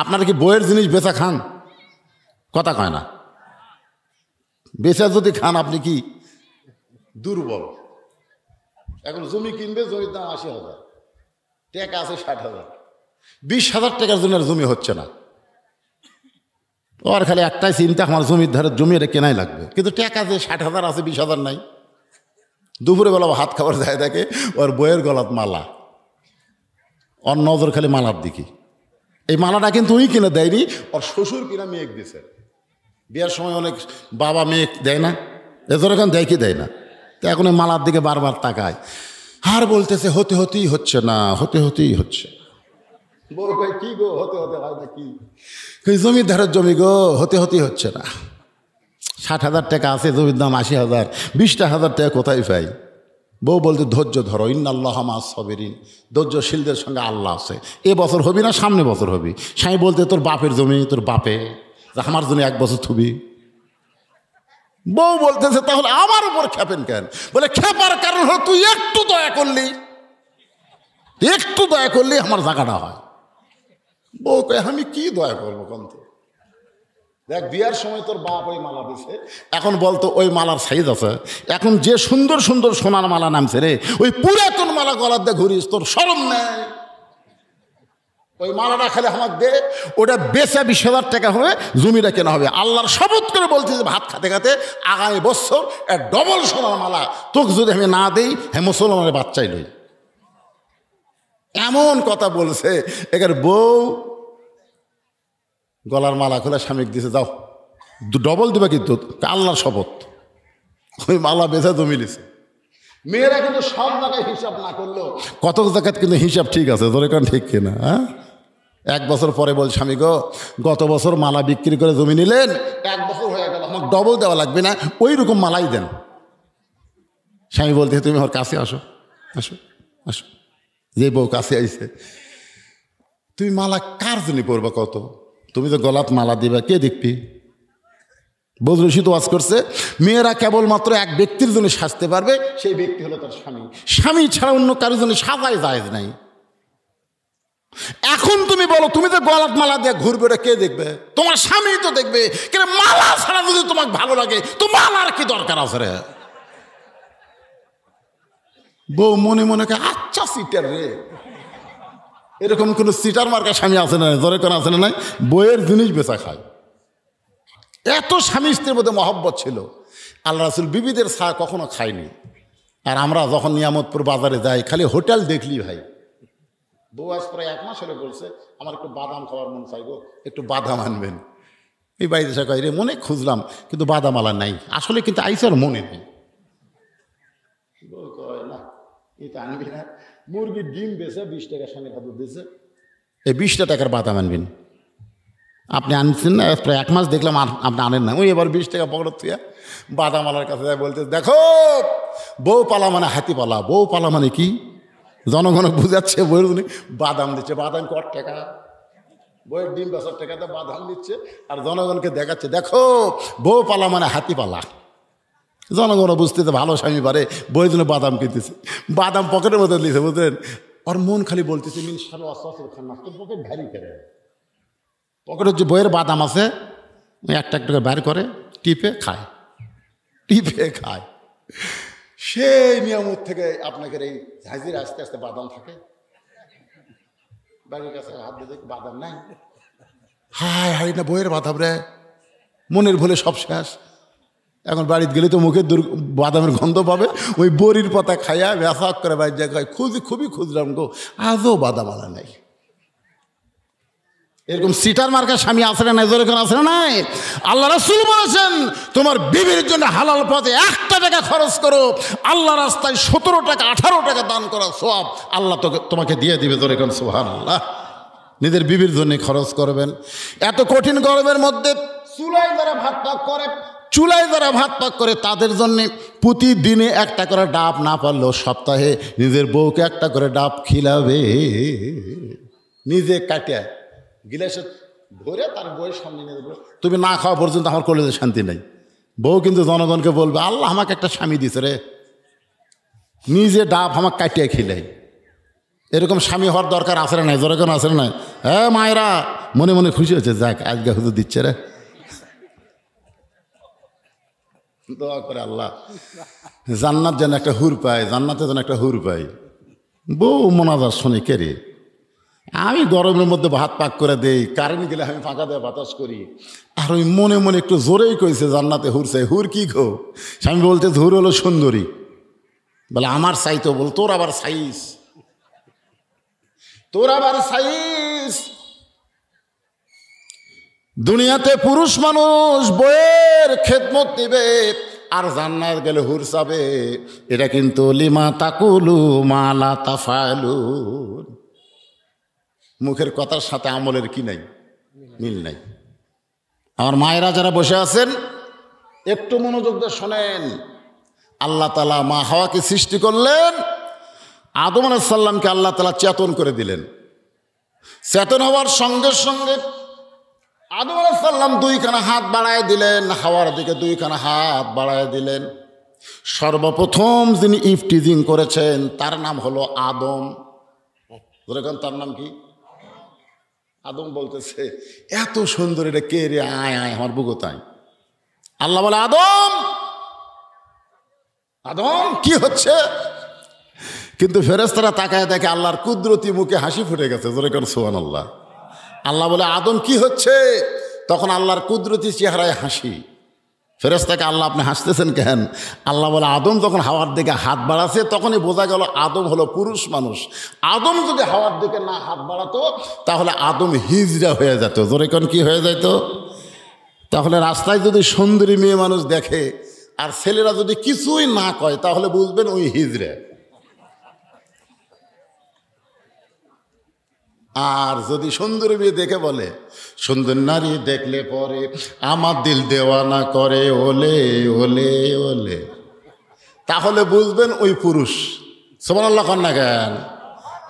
আপনারা কি বইয়ের জিনিস বেচা খান? কথা কয় না। বেচা যদি খান আপনি কি দুর্বল। এখন জমি কিনবে, জমির দাম ৮০,০০০, টাকা আছে ৬০,০০০, ২০,০০০ টাকার জন্য আর জমি হচ্ছে না। ওর খালি একটাই চিন্তা, আমার জমির ধারে জমি এটা কেনাই লাগবে, কিন্তু টাকা যে ৬০,০০০ আছে ২০,০০০ নাই। দুপুরে বেলা হাত খাবার যায় দেখে ওর বইয়ের গলাত মালা, ওর নজর খালি মালার দিকে। এই মালাটা কিন্তু উনি কিনে দেয়নি, ওর শ্বশুর কিনা মেয়েক দিছে। বিয়ার সময় অনেক বাবা মেয়েক দেয় না, এজন্য এখন দেয় কি দেয় না। তো এখন ওই মালার দিকে বারবার তাকায় আর বলতেছে হতে হতেই হচ্ছে না, হতে হতেই হচ্ছে। বউ কয় কি গো, হতে হতে হয় না কি? জমির ধারের জমি গো, হতে হতেই হচ্ছে না। ৬০,০০০ টাকা আছে, জমির দাম ৮০,০০০, ২০,০০০ টাকা কোথায় পাই? বউ বলতে ধৈর্য ধরো, ইন্নাল্লাহ মা'আস সাবিরিন, ধৈর্যশীলদের সঙ্গে আল্লাহ আছে। এ বছর হবি না সামনে বছর হবি। স্বামী বলতে তোর বাপের জমি, তোর বাপে আমার জন্য ১ বছর থুবি। বউ বলতেছে তাহলে আমার উপর খেপেন কেন? বলে খেপার কারণ হলো তুই একটু দয়া করলি, একটু দয়া করলি আমার জায়গাটা হয়। বউ কয় আমি কি দয়া করবো কন্ত? দেখ বিয়ার সময় তোর বাপ ওই মালা দিছে, এখন বলতো ওই মালার সাইজ আছে। এখন যে সুন্দর সুন্দর সোনার মালা নামছে রে, ওই পুরাতন মালা গলার দিয়ে ঘুরিস, তোর শরম নেই? ওই মালাটা খালি আমাকে দে, ওটা বেচা ২০,০০০ টাকা হবে, জমিটা কেনা হবে। আল্লাহর শপথ করে বলতেছে ভাত খাতে খাতে আগামী বছর এক ডবল সোনার মালা তোকে যদি আমি না দিই, হ্যাঁ মুসলমানের বাচ্চাই লই। এমন কথা বলছে। এখানে বউ গলার মালা খুলে স্বামীকে দিছে, যাও ডবল দিবা, কিন্তু আল্লাহর শপথ ওই মালা বেচা জমি নিছে। মেয়েরা কিন্তু সব জায়গায় হিসাব না করলেও কত জায়গায় কিন্তু হিসাব ঠিক আছে, তোর এখন ঠিক কিনা? হ্যাঁ, ১ বছর পরে বল স্বামী গো, গত বছর মালা বিক্রি করে জমি নিলেন, ১ বছর হয়ে গেল, আমাকে ডবল দেওয়া লাগবে না, ওই রকম মালাই দেন। স্বামী বলতে তুমি আমার কাছে আসো, আসো আসো। যে বউ কাছে আইছে, তুমি মালা কার জন্য পরবা? কত তুমি তো গলাত মালা দিবা, কে দেখবি? বজরুশি তো ওয়াজ করছে, মেয়েরা কেবলমাত্র এক ব্যক্তির জন্য সাজতে পারবে, সেই ব্যক্তি হলো তার স্বামী। স্বামী ছাড়া অন্য কারোর জন্য সাজায় জায়েজ নাই। এখন তুমি বলো, তুমি তো গলাত মালা দিয়ে ঘুরবে, ওটা কে দেখবে? তোমার স্বামী তো দেখবে। কিন্তু মালা ছাড়া যদি তোমাকে ভালো লাগে, তো মালার কি দরকার আছে রে? বউ মনে মনে কে আচ্ছা সিটার রে, এরকম কোন সিটার মার্কা স্বামী আছে না? জোরে কোন আছে না? নাই, বইয়ের জিনিস বেচা খায়। এত স্বামী স্ত্রীর মধ্যে মহব্বত ছিল। আল্লাহ রাসূল বিবিদের চা কখনো খায়নি। আর আমরা যখন নিয়ামতপুর বাজারে যাই, খালি হোটেল দেখলি ভাই। বউ আজ প্রায় ১ মাস হলে বলছে আমার একটু বাদাম খাওয়ার মন চাইবো, একটু বাদাম আনবেন। এই বাড়িতে সে কয় রে মনে খুঁজলাম, কিন্তু বাদাম আলা নাই। আসলে কিন্তু আইসে আর মনে নেই। বউ কয় না, এটা আনবি না। মুরগির ডিম বেছে ২০ টাকা সঙ্গে খাদু দিয়েছে, এই ২০টা টাকার বাদাম আনবেন। আপনি আনছেন না, প্রায় ১ মাস দেখলাম আপনি আনেন না। ওই এবার ২০ টাকা পকেট থেকে বাদামালার কাছে যায়, বলতে দেখো বউ পালা মানে হাতি পালা। বউ পালা মানে কি? জনগণ বুঝাচ্ছে বইয়ের জন্য বাদাম দিচ্ছে। বাদাম কত টাকা? বইয়ের ডিম বেচার টাকাতে বাদাম দিচ্ছে, আর জনগণকে দেখাচ্ছে দেখো বউ পালা মানে হাতি পালা। জনগণ বুঝতেছে ভালো স্বামী পারে, বইয়ের জন্য বাদাম কিনতেছে। বাদাম পকেটের মধ্যে দিয়েছে, বুঝলেন? ওর মন খালি বলতেছে মিন সালো আসাসের খান্না, তোর পকেট ভারী করে। পকেটের যে বইয়ের বাদাম আছে, একটা একটা করে বের করে টিপে খায়, টিপে খায়। সেই নিয়ামত থেকে আপনাকে এই হাজির আস্তে আস্তে বাদাম থাকে। বাড়ির কাছে হাত দিয়ে দেখি বাদাম নাই। হায় হায়, না বইয়ের বাদাম রে, মনের ভুলে সব শেষ। এখন বাড়িতে গেলে তো মুখে বাদামের গন্ধ পাবে। ওই বড়ির পাতা খাইয়া ব্যাসাক করে বাড়ির জায়গায় খুবই খুঁজলাম গো, আজও বাদাম আলা নাই। এরকম সিটার মার্কা স্বামী আছে না নাই? যেরকম আছে না নাই? আল্লাহ রাসূল বলেছেন তোমার বিবির জন্য হালাল পথে ১ টাকা খরচ করো, আল্লাহ রাস্তায় ১৭ টাকা ১৮ টাকা দান করা সওয়াব আল্লাহ তোমাকে দিয়ে দিবে। যেরকম সুবহানাল্লাহ। নিজের বিবির জন্য খরচ করবেন। এত কঠিন গরমের মধ্যে চুলায় যারা ভাত পাক করে তাদের জন্যে প্রতিদিনে 1টা করে ডাব, না পারলেও সপ্তাহে নিজের বউকে 1টা করে ডাব খিলাবে। নিজে কাটিয়া গিলাসে ধরে তার বউয়ের সামনে নিয়ে দেবো। তুমি না খাওয়া পর্যন্ত আমার কলেজে শান্তি নাই। বউ কিন্তু জনগণকে বলবে আল্লাহ আমাকে একটা স্বামী দিছে রে, নিজে ডাব আমাকে কাটিয়া খিলাই। এরকম স্বামী হওয়ার দরকার আছে না নাই? যেরকম আছে না নাই? হ্যাঁ মায়েরা, মনে মনে খুশি হচ্ছে, যাক আজকে হুজুর দিচ্ছে রে। দোয়া করে আল্লাহ জান্নাত যেন একটা হুর পায়, জান্নাতে যেন একটা হুর পাই। বউ মোনাজাত শুনে কে রে? আমি গরমের মধ্যে ভাত পাক করে দেই, কারেন্ট গেলে আমি ফাঁকা দিয়ে বাতাস করি, আর ওই মনে মনে একটু জোরেই কইছে জান্নাতে হুর চাই। হুর কি গো? স্বামী বলতে হুর হলো সুন্দরী। বলে আমার চাই তো। বল তোর আবার সাইজ, তোর আবার সাইজ। দুনিয়াতে পুরুষ মানুষ বইয়ের খেদমত নিবে আর জান্নাত গেলে হুর চাবে, এটা কিন্তু লিমা তাকুলু মালা তাফালু। মুখের কথার সাথে আমলের কি নাই, মিল নাই। আমার মায়েরা যারা বসে আছেন একটু মনোযোগ দিয়ে শোনেন। আল্লাহ তাআলা মা হাওয়াকে সৃষ্টি করলেন, আদম আলাইহিস সালামকে আল্লাহ তাআলা চেতন করে দিলেন। চেতন হওয়ার সঙ্গে সঙ্গে আদম আলাইহিস সালাম দুইখানা হাত বাড়ায় দিলেন, হাওয়ার দিকে দুইখানা হাত বাড়ায় দিলেন। সর্বপ্রথম যিনি ইফটিজিং করেছেন তার নাম হলো আদম। তার নাম কি? আদম বলতেছে এত সুন্দর, এটা কে রে? আয় আয় আমার বুকোতায়। আল্লাহ বলে আদম, আদম কি হচ্ছে? কিন্তু ফেরেশতারা তাকায় দেখে আল্লাহর কুদরতি মুখে হাসি ফুটে গেছে। জোরে কোন সুবহানাল্লাহ। আল্লাহ বলে আদম কি হচ্ছে? তখন আল্লাহর কুদরতি চেহারায় হাসি। ফেরেশতাকে আল্লাহ আপনি হাসতেছেন কেন? আল্লাহ বলে আদম যখন হাওয়ার দিকে হাত বাড়াচ্ছে তখনই বোঝা গেল আদম হলো পুরুষ মানুষ। আদম যদি হাওয়ার দিকে না হাত বাড়াতো তাহলে আদম হিজড়া হয়ে যেত। জোরে কোন কি হয়ে যেত? তাহলে রাস্তায় যদি সুন্দরী মেয়ে মানুষ দেখে আর ছেলেরা যদি কিছুই না কয় তাহলে বুঝবেন ওই হিজড়া। আর যদি সুন্দর মেয়ে দেখে বলে সুন্দর নারী দেখলে পরে আমার দিল দেওয়ানা করে ওলে ওলে ওলে, তাহলে বুঝবেন ওই পুরুষ। সুবহানাল্লাহ কন না কেন?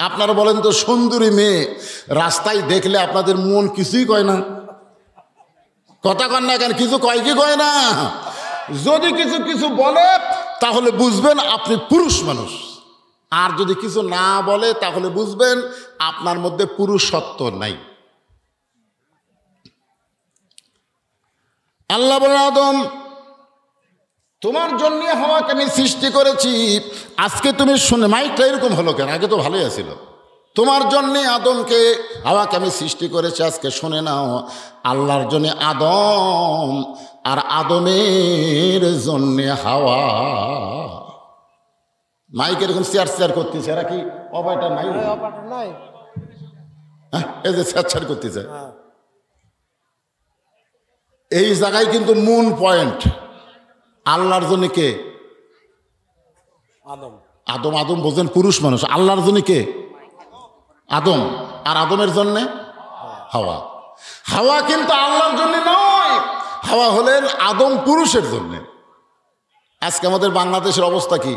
আপনারা বলেন তো সুন্দরী মেয়ে রাস্তায় দেখলে আপনাদের মন কিছুই কয় না? কথা কন না কেন? কিছু কয় কি কয় না? যদি কিছু কিছু বলে তাহলে বুঝবেন আপনি পুরুষ মানুষ, আর যদি কিছু না বলে তাহলে বুঝবেন আপনার মধ্যে পুরুষত্ব নাই। আল্লাহ বলেন আদম তোমার জন্য হাওয়াকে আমি সৃষ্টি করেছি। আজকে তুমি শুনে, মাইকটা এরকম হলো কেন? আগে তো ভালোই আছিল। তোমার জন্যে আদমকে হাওয়াকে আমি সৃষ্টি করেছি, আজকে শুনে নাও। আল্লাহর জন্যে আদম আর আদমের জন্যে হাওয়া। মাইক এরকম চেয়ার চেয়ার করতেছে, এরা কি অপায়টা নাই? হ্যাঁ, এই যে চেয়ার চেয়ার করতেছে, এই জায়গায় কিন্তু মূল পয়েন্ট। আল্লাহর জন্য কে? আদম। আদম, আদম বোঝেন পুরুষ মানুষ। আল্লাহর জন্য কে? আদম। আর আদমের জন্যে হাওয়া। হাওয়া কিন্তু আল্লাহর জন্য নয়, হাওয়া হলেন আদম পুরুষের জন্যে। আজকে আমাদের বাংলাদেশের অবস্থা কি?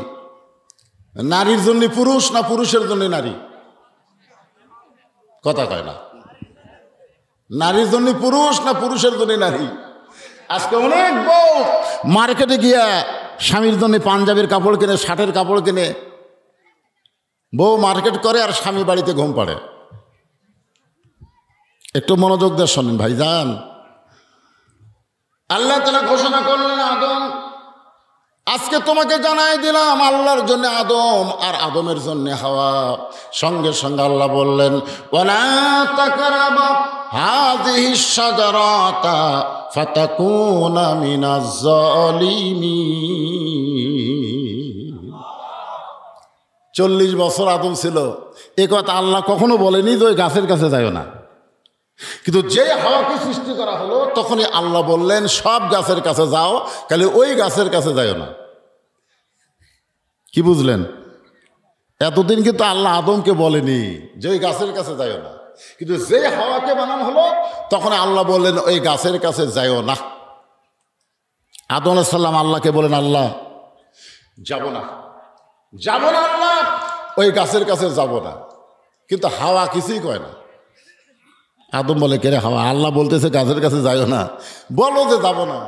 নারীর জন্য পুরুষ না পুরুষের জন্য নারী? কথা কয় না। নারীর জন্য পুরুষ না পুরুষের জন্য নারী? আজকে অনেক বউ মার্কেটে গিয়া স্বামীর জন্য পাঞ্জাবির কাপড় কিনে, শার্টের কাপড় কিনে। বউ মার্কেট করে আর স্বামী বাড়িতে ঘুম পাড়ে। একটু মনোযোগ দিয়ে শোনেন ভাইজান। আল্লাহ তাআলা ঘোষণা করলেন আদম আজকে তোমাকে জানাই দিলাম আল্লাহর জন্য আদম আর আদমের জন্য হাওয়া। সঙ্গে সঙ্গে আল্লাহ বললেন ওয়ালা তাকরাবা হাযিহিশ শাজারাতা ফাতাকুনা মিনাজ জালিমিন। 40 বছর আদম ছিল, এ কথা আল্লাহ কখনো বলেনি যে ওই গাছের কাছে যাইও না। কিন্তু যে হাওয়াকে সৃষ্টি করা হলো তখনই আল্লাহ বললেন সব গাছের কাছে যাও, খালি ওই গাছের কাছে যাইও না। কি বুঝলেন? এতদিন কিন্তু আল্লাহ আদমকে বলেনি যে ওই গাছের কাছে যাইও না, কিন্তু যে হাওয়াকে বানানো হলো তখন আল্লাহ বললেন ওই গাছের কাছে যাইও না। আদম আলাইহিস সালাম আল্লাহকে বলেন আল্লাহ যাব না, যাব না আল্লাহ, ওই গাছের কাছে যাব না। কিন্তু হাওয়া কিছুই কয় না। আদম বলে কে রে হাওয়া, আল্লাহ বলতেছে গাছের কাছে যাইও না, বলো যে যাব না।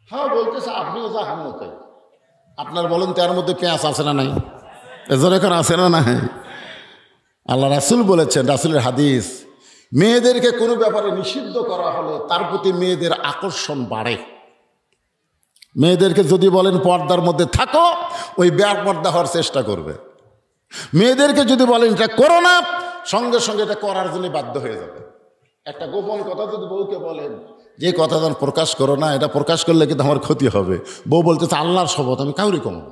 হাওয়া বলতেছে আপনিও যা আমিও তাই। আপনার বলেন তার মধ্যে পেঁয়াজ আছে না নাই? এজন্য এখন আছে না নাই? আল্লাহ রাসূল বলেছেন, রাসূলের হাদিস, মেয়েদেরকে কোনো ব্যাপারে নিষিদ্ধ করা হলে তার প্রতি মেয়েদের আকর্ষণ বাড়ে। মেয়েদেরকে যদি বলেন পর্দার মধ্যে থাকো, ওই বেপর্দা হওয়ার চেষ্টা করবে। মেয়েদেরকে যদি বলেন এটা করো না, সঙ্গে সঙ্গে এটা করার জন্য বাধ্য হয়ে যাবে। একটা গোপন কথা যদি বউকে বলেন যে কথা যেন প্রকাশ করো না, এটা প্রকাশ করলে কিন্তু আমার ক্ষতি হবে, বউ বলতেছে আল্লাহর শপথ আমি কাউরি কমাবো।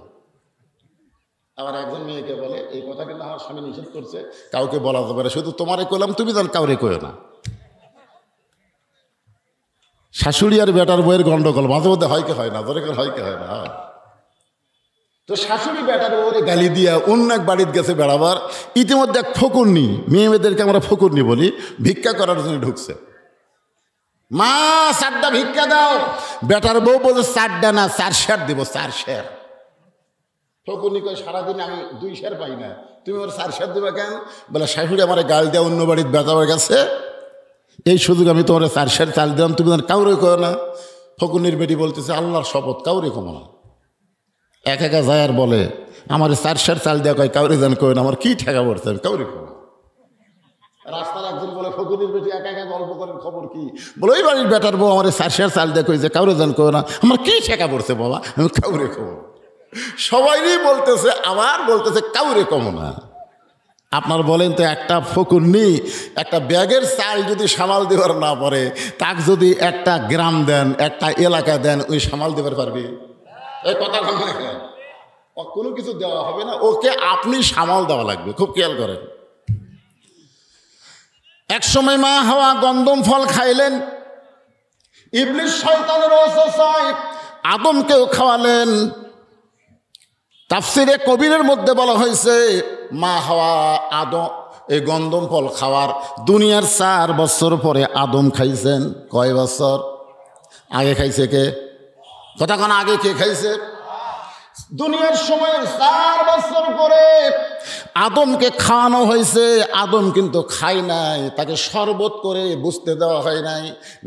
আবার একজন মেয়েকে বলে এই কথা কিন্তু আমার স্বামী নিষেধ করছে, কাউকে বলা যাবে না, শুধু তোমারে কইলাম, তুমি যেন কাউরে কইও না। শাশুড়ি আর বেটার বইয়ের গন্ডগোল মাঝে মধ্যে হয় কি হয় না, ধরে হয় কি হয় না। তো শাশুড়ি বেটার বউরে গালি দিয়া অন্য এক বাড়িতে গেছে বেড়াবার। ইতিমধ্যে এক ফকুরনি, মেয়েদেরকে আমরা ফকুরনি বলি, ভিক্ষা করার জন্য ঢুকছে। মা 4টা ভিক্ষা দাও। বেটার বউ বলছে 4টা না 4 শের দিব, 4 শের। ফকুরনি কয় সারাদিন আমি 2 শের পাই না, তুমি ওর 4 শের দিবা কেন? বলে শাশুড়ি আমার গাল দেওয়া অন্য বাড়িতে বেটাবার গেছে, এই সুযোগ আমি তোমার 4 শের চাল দিলাম, তুমি কাউরে কয় না। ফকুরনির বেটি বলতেছে আল্লাহর শপথ কাউরে কমো না। একা যায় আর বলে আমার 4 শের চাল দেওয়া কয় কাউরে যেন কয় না, আমার কি ঠেকা পড়ছে আমি কাউরে কমো। রাস্তার একজন বলে ফকুরনির বেটি একা একা গল্প করেন, খবর কি? বলে ওই বাড়ির বেটার বউ আমার 4 শের চাল দেওয়া কই যে কাউরে যেন কয় না, আমার কি ঠেকা পড়ছে বাবা, আমি কাউরে কমো। সবাইই বলতেছে, আবার বলতেছে কাউরে কমো না। আপনার বলেন তো একটা ফকুরনি একটা ব্যাগের চাল যদি সামাল দেবার না পারে, তাকে যদি একটা গ্রাম দেন, একটা এলাকা দেন, ওই সামাল দেবার পারবে? এই কথা কোনো কিছু দেওয়া হবে না, ওকে আপনি সামাল দেওয়া লাগবে। খুব খেয়াল করেন। এক সময় মা হাওয়া গন্ধম ফল খাইলেন, ইবলিস শয়তানের ওয়াসওয়াসায় আদমকেও খাওয়ালেন। তাফসিরে কবিরের মধ্যে বলা হয়েছে মা হাওয়া আদম এই গন্ধম ফল খাওয়ার দুনিয়ার 4 বছর পরে আদম খাইছেন। কয় বছর আগে খাইছে কে? কথা কোন আগে কে খাইছে? দুনিয়ার সময় 4 বছর পরে আদমকে খাওয়ানো হয়েছে। আদম কিন্তু খায় নাই, তাকে শরবত করে বুঝতে দেওয়া হয় নাই,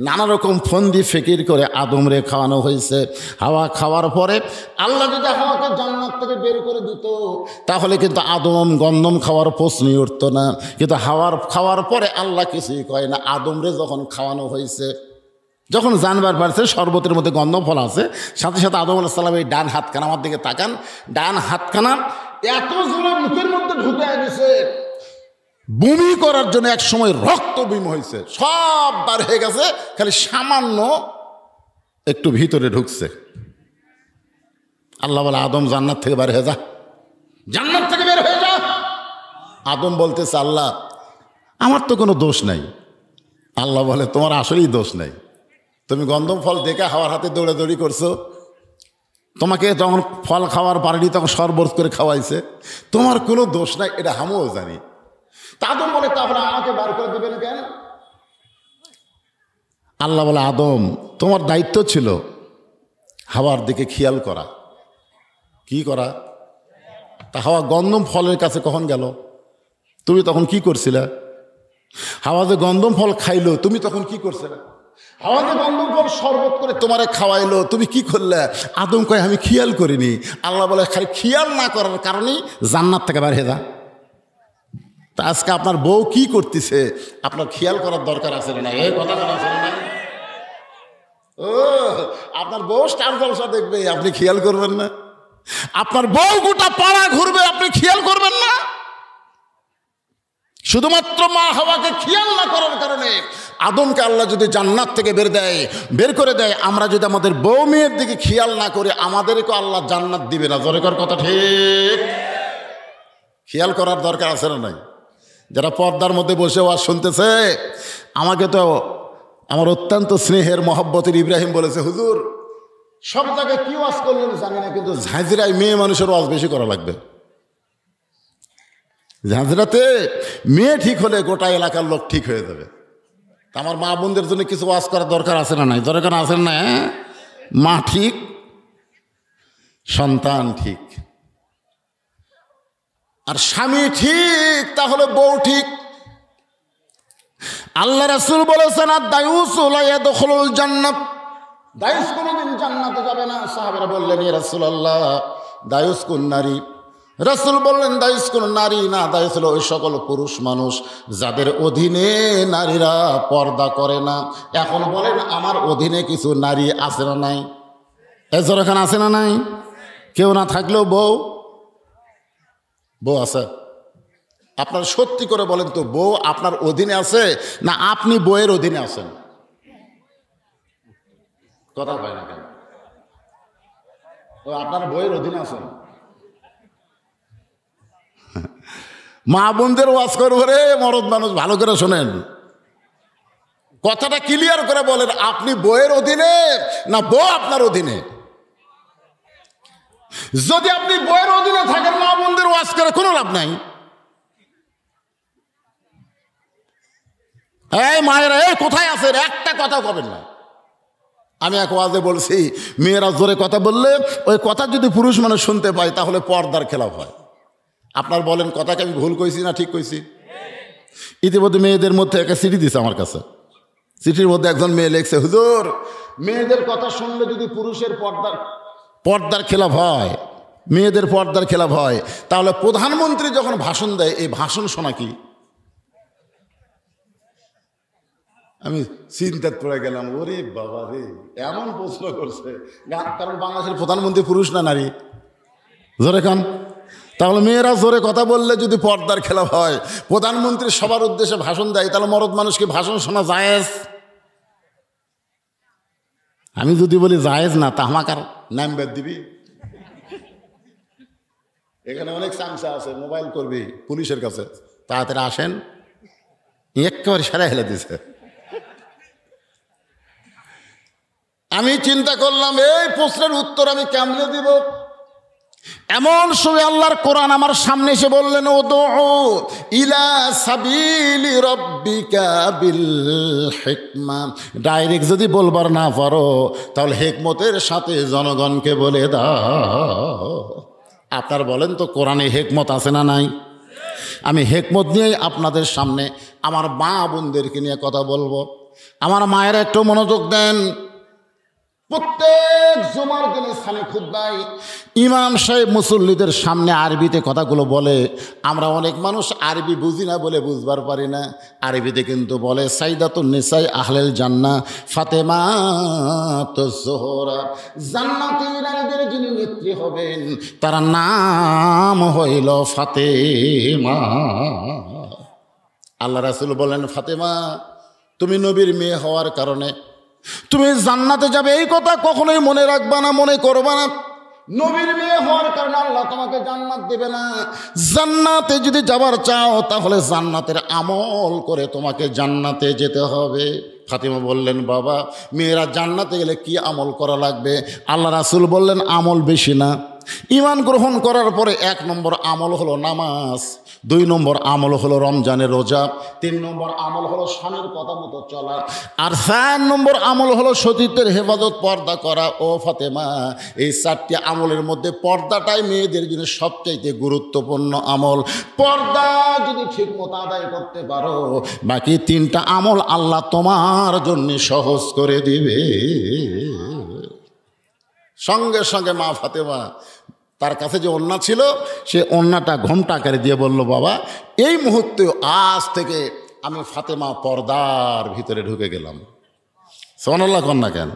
নানা রকম ফন্দি ফিকির করে আদম রে খাওয়ানো হয়েছে। হাওয়া খাওয়ার পরে আল্লাহ যদি হাওয়াকে জান্নাত থেকে বের করে দিত, তাহলে কিন্তু আদম গন্ধম খাওয়ার প্রশ্নই উঠত না। কিন্তু খাওয়ার পরে আল্লাহ কিছুই কয় না। আদম রে যখন খাওয়ানো হয়েছে, যখন জানবার পারছে শরবতের মধ্যে গন্ধম ফল আছে, সাথে সাথে আদম আলাইহিস সালাম এই ডান হাতখানা, আমার দিকে তাকান, ডান হাতখানা এত জোরে মুখের মধ্যে ঢুকে গেছে, বমি করার জন্য এক সময় রক্ত বমি হয়েছে, সব বার হয়ে গেছে, খালি সামান্য একটু ভিতরে ঢুকছে। আল্লাহ বলে আদম জান্নাত থেকে বের হয়ে যা, জান্নাত থেকে বের হয়ে যা। আদম বলতেছে আল্লাহ আমার তো কোনো দোষ নাই। আল্লাহ বলে তোমার আসলেই দোষ নাই, তুমি গন্ধম ফল দেখে হাওয়ার হাতে দৌড়াদৌড়ি করছো, তোমাকে যখন ফল খাওয়ার পারেনি তখন শরবত করে খাওয়াইছে, তোমার কোনো দোষ নাই, এটা আমিও জানি। তা আদম বলে তারপরে আমাকে বার করে দেবেন কেন? আল্লাহ বলে আদম তোমার দায়িত্ব ছিল হাওয়ার দিকে খেয়াল করা। কি করা? তা হাওয়া গন্ধম ফলের কাছে কখন গেল? তুমি তখন কি করছিলে? হাওয়া যে গন্ধম ফল খাইলো, তুমি তখন কি করছিলে? হাওয়া যে গন্ধম ফল শরবত করে তোমারে খাওয়াইলো, তুমি কি করলে? আদম কয় আমি খেয়াল করিনি। আল্লাহ বলে খালি খেয়াল না করার কারণেই জান্নাত থেকে বের হয়ে যা। তা আজকে আপনার বউ কি করতেছে আপনার খেয়াল করার দরকার আছে না? এই কথা বলা আছে না? ও আপনার বউ স্টার জলসা দেখবে, আপনি খেয়াল করবেন না? আপনার বউ গোটা পাড়া ঘুরবে, আপনি খেয়াল করবেন না? শুধুমাত্র মা হাওয়াকে খেয়াল না করার কারণে আদমকে আল্লাহ যদি জান্নাত থেকে বের করে দেয়, আমরা যদি আমাদের বউ মেয়ের দিকে খেয়াল না করি, আমাদেরকে আল্লাহ জান্নাত দিবে না। জোরে কর কথা ঠিক। খেয়াল করার দরকার আছে না নাই? যারা পর্দার মধ্যে বসে ওয়াজ শুনতেছে, আমাকে তো আমার অত্যন্ত স্নেহের মহব্বতের ইব্রাহিম বলেছে, হুজুর সব জায়গায় কি ওয়াজ করলেন জানি না, কিন্তু ঝাঁঝরায় মেয়ে মানুষের ওয়াজ বেশি করা লাগবে। ঝাঁঝরাতে মেয়ে ঠিক হলে গোটা এলাকার লোক ঠিক হয়ে যাবে। আমার মা বোনদের জন্য কিছু ওয়াজ করার দরকার আছে না নাই? দরকার আছে না? মা ঠিক, সন্তান ঠিক, আর স্বামী ঠিক, তাহলে বউ ঠিক। আল্লাহ রাসূল বলেছেন আদ-দায়ুস লা ইয়াদখুলুল জান্নাত, দায়ুস কোনদিন জান্নাতে যাবে না। সাহাবারা বললেন ইয়া রাসূলুল্লাহ দায়ুস কোন নারী? রাসূল বললেন দায়িস কোন নারী না, দায়িস হলো ওই সকল পুরুষ মানুষ যাদের অধীনে নারীরা পর্দা করে না। এখন বলেন আমার অধীনে কিছু নারী আছে না নাই? এখানে আছে না নাই? কেউ না থাকলেও বউ আছে। আপনার সত্যি করে বলেন তো, বউ আপনার অধীনে আছে না আপনি বউয়ের অধীনে আছেন? কথা হয় না কেন? আপনার বউয়ের অধীনে আছেন? মা বোনদের ওয়াজ করবো রে মরদ মানুষ, ভালো করে শোনেন, কথাটা ক্লিয়ার করে বলেন, আপনি বউয়ের অধীনে না বউ আপনার অধীনে? যদি আপনি বউয়ের অধীনে থাকেন, মা বোনদের ওয়াজ করে কোনো লাভ নাই। এই মায়েরা, এই কোথায় আছেন? একটা কথা কবেন না। আমি এক ওয়াজে বলছি, মেয়েরা জোরে কথা বললে ওই কথা যদি পুরুষ মানুষ শুনতে পায় তাহলে পর্দার খেলাফ হয়। আপনার বলেন কথাকে আমি ভুল কইছি না ঠিক কইছি? ইতিমধ্যে মেয়েদের মধ্যে একটা চিঠি দিছে আমার কাছে। চিঠির মধ্যে একজন মেয়ে লিখছে, হুজুর মেয়েদের কথা শুনলে যদি পুরুষের পর্দার খেলাফ হয়, মেয়েদের পর্দার খেলাফ হয়, তাহলে প্রধানমন্ত্রী যখন ভাষণ দেয় এই ভাষণ শোনা কি? আমি চিন্তায় পড়ে গেলাম, ওরে বাবা রে, এমন প্রশ্ন করছে। কারণ বাংলাদেশের প্রধানমন্ত্রী পুরুষ না নারী? জোরে কান। তাহলে মেয়েরা জোরে কথা বললে যদি পর্দার খেলাফ হয়, প্রধানমন্ত্রী সবার উদ্দেশ্যে ভাষণ দেয়, তাহলে মরদ মানুষকে ভাষণ শোনা জায়েজ? আমি যদি বলি জায়েজ না, তা আমাকে আর নাম বেদ দিবি? এখানে অনেক চামচা আছে, মোবাইল করবি পুলিশের কাছে, তাড়াতাড়ি আসেন, একেবারে সেরা হেলে দিছে। আমি চিন্তা করলাম এই প্রশ্নের উত্তর আমি কেমনে দিব। এমন সময় আল্লাহর কোরআন আমার সামনে এসে বললেন, উদউ ইলা সাবিলি রাব্বিকা বিল হিকমা। ডাইরেক্ট যদি বলবার না পারো তাহলে হিকমতের সাথে জনগণকে বলে দাও। আপনার বলেন তো কোরআনে হিকমত আছে না নাই? আমি হিকমত নিয়েই আপনাদের সামনে আমার মা বোনদেরকে নিয়ে কথা বলবো। আমার মায়েরা একটু মনোযোগ দেন। প্রত্যেক জুমার দিনে স্থানে খুতবায় ইমাম সাহেব মুসল্লিদের সামনে আরবিতে কথাগুলো বলে। আমরা অনেক মানুষ আরবি বুঝি না বলে বুঝবার পারি না। আরবিতে কিন্তু বলে সাইদাতুন নিসাই আহলেল জান্নাহ ফাতেমাতুজ জোহরা, জান্নাতি নারীদের যিনি নেত্রী হবেন তার নাম হইল ফাতেমা। আল্লাহ রাসূল বলেন, ফাতেমা তুমি নবীর মেয়ে হওয়ার কারণে তুমি জান্নাতে যাবে, এই কথা কখনোই মনে রাখবা না, মনে করবা না। নবীর মেয়ে হওয়ার কারণে আল্লাহ তোমাকে জান্নাত দেবে না। জান্নাতে যদি যাবার চাও তাহলে জান্নাতের আমল করে তোমাকে জান্নাতে যেতে হবে। ফাতেমা বললেন, বাবা মেয়েরা জান্নাতে গেলে কি আমল করা লাগবে? আল্লাহ রাসূল বললেন, আমল বেশি না। ঈমান গ্রহণ করার পরে 1 নম্বর আমল হলো নামাজ, 2 নম্বর আমল হলো রমজানের রোজা, 3 নম্বর আমল হলো স্বামীর কথা মতো চলা, আর 4 নম্বর আমল হলো সতীত্বের হেফাজত, পর্দা করা। ও ফাতেমা, এই 4টি আমলের মধ্যে পর্দাটাই মেয়েদের জন্য সবচাইতে গুরুত্বপূর্ণ আমল। পর্দা যদি ঠিক মতো আদায় করতে পারো, বাকি 3টা আমল আল্লাহ তোমার জন্য সহজ করে দিবে। সঙ্গে সঙ্গে মা ফাতেমা তার কাছে যে ওড়না ছিল সে ওড়নাটা ঘোমটা আকারে দিয়ে বলল, বাবা এই মুহূর্তে আজ থেকে আমি ফাতেমা পর্দার ভিতরে ঢুকে গেলাম। সুবহানাল্লাহ কন না কেন?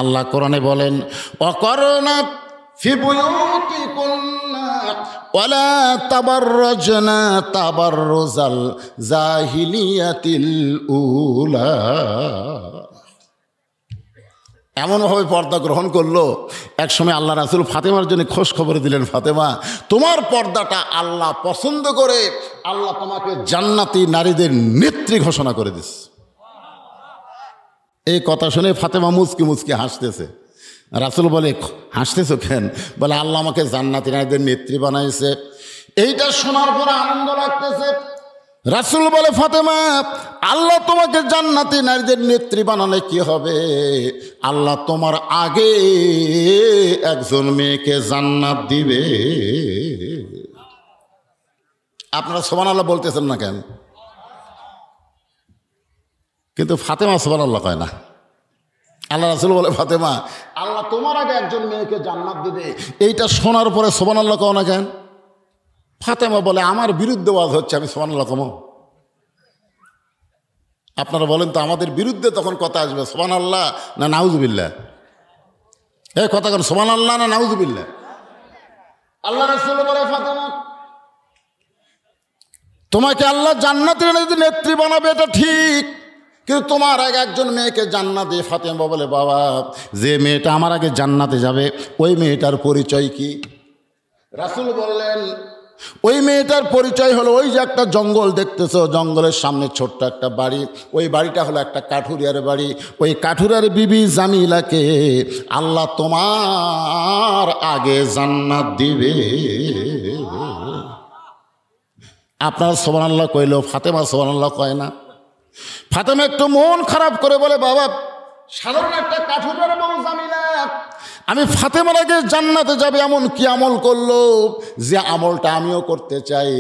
আল্লাহ কোরআনে বলেন, ওয়াকরনা ফি বুয়ুতিকুন্না ওয়ালা তাবাররাজনা তাবাররুজাল জাহিলিয়াতিল উলা। এমনভাবে পর্দা গ্রহণ করলো, এক সময় আল্লাহ রাসূল ফাতেমার জন্য খোঁজ খবর দিলেন, ফাতেমা তোমার পর্দাটা আল্লাহ পছন্দ করে আল্লাহ তোমাকে জান্নাতি নারীদের নেত্রী ঘোষণা করে দিস। এই কথা শুনে ফাতেমা মুচকি মুচকি হাসতেছে। রাসূল বলে, হাসতেছো কেন? বলে, আল্লাহ আমাকে জান্নাতি নারীদের নেত্রী বানাইছে। এইটা শোনার পর আনন্দ লাগতেছে। রাসূল বলে, ফাতেমা আল্লাহ তোমাকে জান্নাতি নারীদের নেত্রী বানালে কি হবে? আল্লাহ তোমার আগে একজন মেয়েকে জান্নাত দিবে। আপনারা সুবহানাল্লাহ বলতেছেন না কেন? কিন্তু ফাতেমা সুবহানাল্লাহ কয় না। আল্লাহ রাসূল বলে, ফাতেমা আল্লাহ তোমার আগে একজন মেয়েকে জান্নাত দিবে। এইটা শোনার পরে সুবহানাল্লাহ কও না কেন? ফাতেমা বলে আমার বিরুদ্ধে ওয়াজ হচ্ছে, আমি সুবহানাল্লাহ কমো? আপনারা বলেন তো, আমাদের বিরুদ্ধে তখন কথা আসবে সুবহানাল্লাহ না নাউজুবিল্লাহ? এই কথা কেন, সুবহানাল্লাহ না নাউজুবিল্লাহ? আল্লাহ রাসূল বলে, ফাতেমা তোমাকে আল্লাহ জান্নাতের নেত্রী বানাবে, এটা ঠিক, কিন্তু তোমার আগে একজন মেয়েকে জান্নাতে। ফাতেমা বলে, বাবা যে মেয়েটা আমার আগে জান্নাতে যাবে ওই মেয়েটার পরিচয় কি? রাসূল বললেন, ওই মেয়েটার পরিচয় হলো ওই যে একটা জঙ্গল দেখতেছো, জঙ্গলের সামনে ছোট্ট একটা বাড়ি, ওই বাড়িটা হলো একটা কাঠুরিয়ার বাড়ি। ওই কাঠুরিয়ার বিবি জামিলাকে আল্লাহ তোমার আগে জান্নাত দিবে। আপনার সুবহানাল্লাহ কইলেও ফাতেমা সুবহানাল্লাহ কয় না। ফাতেমা একটু মন খারাপ করে বলে, বাবা সাধারণ একটা কাঠুরিয়ার বউ জামিলা আমি ফাতেমার আগে জান্নাতে যাবে এমন কি আমল করলো যে আমলটা আমিও করতে চাই?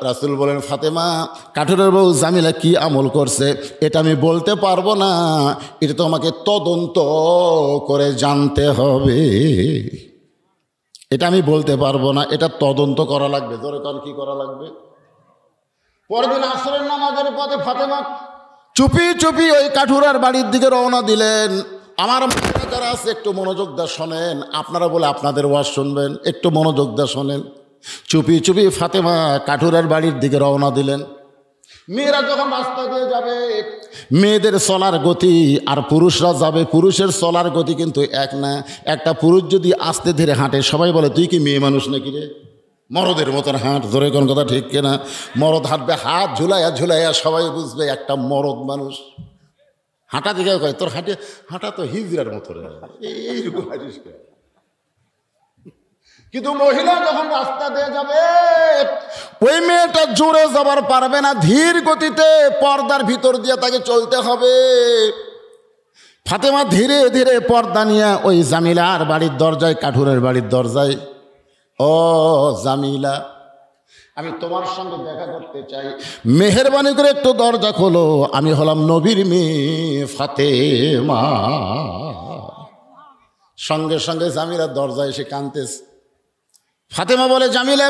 রাসূল বলেন, ফাতেমা কাঠুরিয়ার বউ জামিলা কি আমল করছে এটা আমি বলতে পারবো না, এটা তোমাকে তদন্ত করে জানতে হবে। এটা আমি বলতে পারবো না, এটা তদন্ত করা লাগবে। ধরে কারণ কি করা লাগবে? পরের দিন আসরের নামাজের পথে ফাতেমা চুপি চুপি ওই কাঠুরার বাড়ির দিকে রওনা দিলেন। আমার মায়েরা যারা আছে একটু মনোযোগ দিয়ে শোনেন, আপনারা বলে আপনাদের ওয়াজ শুনবেন, একটু মনোযোগ দিয়ে শোনেন। চুপি চুপি ফাতেমা কাঠুরার বাড়ির দিকে রওনা দিলেন। মেয়েরা যখন রাস্তা দিয়ে যাবে, মেয়েদের চলার গতি আর পুরুষরা যাবে, পুরুষের চলার গতি কিন্তু এক না। একটা পুরুষ যদি আস্তে ধীরে হাঁটে সবাই বলে তুই কি মেয়ে মানুষ নাকি রে, মরদের মতন হাঁট। জোরে কোন কথা ঠিক কিনা? মরদ হাঁটবে হাত ঝুলাইয়া ঝুলাইয়া, সবাই বুঝবে একটা মরদ মানুষ। হাঁটা দিকে কয় তোর হাঁটা তো হিজড়ার মতো রে, এইরকম হাঁটিস। কিন্তু মহিলা যখন রাস্তা দিয়ে যাবে ওই মেয়েটা জোরে যাবার পারবে না, ধীর গতিতে পর্দার ভিতর দিয়ে তাকে চলতে হবে। ফাতেমা ধীরে ধীরে পর্দা নিয়ে ওই জামিলার বাড়ির দরজায়, কাঠুরের বাড়ির দরজায়, ও জামিলা আমি তোমার সঙ্গে দেখা করতে চাই, মেহেরবানি করে একটু দরজা খোলো, আমি হলাম নবীর মেয়ে ফাতেমা। সঙ্গে সঙ্গে জামিলা দরজায় এসে কাঁদতেছে। ফাতেমা বলে, জামিলা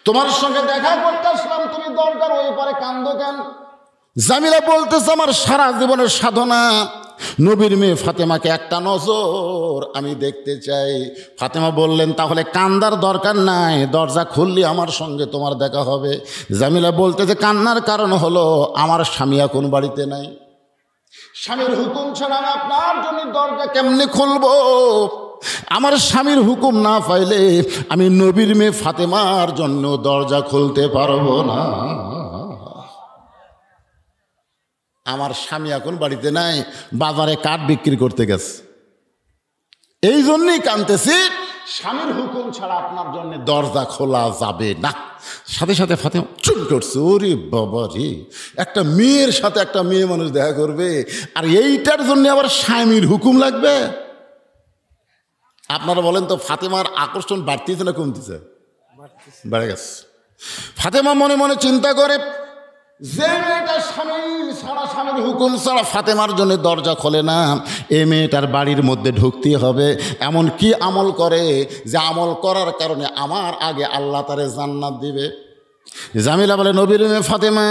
তোমার সঙ্গে দেখা করতে আসলাম, তুমি দরজার ওই পারে কান্দো কেন? জামিলা বলতেছে, আমার সারা জীবনের সাধনা নবীর মেয়ে ফাতেমাকে একটা নজর আমি দেখতে চাই। ফাতেমা বললেন, তাহলে কান্দার দরকার নাই, দরজা খুললি আমার সঙ্গে তোমার দেখা হবে। জামিলা বলতেছে, কান্নার কারণ হলো আমার স্বামী এখন বাড়িতে নাই, স্বামীর হুকুম ছাড়া আমি আপনার জন্য দরজা কেমনে খুলবো? আমার স্বামীর হুকুম না পাইলে আমি নবীর মেয়ে ফাতেমার জন্য দরজা খুলতে পারবো না। আমার স্বামী এখন বাড়িতে নাই, বাজারে কাঠ বিক্রি করতে গেছে, এই জন্যই কাঁদতেছি, স্বামীর হুকুম ছাড়া আপনার জন্য দরজা খোলা যাবে না। সাথে সাথে ফাতেমা চুপ করছে, ওরে বাবা রে, একটা মেয়ের সাথে একটা মেয়ে মানুষ দেখা করবে আর এইটার জন্য আবার স্বামীর হুকুম লাগবে? আপনারা বলেন তো, ফাতেমার আকর্ষণ বাড়তেছে না কমতেছে? বেড়ে গেছে। ফাতেমা মনে মনে চিন্তা করে, যে মেয়েটা স্বামী ছাড়া, স্বামীর হুকুম ছাড়া ফাতেমার জন্য দরজা খোলে না, এই মেয়েটার বাড়ির মধ্যে ঢুকতে হবে। এমন কি আমল করে যে আমল করার কারণে আমার আগে আল্লাহ তারে জান্নাত দিবে? জামিলা বলে, নবীর মেয়ে ফাতেমা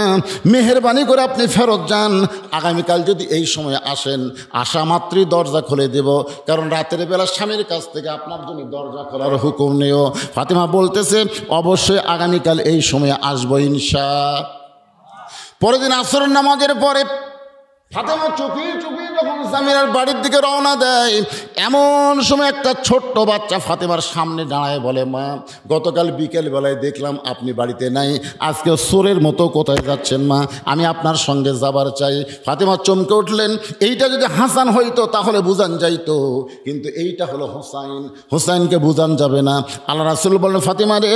মেহেরবানি করে আপনি ফেরত যান, আগামীকাল যদি এই সময় আসেন, আসা মাত্রই দরজা খুলে দেব, কারণ রাতের বেলা স্বামীর কাছ থেকে আপনার জন্য দরজা খোলার হুকুম নেও। ফাতেমা বলতেছে, অবশ্যই আগামীকাল এই সময় আসবো ইনশাআল্লাহ। পরের দিন আসরের নামাজের পরে ফাতেমা চুপি চুপি যখন জামিলার বাড়ির দিকে রওনা দেয়, এমন সময় একটা ছোট্ট বাচ্চা ফাতেমার সামনে দাঁড়ায় বলে, মা গতকাল বিকেল বেলায় দেখলাম আপনি বাড়িতে নাই, আজকে চোরের মতো কোথায় যাচ্ছেন মা? আমি আপনার সঙ্গে যাবার চাই। ফাতেমা চমকে উঠলেন, এইটা যদি হাসান হইতো তাহলে বুঝান যাইতো, কিন্তু এইটা হলো হোসাইন, হোসাইনকে বুঝান যাবে না। আল্লাহ রাসূল বললেন, ফাতেমা রে,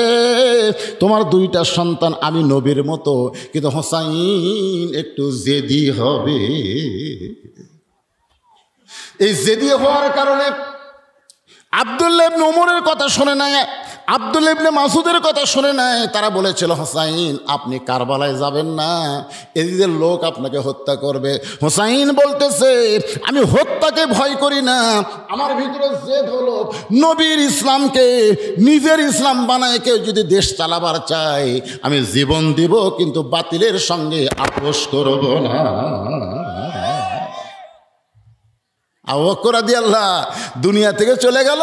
তোমার দুইটা সন্তান আমি নবীর মতো, কিন্তু হোসাইন একটু জেদি হবে। এই জেদি হওয়ার কারণে আব্দুল্লাহ ইবনে ওমরের কথা শুনে নাই, আব্দুল্লাহ ইবনে মাসউদের কথা শুনে নাই, তারা বলেছিল হোসাইন আপনি কারবালায় যাবেন না, এদিকের লোক আপনাকে হত্যা করবে। হোসাইন বলতেছে আমি হত্যাকে ভয় করি না, আমার ভিতরে জেদ হলো নবীর ইসলামকে নিজের ইসলাম বানায় কেউ যদি দেশ চালাবার চায় আমি জীবন দিব, কিন্তু বাতিলের সঙ্গে আপোষ করব না। আবু বকর রাদিয়াল্লাহু দুনিয়া থেকে চলে গেল,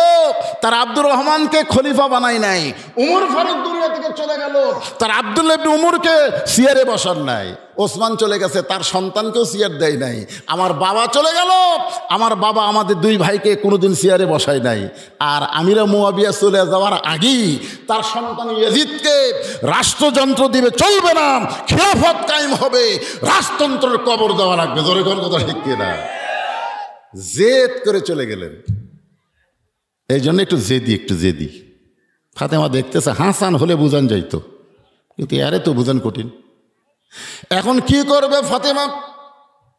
তার আব্দুর রহমানকে খলিফা বানায় নাই। উমর ফারুক দুনিয়া থেকে চলে গেল, তার আব্দুল্লাহ ইবনে উমরকে সিয়ারে বসার নাই। ওসমান চলে গেছে, তার সন্তানকেও সিয়ার দেয় নাই। আমার বাবা চলে গেল, আমার বাবা আমাদের দুই ভাইকে কোনোদিন সিয়ারে বসায় নাই। আর আমিরা মুয়াবিয়া চলে যাওয়ার আগেই তার সন্তান ইয়াজিদকে রাষ্ট্রযন্ত্র দিবে, চলবে না, খেলাফত কায়েম হবে, রাজতন্ত্রের কবর দেওয়া লাগবে। জোরে কোন কথা ঠিক কিনা? জেদ করে চলে গেলেন। এই জন্য একটু জেদি। ফাতেমা দেখতেছে হাসান হলে বুঝান যাইতো, কিন্তু আরে তো বুঝান কঠিন। এখন কি করবে ফাতেমা?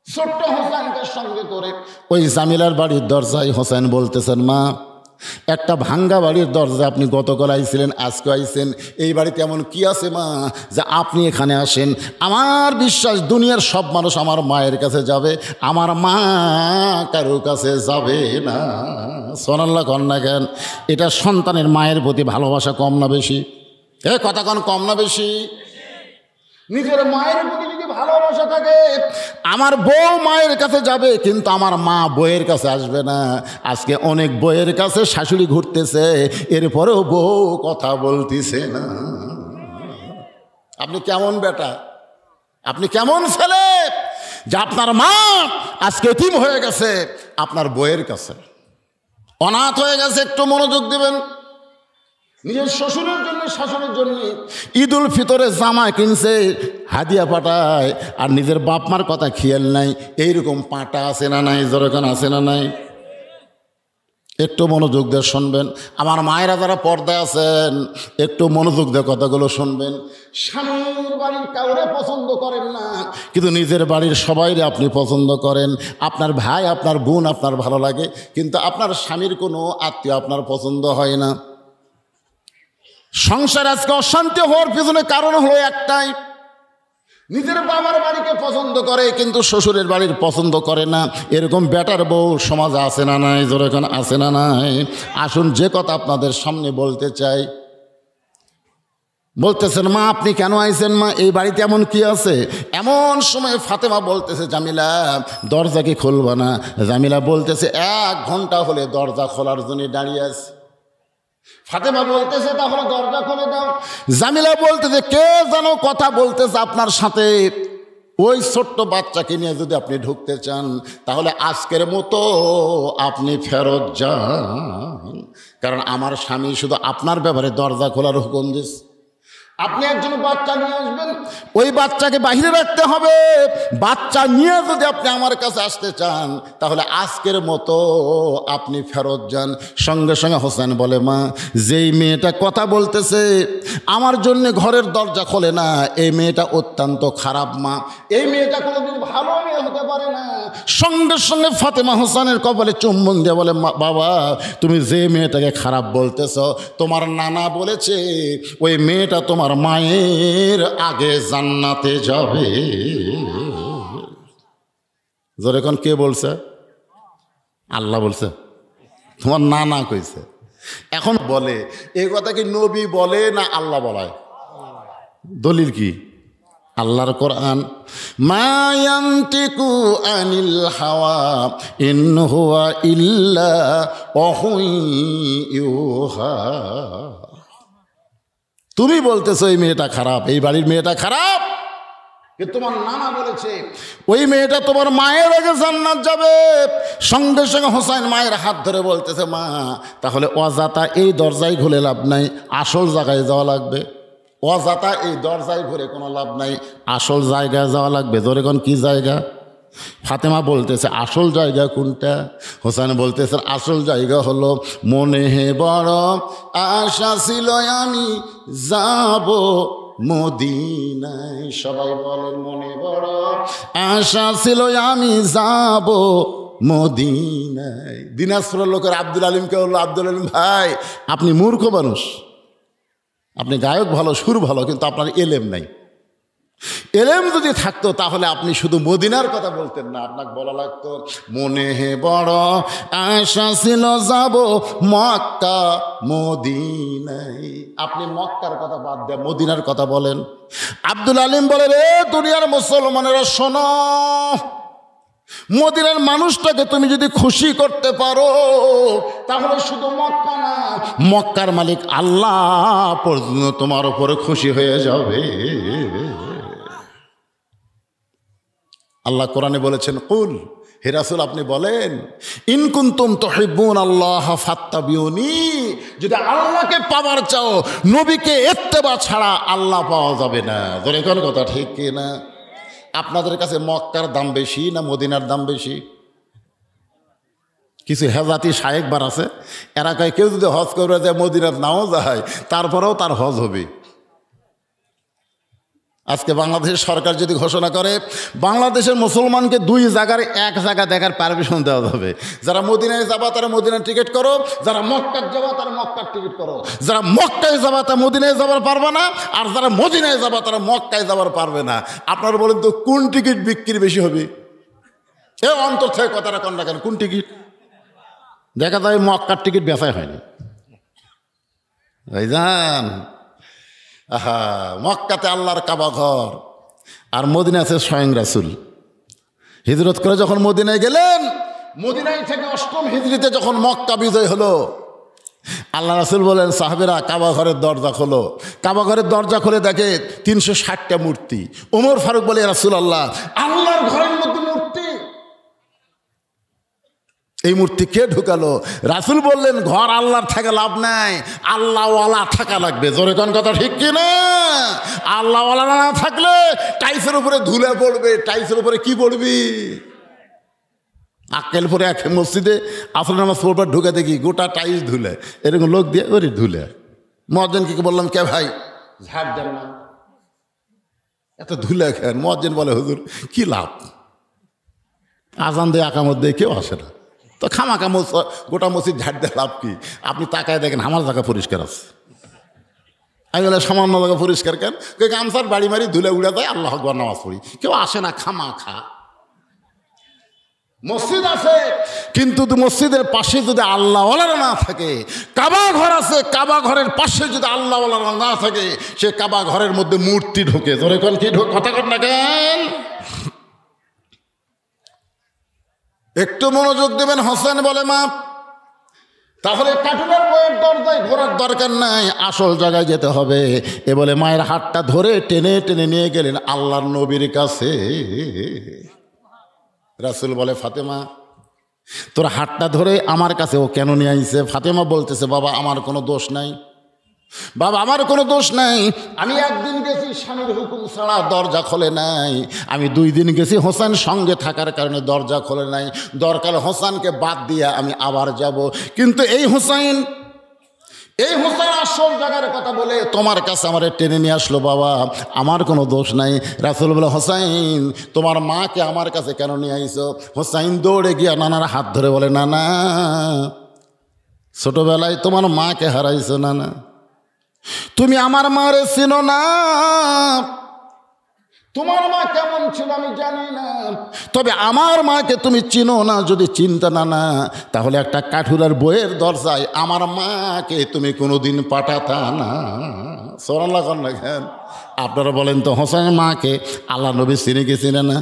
ছোট্ট হোসেনকে সঙ্গে করে ওই জামিলার বাড়ির দরজায় হোসেন বলতেছেন মা একটা ভাঙ্গা বাড়ির দরজা, আপনি গতকাল আইছিলেন, আজকে আইছেন, এই বাড়িতে এমন কি আছে মা যে আপনি এখানে আসেন? আমার বিশ্বাস দুনিয়ার সব মানুষ আমার মায়ের কাছে যাবে, আমার মা কারো কাছে যাবে না। সোনাল্লাহ কন্যা জ্ঞান, এটা সন্তানের মায়ের প্রতি ভালোবাসা কম না বেশি? কথা কন, কম না বেশি? নিজের মায়ের প্রতি যদি ভালোবাসা থাকে, আমার বউ মায়ের কাছে যাবে কিন্তু আমার মা বউয়ের কাছে আসবে না। আজকে অনেক বউয়ের কাছে শাশুড়ি ঘুরতেছে, এরপরেও বউ কথা বলতেছে না। আপনি কেমন বেটা, আপনি কেমন ছেলে যে আপনার মা আজকে এতিম হয়ে গেছে আপনার বউয়ের কাছে, অনাথ হয়ে গেছে। একটু মনোযোগ দিবেন। নিজের শ্বশুরের জন্য শাশুড়ির জন্য ঈদুল ফিতরে জামা কিনছে, হাদিয়া পাঠায়, আর নিজের বাপ মার কথা খেয়াল নাই। এইরকম পাটা আছে না নাই? যেরকম আছে না নাই? একটু মনোযোগ দিয়ে শুনবেন। আমার মায়েরা যারা পর্দায় আছেন একটু মনোযোগ দিয়ে কথাগুলো শুনবেন। স্বামীর বাড়ির কাউরে পছন্দ করেন না, কিন্তু নিজের বাড়ির সবাইরে আপনি পছন্দ করেন। আপনার ভাই, আপনার বোন আপনার ভালো লাগে, কিন্তু আপনার স্বামীর কোনো আত্মীয় আপনার পছন্দ হয় না। সংসার আজকে অশান্তি হওয়ার পিছনে কারণ হলো একটাই, নিজের বাবার বাড়িকে পছন্দ করে কিন্তু শ্বশুরের বাড়ির পছন্দ করে না। এরকম বেটার বউ সমাজে আছে না নাই? যেরকম আছে না নাই? আসুন যে কথা আপনাদের সামনে বলতে চাই। বলতেছেন মা আপনি কেন আইছেন মা, এই বাড়িতে এমন কি আছে? এমন সময় ফাতেমা বলতেছে জামিলা দরজা কি খুলবা না? জামিলা বলতেছে 1 ঘন্টা হলে দরজা খোলার জন্য দাঁড়িয়ে আছে। ফাতেমা বলতেছে তাহলে দরজা খুলে দাও। জামিলা বলতেছে কে যেন কথা বলতেছে আপনার সাথে, ওই ছোট্ট বাচ্চাকে নিয়ে যদি আপনি ঢুকতে চান তাহলে আজকের মতো আপনি ফেরত যান, কারণ আমার স্বামী শুধু আপনার ব্যাপারে দরজা খোলার হুকুম দিচ্ছে। আপনি একজন বাচ্চা নিয়ে আসবেন, ওই বাচ্চাকে বাহিরে রাখতে হবে। বাচ্চা নিয়ে যদি আপনি আমার কাছে আসতে চান তাহলে আজকের মতো আপনি ফেরত যান। সঙ্গে সঙ্গে হোসেন বলে মা যেই মেয়েটা কথা বলতেছে আমার জন্য ঘরের দরজা খোলে না, এই মেয়েটা অত্যন্ত খারাপ মা, এই মেয়েটা কোনোদিন ভালো মেয়ে হতে পারে না। সঙ্গে সঙ্গে ফাতেমা হোসেনের কপালে চুম্বন দিয়ে বলে বাবা তুমি যে মেয়েটাকে খারাপ বলতেছ তোমার নানা বলেছে ওই মেয়েটা তোমার মায়ের আগে জান্নাতে যাবে। জোরে কোন, কে বলছে? আল্লাহ বলছে, তোমার নানা কইছে। এখন বলে এই কথা কি নবী বলে না আল্লাহ বলায়? দলিল কি? আল্লাহর কোরআন, মা ইয়ান্তিকু আনিল হাওয়া ইন হুয়া ইল্লা ওয়াহুন ইউহা। তুমি বলতেছো এই মেয়েটা খারাপ, এই বাড়ির মেয়েটা খারাপ, তোমার নানা বলেছে ওই মেয়েটা তোমার মায়ের আগে জান্নাত যাবে। সঙ্গে সঙ্গে হোসেন মায়ের হাত ধরে বলতেছে মা তাহলে অজাতা এই দরজায় ঘুরে লাভ নাই, আসল জায়গায় যাওয়া লাগবে। অজাতা এই দরজায় ঘুরে কোনো লাভ নাই, আসল জায়গায় যাওয়া লাগবে। ধরে কোন কি জায়গা? ফাতেমা বলতেছে আসল জায়গা কোনটা? হোসেন বলতেছে আসল জায়গা হলো মনে বড় আশা ছিল আমি যাব মদিনায়। সবাই বলেন মনে বড় আশা ছিল আমি যাব মদিনায়। দিনাজপুরের লোকের আব্দুল আলিমকে বললো আব্দুল আলিম ভাই আপনি মূর্খ মানুষ, আপনি গায়ক ভালো, সুর ভালো, কিন্তু আপনার এলেম নাই। এলেম যদি থাকতো তাহলে আপনি শুধু মদিনার কথা বলতেন না, আপনাকে বলা লাগতো মনে হে বড় আশা ছিল যাব মক্কা মদিনায়। আপনি মক্কার কথা বাদ দেন, মদিনার কথা বলেন। আব্দুল আলিম বলে, রে দুনিয়ার মুসলমানেরা শোনো, মদিনার মানুষটাকে তুমি যদি খুশি করতে পারো তাহলে শুধু মক্কা না, মক্কার মালিক আল্লাহ পর্যন্ত তোমার উপরে খুশি হয়ে যাবে। আল্লাহ কোরআনে বলেছেন, কুল, হে রাসূল আপনি বলেন, ইন কুনতুম তুহিব্বুনাল্লাহ ফাত্তাবিউনি, যদি আল্লাহকে পাওয়ার চাও নবীকে ইত্তেবা ছাড়া আল্লাহ পাওয়া যাবে না। ধরে কোন কথা ঠিক কি না? আপনাদের কাছে মক্কার দাম বেশি না মদিনার দাম বেশি? কিছু হেজাতি শায়েকবার আছে, এরা কয় কেউ যদি হজ করে যায় মদিনার নাও যায় তারপরেও তার হজ হবে। আজকে বাংলাদেশের সরকার যদি ঘোষণা করে বাংলাদেশের মুসলমানকে দুই জায়গার এক জায়গা দেখার পারমিশন দেওয়া যাবে, যারা মদিনায় যাবা তারা মদিনার টিকিট করো, যারা মক্কায় যাবা তারা মক্কার টিকিট করো, যারা মক্কায় যাবা তারা মদিনায় যাবার পারবে না, আর যারা মদিনায় যাবা তারা মক্কায় যাবার পারবে না। আপনারা বলেন তো কোন টিকিট বিক্রি বেশি হবে? এ অন্তর থেকে কথাটা কন না কেন, কোন টিকিট? দেখা যায় মক্কার টিকিট বেচাই হয়নি। ভাইজান, আহা, মক্কাতে আল্লাহর কাবা ঘর, আর মদিনা আছে স্বয়ং রাসূল। হিজরত করে যখন মদিনায় গেলেন, মদিনায় থেকে ৮ম হিজরিতে যখন মক্কা বিজয় হলো, আল্লাহ রাসূল বলেন, সাহাবেরা কাবা ঘরের দরজা খোলো। কাবা ঘরের দরজা খুলে দেখে ৩৬০টা মূর্তি। ওমর ফারুক বলে, রাসূলুল্লাহ, আল্লাহর ঘরের মধ্যে মূর্তি, এই মূর্তি কে ঢুকালো? রাসূল বললেন, ঘর আল্লাহর থাকা লাভ নাই, আল্লাহওয়ালা থাকা লাগবে। জোরে কোন কথা ঠিক কিনা? আল্লাহওয়ালা না থাকলে টাইসের উপরে ধুলে পড়বে। টাইসের উপরে কি পড়বি? আক্কেলপুরে এক মসজিদে আসর নামাজ পড়বার ঢুকে দেখি গোটা টাইস ধুলে, এরকম লোক দিয়ে ওরে ধুলে। মুয়াজ্জিনকে বললাম, কে ভাই ঝাড় দেন না, এত ধুলে খেন। মুয়াজ্জিন বলে, হুজুর কি লাভ, আজান দিয়ে আকামত দিয়ে কেউ আসে না, তো খামাখা গোটা মসজিদ ঝাড় দিয়ে লাভ কি? আপনি তাকায় দেখেন আমার জায়গা পরিষ্কার আছে। আমি বলে, সামান্য জায়গা পরিষ্কার কেন? গামছার বাড়ি মারি ধুলে উড়ে দেয়, আল্লাহ আকবার নামাজ পড়ি, কেউ আসে না। খামাখা মসজিদ আছে, কিন্তু মসজিদের পাশে যদি আল্লাহওয়ালারা না থাকে, কাবা ঘর আছে, কাবা ঘরের পাশে যদি আল্লাহওয়ালারা না থাকে, সে কাবা ঘরের মধ্যে মূর্তি ঢোকে। ধরে কোন কি কথা কর না কেন? একটু মনোযোগ দেবেন। হোসেন বলে, মা তাহলে কাঠুরের বইয়ের দরজায় ঘোরার দরকার নাই, আসল জায়গায় যেতে হবে। এ বলে মায়ের হাতটা ধরে টেনে টেনে নিয়ে গেলেন আল্লাহর নবীর কাছে। রাসূল বলে, ফাতেমা তোর হাতটা ধরে আমার কাছে ও কেন নিয়ে আইছে? ফাতেমা বলতেছে, বাবা আমার কোনো দোষ নাই, বাবা আমার কোনো দোষ নাই। আমি একদিন গেছি স্বামীর হুকুম ছাড়া, দরজা খোলে নাই। আমি 2 দিন গেছি, হোসেন সঙ্গে থাকার কারণে দরজা খোলে নাই। দরকার হোসেনকে বাদ দিয়ে আমি আবার যাব, কিন্তু এই হোসেন আসল জায়গার কথা বলে তোমার কাছে আমার টেনে নিয়ে আসলো। বাবা আমার কোনো দোষ নাই। রাসূল বলে, হোসেন তোমার মাকে আমার কাছে কেন নিয়ে আইছো? হোসেন দৌড়ে গিয়া নানার হাত ধরে বলে, নানা ছোটবেলায় তোমার মাকে হারাইছো, নানা তুমি আমার মারে চিনো না, তোমার মা কেমন ছিল আমি জানি না, তবে আমার মাকে তুমি চিনো না। যদি চিনতে না তাহলে একটা কাঠুরার বইয়ের দরজায় আমার মাকে তুমি কোনোদিন পাঠাতা না। সুবহানাল্লাহ কেন? আপনারা বলেন তো, হোসেনের মাকে আল্লাহ নবী চিনে চিনে না?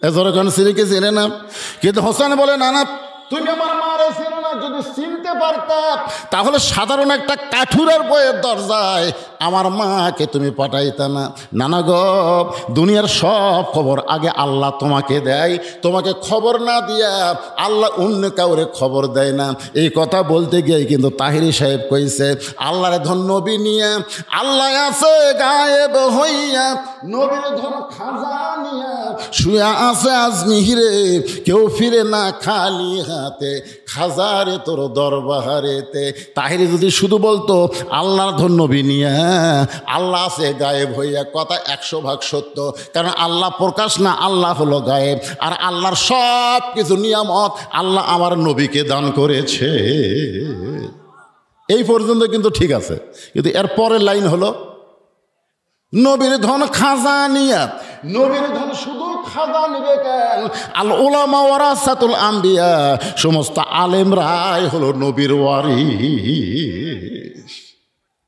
এজরখান চিনে চিনে না? কিন্তু হোসেন বলে, না না তুমি আমার মারে চিনো না। যদি চিনতে পারতাম তাহলে সাধারণ একটা কাঠুরের বইয়ের দরজায় আমার মাকে তুমি পাঠাইতা না। নানা গো, দুনিয়ার সব খবর আগে আল্লাহ তোমাকে দেয়, তোমাকে খবর না দিয়া আল্লাহ অন্য কাউরে খবর দেয় না। এই কথা বলতে গিয়ে কিন্তু তাহিরি সাহেব কইছে, আল্লাহর ধন নবী নিয়া আল্লাহ আছে গায়েব হইয়া, নবীর ধন খাজা নিয়া শুয়া আছে আজমিরে, কেউ ফিরে না খালি হাতে, খাজারে তোর দরবারেতে। তাহিরি যদি শুধু বলতো আল্লাহর ধন নবী নিয়া আল্লাহ আছে গায়েব হইয়া, কথা 100% সত্য। কারণ আল্লাহ প্রকাশ না, আল্লাহ হলো গায়েব। আর আল্লাহর সব কিছু নিয়ামত আল্লাহ আমার নবীকে দান করেছে। এই পর্যন্ত কিন্তু ঠিক আছে, কিন্তু এর পরের লাইন হলো নবীর ধন খাজা নিয়া, নবীর ধন শুধু খাজা নিবে কেন? আল উলামা ওয়ারাসাতুল আম্বিয়া, সমস্ত আলেমরাই হলো নবীর ওয়ারিস।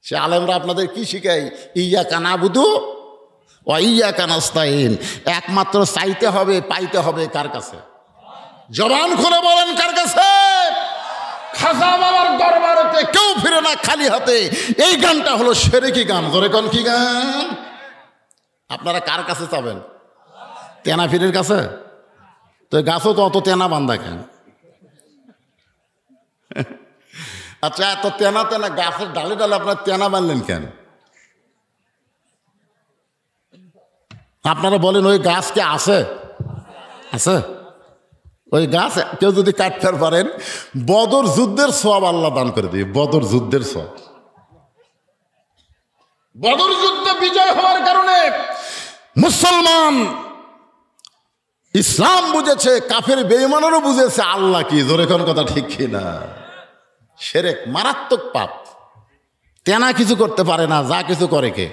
সে আলেমরা আপনাদের কি শিখায়? ইয়্যাকা না'বুদু ওয়া ইয়্যাকা নাস্তাইন, একমাত্র চাইতে হবে পাইতে হবে কার কাছে? জবান খুলে বলেন কার কাছে? খাজা বাবার দরবারেতে কেউ ফিরে না খালি হাতে। এই গানটা হলো শিরকি গান। ধরে কোন কি গান? আপনারা কার কাছে চাবেন? তেনা ফিরের কাছে? তো গাছও তো অত তেনা বান্ধা কেন? আচ্ছা, এত তেনা তেনা গাছের ডালে ডালে আপনার তেনা বানলেন কেন? আপনারা বলেন ওই গাছ কি আছে? আছে? ওই গাছ কেউ যদি কাটতে পারেন, বদর যুদ্ধের সওয়াব আল্লাহ দান করে দিবে। বদর যুদ্ধের সওয়াব, বদর যুদ্ধে বিজয় হওয়ার কারণে মুসলমান ইসলাম বুঝেছে, কাফের বেঈমানেরও বুঝেছে আল্লাহ কি। জোরে কোন কথা ঠিক কিনা? শিরক মারাত্মক পাপ। তেনা কিছু করতে পারে না, যা কিছু করে কে?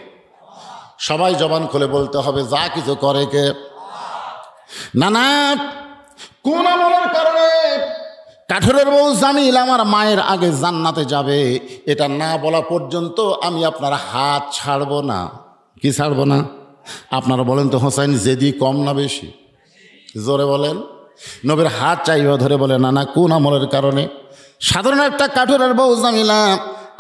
সবাই জবান খুলে বলতে হবে, যা কিছু করে কে? না না, কোন আমলের কারণে কাঠুরের বউ জামিল আমার মায়ের আগে জান্নাতে যাবে, এটা না বলা পর্যন্ত আমি আপনার হাত ছাড়বো না। কি ছাড়বো না? আপনারা বলেন তো হোসাইন জেদি কম না বেশি? জোরে বলেন। নবীর হাত চাইবা ধরে বলে, না না, কোন আমলের কারণে? সাধারণ একটা কাঠুরের বউ জামিলা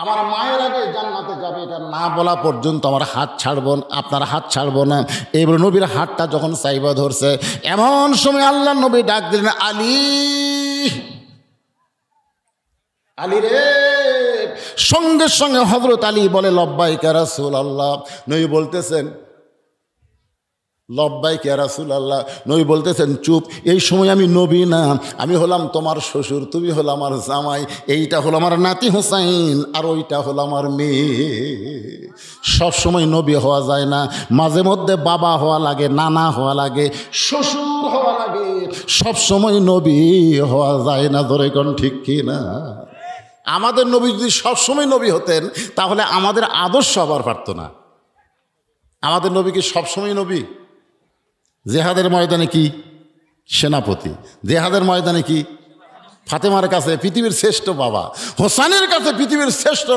আমার মায়ের আগে জান্নাতে যাবে, এটা না বলা পর্যন্ত আমার হাত ছাড়বো না, আপনার হাত ছাড়বো না। এইবার নবীর হাতটা যখন চাইবা ধরছে, এমন সময় আল্লাহ নবী ডাক দিলেন, আলী, আলী রে। সঙ্গে সঙ্গে হযরত আলী বলে, লব্বাইকা রাসূলুল্লাহ। নবী বলতেছেন, লব্বাইকা ইয়া রাসূলুল্লাহ। নবী বলতেছেন, চুপ। এই সময় আমি নবী না, আমি হলাম তোমার শ্বশুর, তুমি হলো আমার জামাই, এইটা হলো আমার নাতি হোসাইন, আর ওইটা হলো আমার মেয়ে। সব সময় নবী হওয়া যায় না, মাঝে মধ্যে বাবা হওয়া লাগে, নানা হওয়া লাগে, শ্বশুর হওয়া লাগে। সব সময় নবী হওয়া যায় না। ধরে কোন ঠিক কি না? আমাদের নবী যদি সবসময় নবী হতেন, তাহলে আমাদের আদর্শ আবার পারত না। আমাদের নবী কি সবসময় নবী? জেহাদের ময়দানে কি সেনাপতি, জেহাদের ময়দানে কি ফাতেমার কাছে পৃথিবীর শ্রেষ্ঠ বাবা, হোসেনের কাছে পৃথিবীর শ্রেষ্ঠ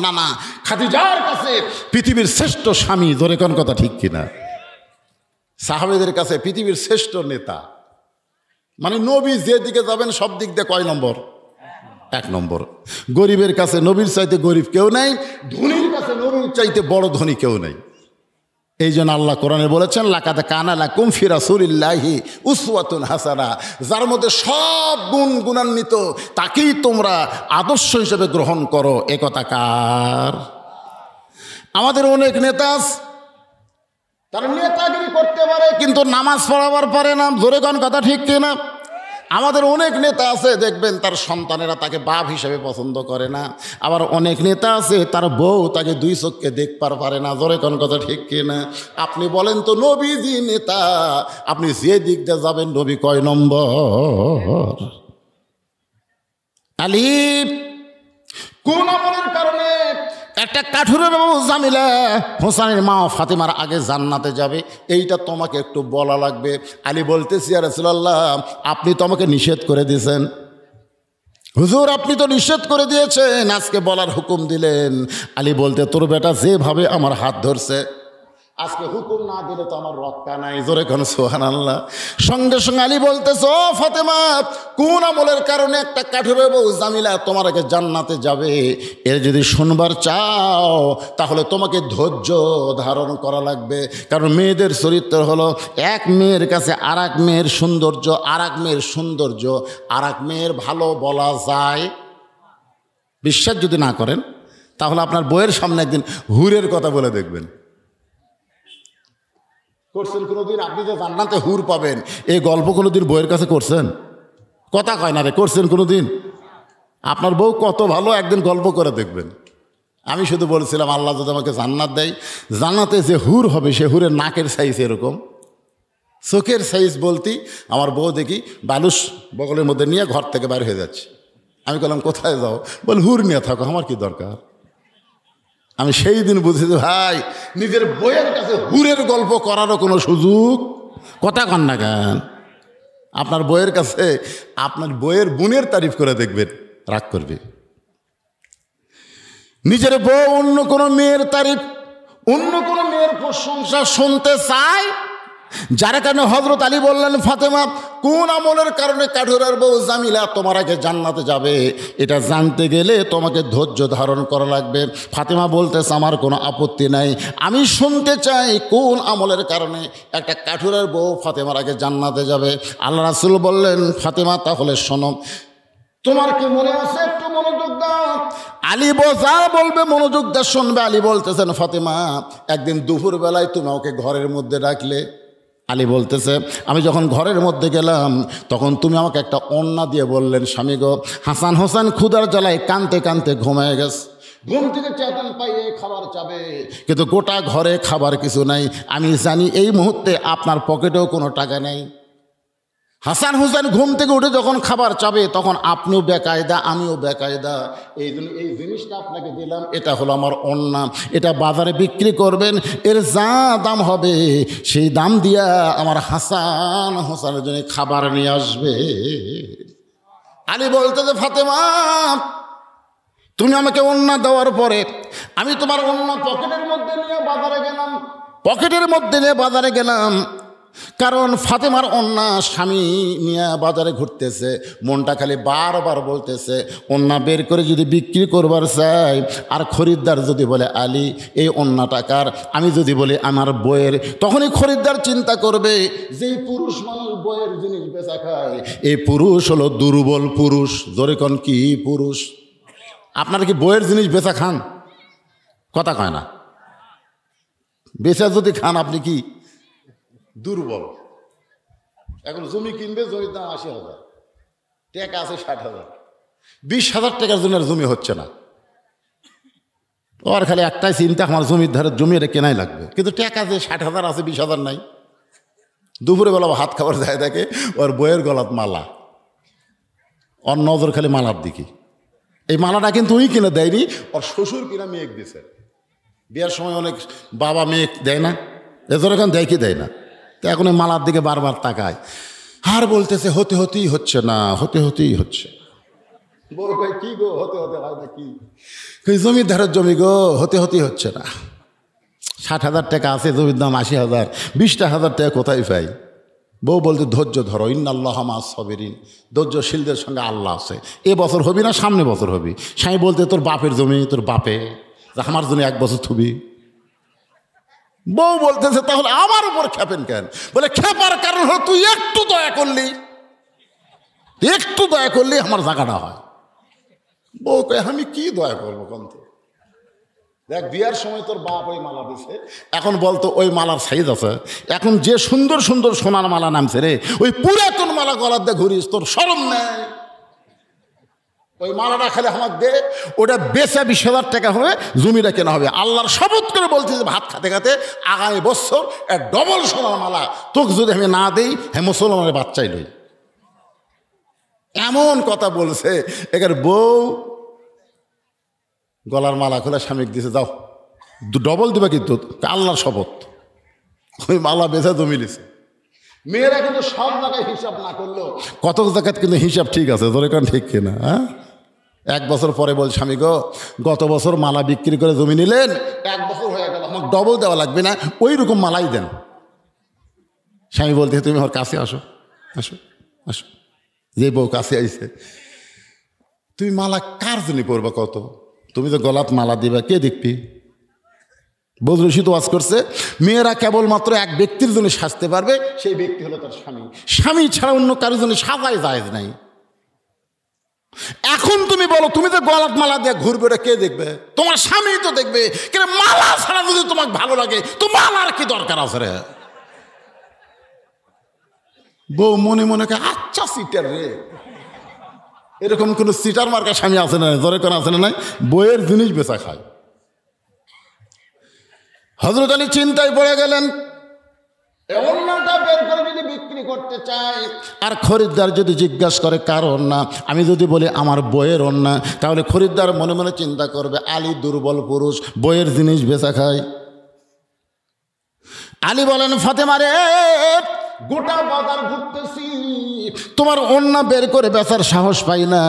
নানা, খাদিজার কাছে পৃথিবীর শ্রেষ্ঠ স্বামী। ধরে কোন কথা ঠিক কিনা? সাহাবেদের কাছে পৃথিবীর শ্রেষ্ঠ নেতা। মানে নবী যেদিকে যাবেন সব দিক দিয়ে কয় নম্বর? 1 নম্বর। গরিবের কাছে নবীর চাইতে গরিব কেউ নাই, ধনীর কাছে নবীর চাইতে বড় ধনী কেউ নাই। এই জন্য আল্লাহ কোরআনে বলেছেন, লাকাদ কানা লাকুম ফি রাসূলিল্লাহি উসওয়াতুন হাসানা। যার মধ্যে সব গুণ গুণান্বিত, তাকেই তোমরা আদর্শ হিসেবে গ্রহণ করো। এ কথা কার? আমাদের অনেক নেতা, তারা নেতাগিরি করতে পারে কিন্তু নামাজ পড়াবার পারে না। জোরে কোন কথা ঠিক কিনা? আমাদের অনেক নেতা আছে, দেখবেন তার সন্তানেরা তাকে বাপ হিসেবে পছন্দ করে না। আবার অনেক নেতা আছে, তার বউ তাকে 2 চোখে দেখবার পারে না। জোরে কোন কথা ঠিক কিনা? আপনি বলেন তো, নবীজি নেতা, আপনি যে দিক দিয়ে যাবেন নবী কয় নম্বর? আলী কোন আমলের কারণে একটা কাঠুরের বউ জামিলা হোসেনের মা ফাতেমার আগে জান্নাতে যাবে, এইটা তোমাকে একটু বলা লাগবে। আলী বলতেছি, ইয়া রাসূলুল্লাহ, আপনি তো আমাকে নিষেধ করে দিয়েছেন। হুজুর, আপনি তো নিষেধ করে দিয়েছেন, আজকে বলার হুকুম দিলেন। আলী বলতে, তোর বেটা যেভাবে আমার হাত ধরছে, আজকে হুকুম না দিলে তো আমার রক্ষা নাই। জোরে কোন সুবহানাল্লাহ। সঙ্গে সঙ্গে আলী বলতেছ, ও ফাতেমা, কোন আমলের কারণে একটা কাঠুরের বউ জামিলা তোমার আগে জান্নাতে যাবে, এর যদি শুনবার চাও তাহলে তোমাকে ধৈর্য ধারণ করা লাগবে। কারণ মেয়েদের চরিত্র হলো, এক মেয়ের কাছে আর এক মেয়ের সৌন্দর্য, আর এক মেয়ের সৌন্দর্য আর এক মেয়ের ভালো বলা যায়। বিশ্বাস যদি না করেন, তাহলে আপনার বইয়ের সামনে একদিন হুরের কথা বলে দেখবেন। করছেন কোনোদিন? আপনি যে জান্নাতে হুর পাবেন, এই গল্প কোনোদিন বইয়ের কাছে করছেন? কথা কয় না রে, করছেন কোনোদিন? আপনার বউ কত ভালো, একদিন গল্প করে দেখবেন। আমি শুধু বলছিলাম, আল্লাহ যদি আমাকে জান্নাত দেয়, জান্নাতে যে হুর হবে সে হুরের নাকের সাইজ এরকম, চোখের সাইজ বলতে আমার বউ দেখি বালুস বগলের মধ্যে নিয়ে ঘর থেকে বাইরে হয়ে যাচ্ছে। আমি বললাম কোথায় যাও? বল হুর নিয়ে থাকো, আমার কি দরকার। আমি সেই দিন বুঝেছি ভাই নিজের বইয়ের কাছে হুরের গল্প করারও কোনো সুযোগ কথা কন না কেন। আপনার বইয়ের কাছে আপনার বইয়ের বোনের তারিফ করে দেখবেন, রাগ করবে। নিজের বউ অন্য কোনো মেয়ের তারিফ, অন্য কোনো মেয়ের প্রশংসা শুনতে চায়, যার কারণে হযরত আলী বললেন, ফাতেমা কোন আমলের কারণে কাঠুরার বউ জামিলা তোমার আগে জান্নাতে যাবে, এটা জানতে গেলে তোমাকে ধৈর্য ধারণ করা লাগবে। ফাতেমা বলতেছে আমার কোনো আপত্তি নাই, আমি শুনতে চাই কোন আমলের কারণে একটা কাঠুরার বউ ফাতেমার আগে জান্নাতে যাবে। আল্লাহ রাসূল বললেন, ফাতেমা তাহলে শোনো, তোমার কি মনে আছে? একটু মনোযোগ দাও। আলী যা বলবে মনোযোগ দিয়ে শুনবে। আলী বলতেছেন, ফাতেমা একদিন দুপুর বেলায় তুমি ওকে ঘরের মধ্যে ডাকলে। আলী বলতেছে, আমি যখন ঘরের মধ্যে গেলাম তখন তুমি আমাকে একটা ওড়না দিয়ে বললেন, স্বামী গো, হাসান হোসেন ক্ষুধার জ্বালায় কানতে কানতে ঘুমায় গেছে, ঘুম থেকে চেতন পাইয়ে খাবার চাবে, কিন্তু গোটা ঘরে খাবার কিছু নাই। আমি জানি এই মুহূর্তে আপনার পকেটেও কোনো টাকা নেই। হাসান হোসেন ঘুম থেকে উঠে যখন খাবার চাবে তখন আপনিও বেকায়দা, আমিও বেকায়দা। এই জন্য এই জিনিসটা আপনাকে দিলাম, এটা হলো আমার ওড়না, এটা বাজারে বিক্রি করবেন, এর যা দাম হবে সেই দাম দিয়া আমার হাসান হোসেনের জন্য খাবার নিয়ে আসবে। আলী বলতে যে, ফাতেমা তুমি আমাকে ওড়না দেওয়ার পরে আমি তোমার ওড়না পকেটের মধ্যে নিয়ে বাজারে গেলাম, কারণ ফাতেমার ওড়না স্বামী নিয়ে বাজারে ঘুরতেছে, মনটা খালি বারবার বলতেছে ওড়না বের করে যদি বিক্রি করবার চাই, আর খরিদ্দার যদি বলে আলী এই ওড়নাটা কার, আমি যদি বলি আমার বইয়ের, তখনই খরিদ্দার চিন্তা করবে যে পুরুষ মানুষ বইয়ের জিনিস বেচা খায়, এই পুরুষ হলো দুর্বল পুরুষ। জোরে কোন কি পুরুষ? আপনারা কি বইয়ের জিনিস বেচা খান? কথা কয় না। বেচা যদি খান আপনি কি দুর্বল। এখন জমি কিনবে, জমির দাম ৮০,০০০, টাকা আছে ৬০,০০০, ২০,০০০ টাকার জন্য জমি হচ্ছে না। ওর খালি একটাই চিন্তা, আমার জমির ধারে জমি এটা কেনাই লাগবে, কিন্তু টাকা যে ৬০,০০০ আছে ২০,০০০ নাই। দুপুরে বেলা হাত খাবার যায় দেখে ওর বইয়ের গলাত মালা, ওর নজর খালি মালার দিকে। এই মালাটা কিন্তু ওই কিনে দেয়নি, ওর শ্বশুর কিনা মেয়েক দিছে। বিয়ার সময় অনেক বাবা মেয়ে দেয় না, এজন্য এখন দেয় কি দেয় না, তো এখন ওই মালার দিকে বারবার তাকায় আর বলতেছে হতেই হচ্ছে না, হতেই হচ্ছে। বউ কই কি গো, হতে হয় না কি? জমির ধারের জমি গো, হতেই হচ্ছে না। ৬০,০০০ টাকা আছে, জমির দাম ৮০,০০০, ২০,০০০ টাকা কোথায় পাই? বউ বলতে ধৈর্য ধরো, ইন্নাল্লাহা মা'আস সাবিরিন, ধৈর্যশীলদের সঙ্গে আল্লাহ আছে। এ বছর হবি না সামনে বছর হবি। স্বামী বলতে তোর বাপের জমি, তোর বাপে আমার জন্য 1 বছর থুবি। বউ বলতেছে তাহলে আমার উপর খেপেন কেন? বলে খেপার কারণ হলো তুই একটু দয়া করলি আমার জায়গাটা হয়। বউ কয় আমি কি দয়া করবো কন্ত? দেখ বিয়ার সময় তোর বাপ ওই মালা দিছে, এখন বলতো ওই মালার সাইজ আছে, এখন যে সুন্দর সুন্দর সোনার মালা নামছে রে, ওই পুরাতন মালা গলার দিয়ে ঘুরিস, তোর শরম নেই? ওই মালাটা খালি আমার দে, ওটা বেচা 20,000 টাকা হবে, জমিটা কেনা হবে। আল্লাহর শপথ করে বলছি যে ভাত খাতে খাতে আগামী বছর এক ডবল সোনার মালা তোকে যদি আমি না দেই, হ্যাঁ মুসলমানের বাচ্চাই লই। এমন কথা বলছে। এখানে বউ গলার মালা খুলে স্বামীকে দিছে, যাও ডবল দিবা, কিন্তু আল্লাহর শপথ ওই মালা বেচা জমি লিছে। মেয়েরা কিন্তু সব জায়গায় হিসাব না করলেও কত জায়গায় কিন্তু হিসাব ঠিক আছে, ধরে কারণ ঠিক কিনা। হ্যাঁ, 1 বছর পরে বল, স্বামী গো গত বছর মালা বিক্রি করে জমি নিলেন, 1 বছর হয়ে গেল, আমার ডবল দেওয়া লাগবে না, ওই রকম মালাই দেন। স্বামী বলতে তুমি আমার কাছে আসো। যে বউ কাছে আইছে, তুমি মালা কার জন্য পরবা? কত তুমি তো গলাত মালা দিবা, কে দেখবি? বদরুশি তো ওয়াজ করছে, মেয়েরা কেবলমাত্র এক ব্যক্তির জন্য সাজতে পারবে, সেই ব্যক্তি হলো তার স্বামী। স্বামী ছাড়া অন্য কারোর জন্য সাজাই জায়েজ নাই। এখন তুমি বলো, তুমি তো গলাত মালা দিয়ে ঘুরবে, ওটা কে দেখবে? তোমার স্বামী তো দেখবে। কিন্তু মালা ছাড়া যদি তোমাকে ভালো লাগে তো মালার কি দরকার আছে রে? বউ মনে মনে কে আচ্ছা সিটার রে, এরকম কোন সিটার মার্কা স্বামী আছে না? জোরে কোন আছে না? নাই, বইয়ের জিনিস বেচা খায়। হযরত আলী চিন্তায় পড়ে গেলেন। এই ওড়নাটা বের করে যদি বিক্রি করতে চাই, আর খরিদ্দার যদি জিজ্ঞাসা করে কার ওড়না, আমি যদি বলি আমার বইয়ের ওড়না, তাহলে খরিদ্দার মনে মনে চিন্তা করবে আলী দুর্বল পুরুষ, বইয়ের জিনিস বেচা খায়। আলী বলেন, ফাতেমা রে, গোটা বাজার ঘুরতেছি, তোমার ওড়না বের করে বেচার সাহস পাই না।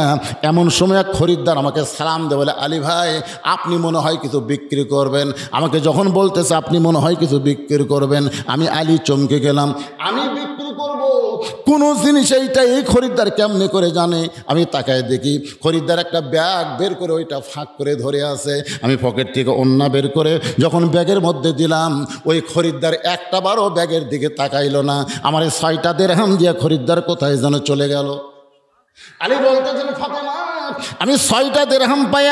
এমন সময় এক খরিদ্দার আমাকে সালাম দেয়, বলে আলী ভাই আপনি মনে হয় কিছু বিক্রি করবেন। আমাকে যখন বলতেছে আপনি মনে হয় কিছু বিক্রি করবেন, আমি আলী চমকে গেলাম। আমি বিক্রি করব কোনো জিনিস, এইটাই এই খরিদ্দার কেমনে করে জানে? আমি তাকায় দেখি খরিদ্দার একটা ব্যাগ বের করে ওইটা ফাঁক করে ধরে আছে। আমি পকেট থেকে ওড়না বের করে যখন ব্যাগের মধ্যে দিলাম, ওই খরিদ্দার একটা বারও ব্যাগের দিকে তাকাইল না। আমার 6টা দিরহাম দিয়ে খরিদ্দার কোথায় যেন চলে গেল। আলী বলতেছেন, ফাতেমা আমি 6টা দিরহাম পাই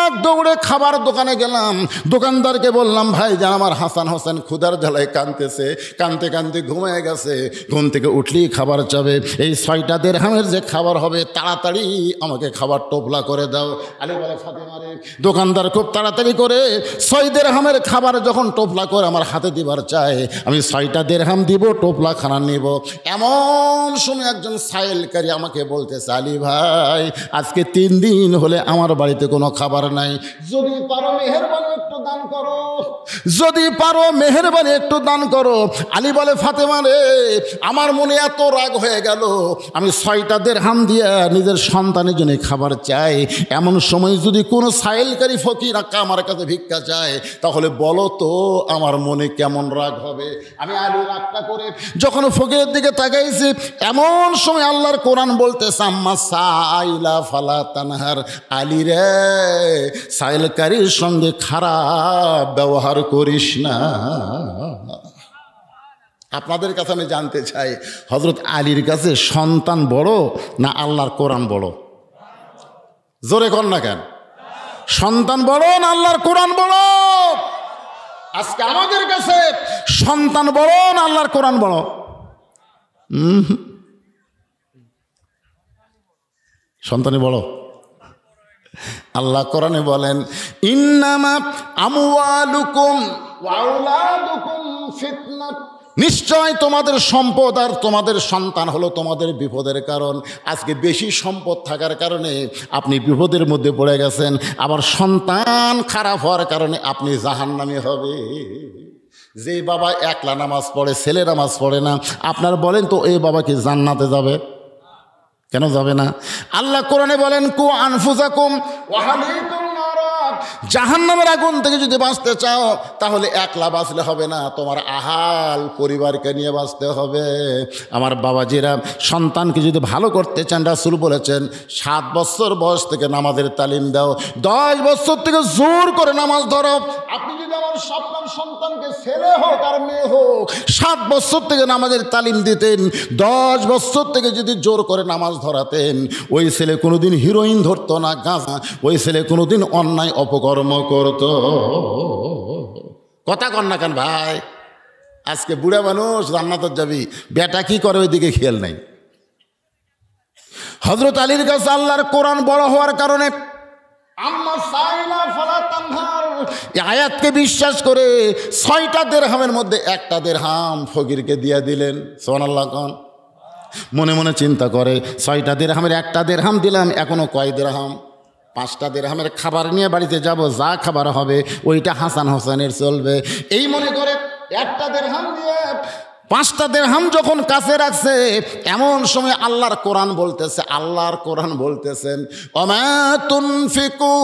এক দৌড়ে খাবার দোকানে গেলাম। দোকানদারকে বললাম, ভাই জান আমার হাসান হোসেন ক্ষুধার জ্বালায় কাঁদতেছে, কাঁদতে কাঁদতে ঘুমিয়ে গেছে, ঘুম থেকে উঠলেই খাবার চাবে। এই 6টা দিরহামের যে খাবার হবে তাড়াতাড়ি আমাকে খাবার টোপলা করে দাও। আলী বলে, ফাতেমা রে, দোকানদার খুব তাড়াতাড়ি করে 6 দিরহামের খাবার যখন টোপলা করে আমার হাতে দিবার চায়, আমি 6টা দিরহাম দিব, টোপলা খানা নিব। এমন সময় একজন সাইলকারী আমাকে বলতেছে, আলী ভাই আজকে 3 দিন হলে আমার বাড়িতে কোনো খাবার নাই, যদি পারো মেহেরবানি একটু দান করো, যদি পারো মেহেরবানি একটু দান করো। আলী বলে, ফাতেমা রে, আমার মনে এত রাগ হয়ে গেল, আমি 6টা দিরহাম দিয়ে নিজের সন্তানের জন্য খাবার চাই। এমন সময় যদি কোনো সাইলকারী ফকির আমার কাছে ভিক্ষা চায়, তাহলে বলো তো আমার মনে কেমন রাগ হবে। আমি আলী রাগটা করে যখন ফকিরের দিকে তাকাইছি, এমন সময় আল্লাহর কোরআন বলতেছে, আম্মা সাইলা ফালা তানহার, আলী রে সাইলকারীর সঙ্গে খারাপ ব্যবহার করিস না। আপনাদের কাছে আমি জানতে চাই, হযরত আলীর কাছে সন্তান বড় না আল্লাহর কোরআন বড়? জোরে কর না কেন? সন্তান বড় না আল্লাহর কোরআন বড়? আজকে আমাদের কাছে সন্তান বড় না আল্লাহর কোরআন বড়? সন্তানই বড়। আল্লাহ কোরআনে বলেন, ইন্নামা আমওয়ালুকুম ওয়া আওলাদুকুম ফিতনাত, নিশ্চয় তোমাদের সম্পদ আর তোমাদের সন্তান হলো তোমাদের বিপদের কারণ। আজকে বেশি সম্পদ থাকার কারণে আপনি বিপদের মধ্যে পড়ে গেছেন, আবার সন্তান খারাপ হওয়ার কারণে আপনি জাহান্নামী হবে। যে বাবা একলা নামাজ পড়ে, ছেলে নামাজ পড়ে না, আপনার বলেন তো এই বাবা কি জান্নাতে যাবে? কেন যাবে না? আল্লাহ কোরআনে বলেন, কু আনফুসাকুম ওয়া আহলিকুম নারা, জাহান্নামের আগুন থেকে যদি বাঁচতে চাও তাহলে একলা বাঁচলে হবে না, তোমার আহাল পরিবারকে নিয়ে বাঁচতে হবে। আমার বাবাজিরা, সন্তানকে যদি ভালো করতে চান, রাসূল বলেছেন 7 বছর বয়স থেকে নামাজের তালিম দাও, 10 বছর থেকে জোর করে নামাজ ধরো। আপনি যদি আমার সন্তান সন্তানকে ছেলে হোক আর মেয়ে হোক 7 বছর থেকে নামাজের তালিম দিতেন, 10 বছর থেকে যদি জোর করে নামাজ ধরাতেন, ওই ছেলে কোনোদিন হিরোইন ধরতো না, গাঁজা, ওই ছেলে কোনোদিন অন্যায় অপকর্ম করত। কথা কন না কেন ভাই? আজকে বুড়া মানুষ জান্নাতে যাবি, বেটা কি করে ওইদিকে খেয়াল নাই। হযরত আলীর কাছে আল্লাহর কোরআন বড় হওয়ার কারণে আম্মা সাইলা ফালা তানহার, এই আয়াতকে বিশ্বাস করে 6টা দিরহামের মধ্যে 1টা দিরহাম ফকিরকে দিয়ে দিলেন। সুবহানাল্লাহ কোন? মনে মনে চিন্তা করে 6টা দিরহামের 1টা দিরহাম দিলাম, এখনো কয় দিরহাম? 5টা দিরহামের খাবার নিয়ে বাড়িতে যাব, যা খাবার হবে ওইটা হাসান হোসেনের চলবে। এই মনে করে 1টা দিরহাম দিয়ে 5টা দিরহাম যখন কাছে রাখছে, এমন সময় আল্লাহর কোরআন বলতেছে, আল্লাহর কোরআন বলতেছেন, ওমা তুনফিকু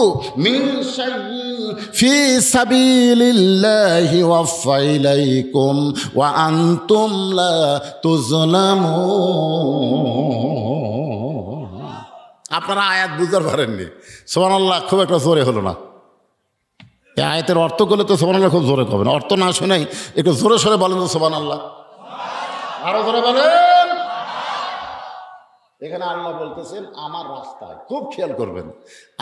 মিন শাইইন ফি সাবিলিল্লাহি ওয়াফা ইলাইকুম ওয়া আনতুম লা তুজলামুন। আপনারা আয়াত বুঝতে পারেননি। সুবহানাল্লাহ খুব একটা জোরে হলো না। এই আয়াতের অর্থ করলে তো সুবহানাল্লাহ খুব জোরে করবেন, অর্থ না শুনেই একটু জোরে সরে বলেন তো সুবহানাল্লাহ, আরো জোরে বলেন। এখানে আল্লাহ বলতেছেন আমার রাস্তায়, খুব খেয়াল করবেন,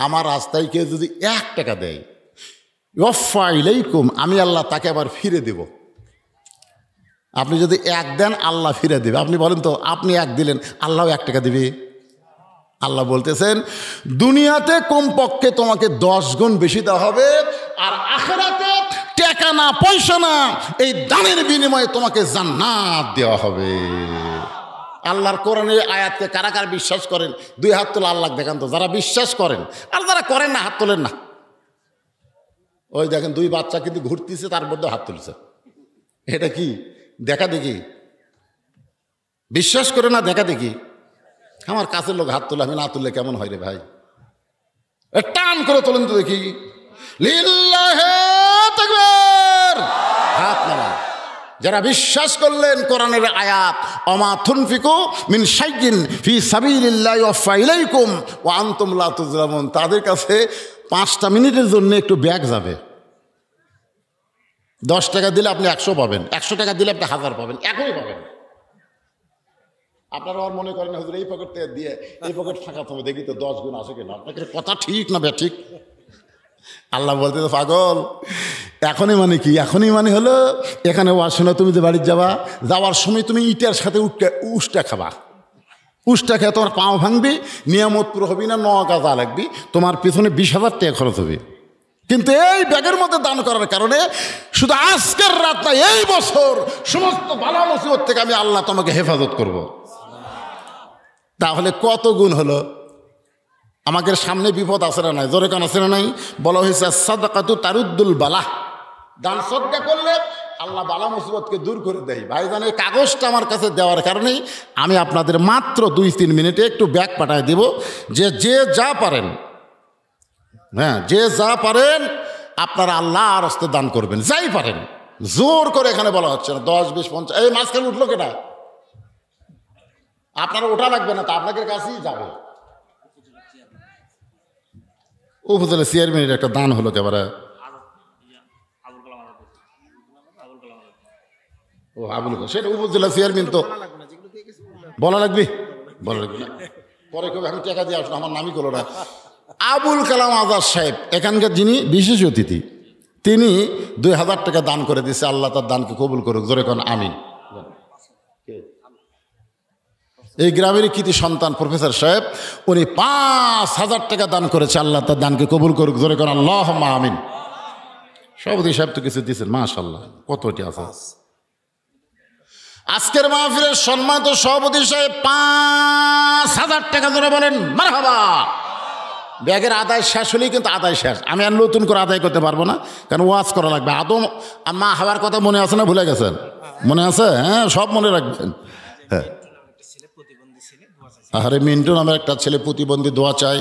আমার রাস্তায় কেউ যদি 1 টাকা দেয়, ওয়াফা ইলাইকুম, আমি আল্লাহ তাকে আবার ফিরে দেব। আপনি যদি 1 দেন আল্লাহ ফিরে দেবে। আপনি বলেন তো, আপনি 1 দিলেন, আল্লাহ 1 টাকা দিবে? আল্লাহ বলতেছেন দুনিয়াতে কমপক্ষে তোমাকে 10 গুণ বেশি দেওয়া হবে, আর আখিরাতে টাকা না, পয়সা না, এই দানের বিনিময়ে তোমাকে জান্নাত দেওয়া হবে। আল্লাহর কোরআনের আয়াতকে কারা কারা বিশ্বাস করেন? 2 হাত তোলা, আল্লাহ দেখান তো যারা বিশ্বাস করেন। আর যারা করেন না হাত তোলেন না। ওই দেখেন 2 বাচ্চা কিন্তু ঘুরতেছে, তার মধ্যে হাত তুলছে। এটা কি দেখা দেখি? বিশ্বাস করে না দেখা দেখি? আমার কাছের লোক হাত তোলে, আমি না তুললে কেমন হয় রে ভাই? টান করে তোলেন তো দেখি। লিল্লাহে তাকবীর, হাত নামান। যারা বিশ্বাস করলেন কোরআনের আয়াত, ওমা তুনফিকু মিন শাইইন ফি সাবিলিল্লাহি ওয়াফা ইলাইকুম ওয়া আনতুম লা তুজলামুন, তাদের কাছে 5টা মিনিটের জন্য একটু ব্যাগ যাবে। 10 টাকা দিলে আপনি 100 পাবেন, 100 টাকা দিলে আপনি 1000 পাবেন, একই পাবেন। আপনারা আর মনে করেন হুজুর এই পকেট থেকে দিয়ে এই পকেট ফাঁকা হবে, দেখি তো 10 গুণ আসে কিনা। আপনাকে কথা ঠিক না বে ঠিক? আল্লাহ বলতে তো পাগল, এখনই মানে কি? এখনই মানে হলো এখানে ওয়াজ শোনা, তুমি যে বাড়ির যাওয়ার সময় তুমি ইটার সাথে উষ্টা খাবা। উষ্টা খেয়ে তোমার পাও ভাঙবি, নিয়ামত পুরো হবি না, 9 গাজা লাগবি, তোমার পিছনে 20,000 টাকা খরচ হবে। কিন্তু এই ব্যাগের মধ্যে দান করার কারণে শুধু আজকের রাত না, এই বছর সমস্ত বালা মুসিবত থেকে আমি আল্লাহ তোমাকে হেফাজত করব। তাহলে কত গুণ হলো? আমাদের সামনে বিপদ আছে না নাই? জোরে কান আছে না নাই? বলা হয়েছে সাদাকাতু তারুদ্দুল বালা, দান সদকা করলে আল্লাহ বালা মুসিবতকে দূর করে দেয়। ভাইজান, এই কাগজটা আমার কাছে দেওয়ার কারণেই আমি আপনাদের মাত্র 2-3 মিনিটে একটু ব্যাগ পাঠায় দিব। যে যা পারেন, হ্যাঁ, যে যা পারেন আপনারা আল্লাহর রাস্তে দান করবেন, যাই পারেন। জোর করে এখানে বলা হচ্ছে না 10, 20, 50। এই মাঝখানে উঠলো কেটা? আপনারা ওঠা লাগবে না, তা আপনাদের কাছেই যাবে। উপজেলা চেয়ারম্যানের একটা দান হলো একেবারে। ও আবুল, সেটা উপজেলা চেয়ারম্যান, তো বলা লাগবে না। পরে কবে আমি টাকা দিয়ে আসলো, আমার নামই করলো না। আবুল কালাম আজাদ সাহেব এখানকার যিনি বিশেষ অতিথি, তিনি 2000 টাকা দান করে দিয়েছে। আল্লাহ তার দানকে কবুল করুক, জোরে কোন আমিন। এই গ্রামেরই কৃতি সন্তান প্রফেসর সাহেব, উনি 5000 টাকা দান করেছে। আল্লাহ তার দানকে কবুল করুক, জোরে কোন আল্লাহুম্মা আমিন। সভাপতি সাহেব তো কিছু দিয়েছেন, মাশাআল্লাহ, কতটি আছে। আজকের মাহফিলের সম্মানিত সভাপতি সাহেব 5000 টাকা ধরে বলেন মারহাবা। ব্যাগের আদায় শেষ হলেই কিন্তু আদায় শেষ, আমি আর নতুন করে আদায় করতে পারবো না, কারণ ওয়াজ করা লাগবে। আদম মা হওয়ার কথা মনে আছে না? ভুলে গেছেন? মনে আছে? হ্যাঁ, সব মনে রাখবেন। হ্যাঁ, আরে মিন্টু নামের একটা ছেলে প্রতিবন্ধী, দোয়া চাই।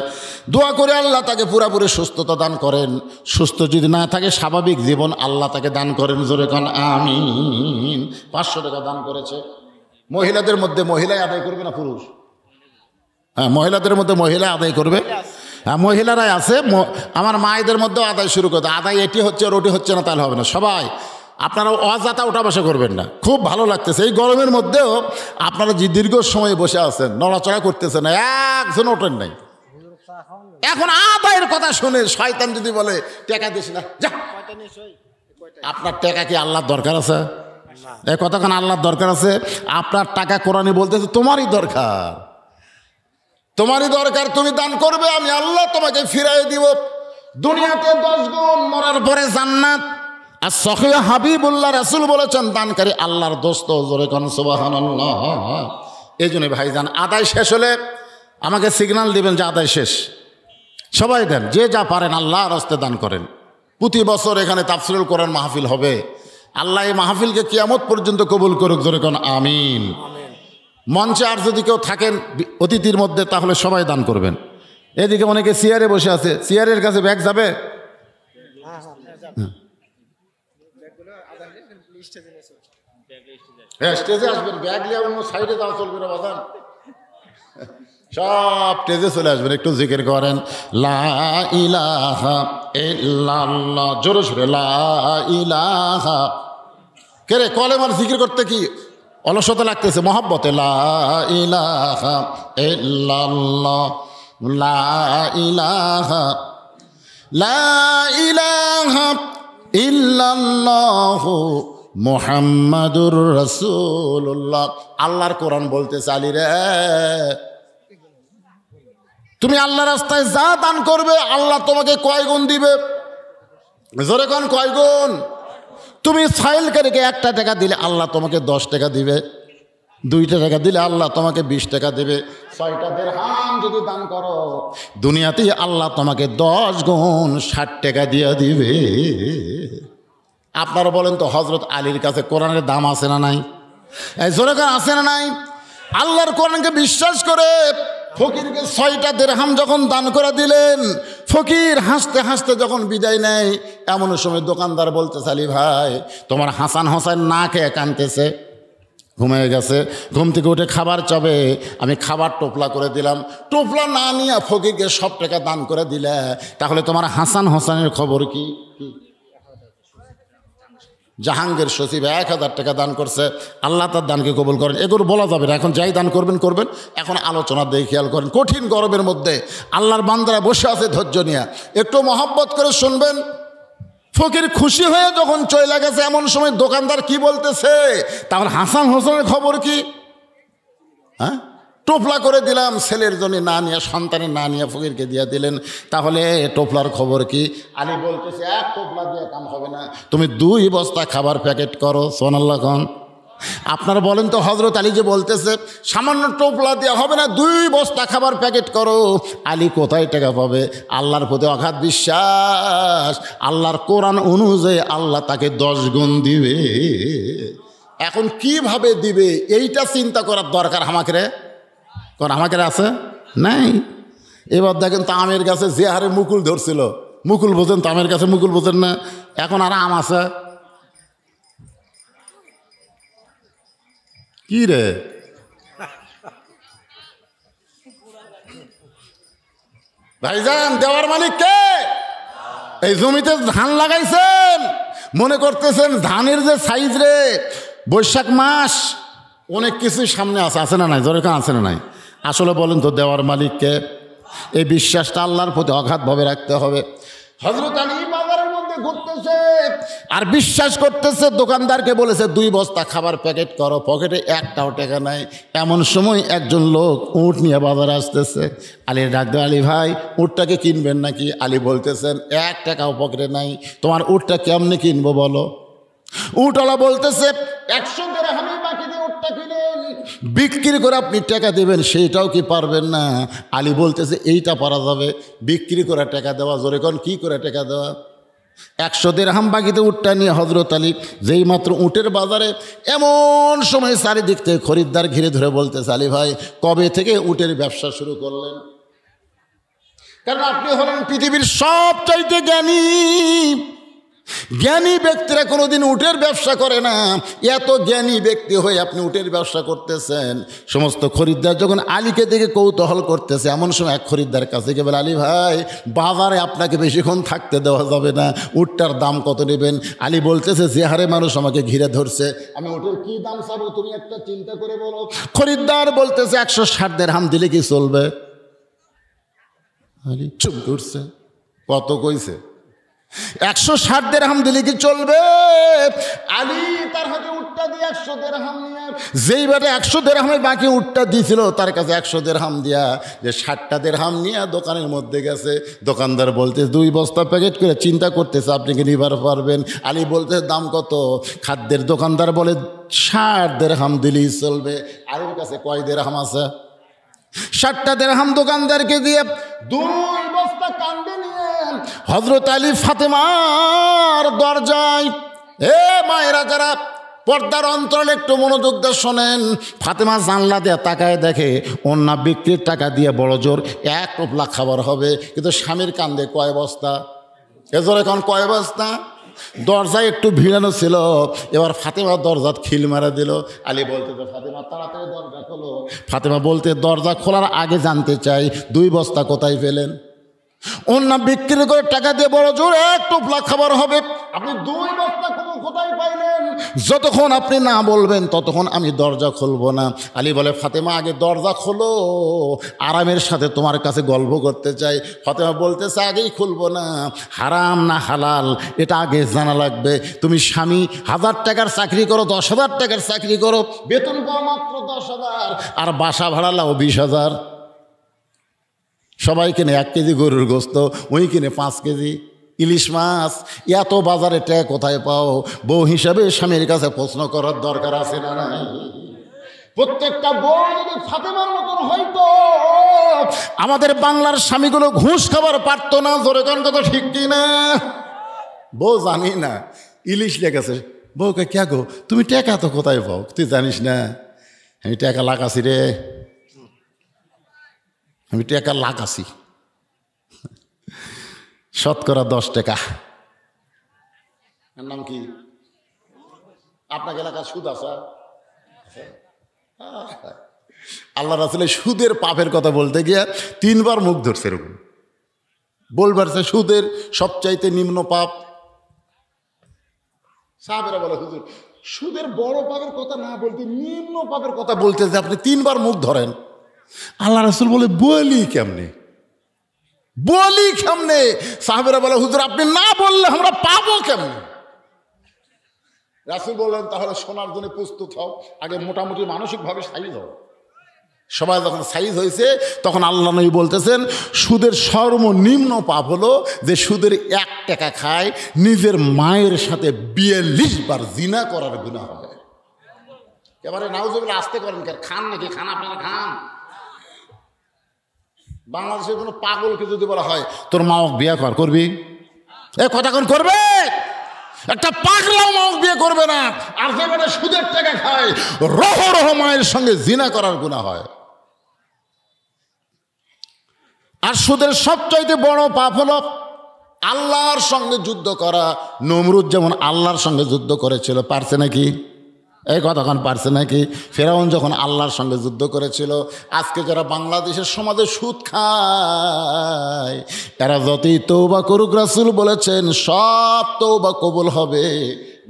দোয়া করে আল্লাহ তাকে পুরাপুরি সুস্থতা দান করেন। সুস্থ যদি না থাকে, স্বাভাবিক জীবন আল্লাহ তাকে দান করেন, জোরে কান আমিন। 500 টাকা দান করেছে। মহিলাদের মধ্যে মহিলাই আদায় করবে না পুরুষ? হ্যাঁ, মহিলাদের মধ্যে মহিলা আদায় করবে। হ্যাঁ, মহিলারাই আছে। আমার মায়েদের মধ্যেও আদায় শুরু করতে, আদায় এটি হচ্ছে আর ওটি হচ্ছে না, তাহলে হবে না। সবাই আপনারা অযথা ওঠা বসা করবেন না। খুব ভালো লাগতেছে এই গরমের মধ্যেও আপনারা যে দীর্ঘ সময় বসে আছেন, নড়াচড়া করতেছেন না, একজন ওঠেন নাই। এখন আদায়ের কথা শুনে শয়তান যদি বলে টাকা দিস না, যা, আপনার টাকা কি আল্লাহর দরকার আছে? এই কথাখান আল্লাহর দরকার আছে? আপনার টাকা কোরআনে বলতেছে তোমারই দরকার, তোমারই দরকার। তুমি দান করবে, আমি আল্লাহ তোমাকে ফিরাই দিব। দুনিয়াতে 10 গুণ, মরার পরে জান্নাত। আর সহিহ হাবিবুল্লাহ রাসূল বলেছেন, দানকারী আল্লাহর দোস্ত, জোরে কোন সুবহানাল্লাহ। এই জন্য ভাইজান, আদায় শেষ হলে আমাকে সিগন্যাল দিবেন যে আদায় শেষ। সবাই দেন, যে যা পারেন আল্লাহর রাস্তে দান করেন। প্রতি বছর এখানে তাফসীরুল কোরআন মাহফিল হবে। আল্লাহ এই মাহফিলকে কিয়ামত পর্যন্ত কবুল করুক, জোরে কোন আমিন। মঞ্চে আর যদি কেউ থাকেন অতিথির মধ্যে, তাহলে সবাই দান করবেন। এদিকে অনেকে চেয়ারে বসে আছে, চেয়ারের কাছে ব্যাগ যাবে? হ্যাঁ, স্টেজে আসবেন, ব্যাগ নিয়ে অন্য সাইডে যাওয়া চলবে না বাজান, সব স্টেজে চলে আসবেন। একটু জিকির করেন, লা ইলাহা ইল্লাল্লাহ, জোরে সোরে লা ইলাহা। কে রে, কলেমার জিকির করতে কি অলসতা লাগতেছে? মহব্বতে লা ইলাহা ইল্লাল্লাহ, লা ইলাহা, লা ইলাহা ইল্লাল্লাহ মুহাম্মাদুর রাসূলুল্লাহ। আল্লাহর কোরআন বলতে চালি রে, তুমি আল্লাহ রাস্তায় যা দান করবে আল্লাহ তোমাকে কয় গুণ দিবে? জোরে কোন কয় গুণ? তুমি সাইলকারীকে 1টা টাকা দিলে আল্লাহ তোমাকে 10 টাকা দিবে, 2টা টাকা দিলে আল্লাহ তোমাকে 20 টাকা দেবে। 6টা দিরহাম যদি দান করো দুনিয়াতেই আল্লাহ তোমাকে 10 গুণ 60 টাকা দিয়ে দিবে। আপনারা বলেন তো হযরত আলীর কাছে কোরআনের দাম আছে না নাই? এই জোরে আছে না নাই? আল্লাহর কোরআনকে বিশ্বাস করে ফকিরকে 6টা দিরহাম যখন দান করে দিলেন, ফকির হাসতে হাসতে যখন বিদায় নেয়, এমন সময় দোকানদার বলতেছে, আলী ভাই তোমার হাসান হোসেন না খেয়ে কাঁদতেছে, ঘুমিয়ে গেছে, ঘুম থেকে উঠে খাবার চাবে, আমি খাবার টোপলা করে দিলাম, টোপলা না নিয়ে ফকিরকে সব টাকা দান করে দিলে, তাহলে তোমার হাসান হোসেনের খবর কি? জাহাঙ্গীর সচিব 1000 টাকা দান করছে, আল্লাহ তার দানকে কবুল করেন। এগুলো বলা যাবে না, এখন যাই দান করবেন করবেন। এখন আলোচনা দিয়ে খেয়াল করেন, কঠিন গরমের মধ্যে আল্লাহর বান্দারা বসে আছে ধৈর্য নিয়ে, একটু মহব্বত করে শুনবেন। ফকির খুশি হয়ে যখন চলে গেছে, এমন সময় দোকানদার কি বলতেছে, তারপর হাসান হোসেনের খবর কি? হ্যাঁ, টোপলা করে দিলাম, ছেলের জন্য না নিয়ে, সন্তানের না নিয়ে ফকিরকে দিয়ে দিলেন, তাহলে টোপলার খবর কি? আলী বলতেছে, 1 টোপলা দিয়ে কাম হবে না, তুমি 2 বস্তা খাবার প্যাকেট করো। সুবহানাল্লাহ কোন? আপনারা বলেন তো হযরত আলী যে বলতেছে সামান্য টোপলা দেওয়া হবে না, 2 বস্তা খাবার প্যাকেট করো, আলী কোথায় টাকা পাবে? আল্লাহর প্রতি অগাধ বিশ্বাস, আল্লাহর কোরআন অনুযায়ী আল্লাহ তাকে 10 গুণ দিবে। এখন কিভাবে দিবে এইটা চিন্তা করার দরকার আমাকে রে, কারণ আমাকে আছে নাই। এবার দেখেন তো আমের গাছে যে হারে মুকুল ধরছিল, মুকুল বোঝেন তো, আমের গাছে মুকুল বোঝেন না, এখন আর আম আছে কি রে? ভাইজান দেওয়ার মালিক কে? এই জমিতে ধান লাগাইছেন, মনে করতেছেন ধানের যে সাইজ রে, বৈশাখ মাস অনেক কিছুই সামনে আছে না নাই? জোরে আছে না নাই? আসলে বলেন তো দেওয়ার মালিককে? এই বিশ্বাসটা আল্লাহর প্রতি অগাধভাবে রাখতে হবে। হযরত আলী বাজারের মধ্যে ঘুরতেছে আর বিশ্বাস করতেছে, দোকানদারকে বলেছে 2 বস্তা খাবার প্যাকেট করো, পকেটে 1টাও টাকা নাই। এমন সময় একজন লোক উট নিয়ে বাজারে আসতেছে, আলীর ডাক দেয়, আলী ভাই উটটাকে কিনবেন নাকি? আলী বলতেছেন 1 টাকাও পকেটে নাই, তোমার উটটা কেমনে কিনবো বলো? উটওয়ালা বলতেছে 100 দিরহামই বাকি দিয়ে উটটা কিনেন, বিক্রি করে আপনি টাকা দেবেন, সেইটাও কি পারবেন না? আলী বলতেছে এইটা পারা যাবে, বিক্রি করে টাকা দেওয়া। জোরে কোন কি করে টাকা দেওয়া? 100 দিরহাম বাকিতে উটটা নিয়ে হযরত আলী যেই মাত্র উটের বাজারে, এমন সময় চারিদিক থেকে খরিদ্দার ঘিরে ধরে বলতেছে, আলী ভাই কবে থেকে উটের ব্যবসা শুরু করলেন? কারণ আপনি হলেন পৃথিবীর সবচাইতে জ্ঞানী। জ্ঞানী ব্যক্তিরা কোনোদিন উটের ব্যবসা করে না, এত জ্ঞানী ব্যক্তি হয়ে আপনি উটের ব্যবসা করতেছেন। সমস্ত খরিদ্দার যখন আলীকে দেখে কৌতূহল করতেছে, এমন সময় এক খরিদ্দার কাছে গিয়ে বলে, আলী ভাই বাজারে আপনাকে বেশিক্ষণ থাকতে দেওয়া যাবে না, উটটার দাম কত নেবেন? আলী বলতেছে, যে হারে মানুষ আমাকে ঘিরে ধরছে, আমি উটের কি দাম চাবো তুমি একটা চিন্তা করে বলো। খরিদ্দার বলতেছে 160 দিরহাম দিলে কি চলবে? আলী চুপ করছে, কত কইছে? 160 দিরহাম দিলে কি চলবে? আলী তার হাতে উটটা দিয়ে 100 দিরহাম নিয়ে, যেই বেটা 100 দিরহামের বাকি উটটা দিয়েছিল তার কাছে 100 দিরহাম দিয়া যে 60টা দিরহাম নিয়ে দোকানের মধ্যে গেছে। দোকানদার বলতে 2 বস্তা প্যাকেট করে, চিন্তা করতেছে আপনি কি নিবার পারবেন? আলী বলতে দাম কত? খাদ্যের দোকানদার বলে 60 দিরহাম দিলেই চলবে। আলীর কাছে কয় দিরহাম আছে? 60টা দিরহাম দোকানদারকে দিয়ে 2 বস্তা কান্দে নিয়ে হযরত আলী ফাতেমার দরজায়, এ মায়েরা যারা পর্দার অন্তরালে একটু মনোযোগ দিয়ে শোনেন, ফাতেমা জানলা দিয়ে তাকায় দেখে অন্য বিক্রির টাকা দিয়ে বড় জোর 1 টোপলা খাবার হবে, কিন্তু স্বামীর কান্দে কয় বস্তা? এজোর এখন কয় বস্তা? দরজায় একটু ভিড়ানো ছিল, এবার ফাতেমা দরজা খিল মারা দিল। আলী বলতে তো ফাতেমা তাড়াতাড়ি দরজা খোলো। ফাতেমা বলতে দরজা খোলার আগে জানতে চাই 2 বস্তা কোথায় পেলেন? অন্য বিক্রি করে টাকা দিয়ে বড় জোর 1 টোপলা খাবার হবে, আপনি 2 বস্তা কোথায় পাইলেন? যতক্ষণ আপনি না বলবেন ততক্ষণ আমি দরজা খুলবো না। আলী বলে, ফাতেমা আগে দরজা খোলো, আরামের সাথে তোমার কাছে গল্প করতে চাই। ফাতেমা বলতেছে আগেই খুলবো না, হারাম না হালাল এটা আগে জানা লাগবে। তুমি স্বামী 1000 টাকার চাকরি করো, 10,000 টাকার চাকরি করো, বেতন পাও মাত্র 10,000, আর বাসা ভাড়া লাও 20,000। সবাই কিনে 1 কেজি গরুর গোস্ত, ওই কিনে 5 কেজি। ইলিশ মাছ এত বাজারে ট্যাগ কোথায় পাও? বউ হিসাবে স্বামীর কাছে প্রশ্ন করার দরকার আছে না নাই? প্রত্যেকটা বউ যদি ফাতেমার মতন হয়তো আমাদের বাংলার স্বামীগুলো ঘুষ খাবার পারতো না। জোরে কোন কথা ঠিক কি না? বউ জানি না ইলিশ লেগেছে, বউকে কে গো তুমি টাকা তো কোথায় পাও? তুই জানিস না আমি টাকা লাগাছি রে, আমি টাকা লাগাছি শতকরা 10 টাকা। এর নাম কি? আপনার এলাকার সুদ আছে? আল্লাহ রাসূলের সুদের পাপের কথা বলতে গিয়ে 3 বার মুখ ধরছে। এরকম বলবার সুদের সবচাইতে নিম্ন পাপ। সাহাবেরা বলে হুজুর সুদের বড় পাপের কথা না বলতে নিম্ন পাপের কথা বলতে যে আপনি 3 বার মুখ ধরেন। আল্লাহ রাসূল বলে বলি কেমনে, বলি কেমনে? সাহাবেরা বলে হুজুর আপনি না বললে আমরা পাবো কেমনে? রাসূল বললেন তাহলে শোনার জন্য প্রস্তুত হও, আগে মোটামুটি মানসিকভাবে সাইজ হও। সবাই যখন সাইজ হয়েছে তখন আল্লাহ নবী বলতেছেন সুদের সর্বনিম্ন পাপ হলো যে সুদের 1 টাকা খায় নিজের মায়ের সাথে 42 বার জিনা করার গুনাহ হবে। এবারে নাউজুবিল্লাহ আসতে করেন কেন? খান নাকি? খান আপনারা খান? বাংলাদেশের কোনো পাগলকে যদি বলা হয় তোর মা বিয়ে করবি, এ কথা কোন করবে? একটা পাগলাও মা বিয়ে করবে না। আর যেখানে সুদের টাকা খায় রহ রহ মায়ের সঙ্গে জিনা করার গুনাহ হয়। আর সুদের সবচাইতে বড় পাপ হলো আল্লাহর সঙ্গে যুদ্ধ করা। নমরুদ যেমন আল্লাহর সঙ্গে যুদ্ধ করেছিল, পারছে নাকি? এই কতক্ষণ পারছে নাকি? ফেরাউন যখন আল্লাহর সঙ্গে যুদ্ধ করেছিল। আজকে যারা বাংলাদেশের সমাজে সুদ খায় এরা যতই তওবা করুক, রাসূল বলেছেন সব তওবা কবুল হবে।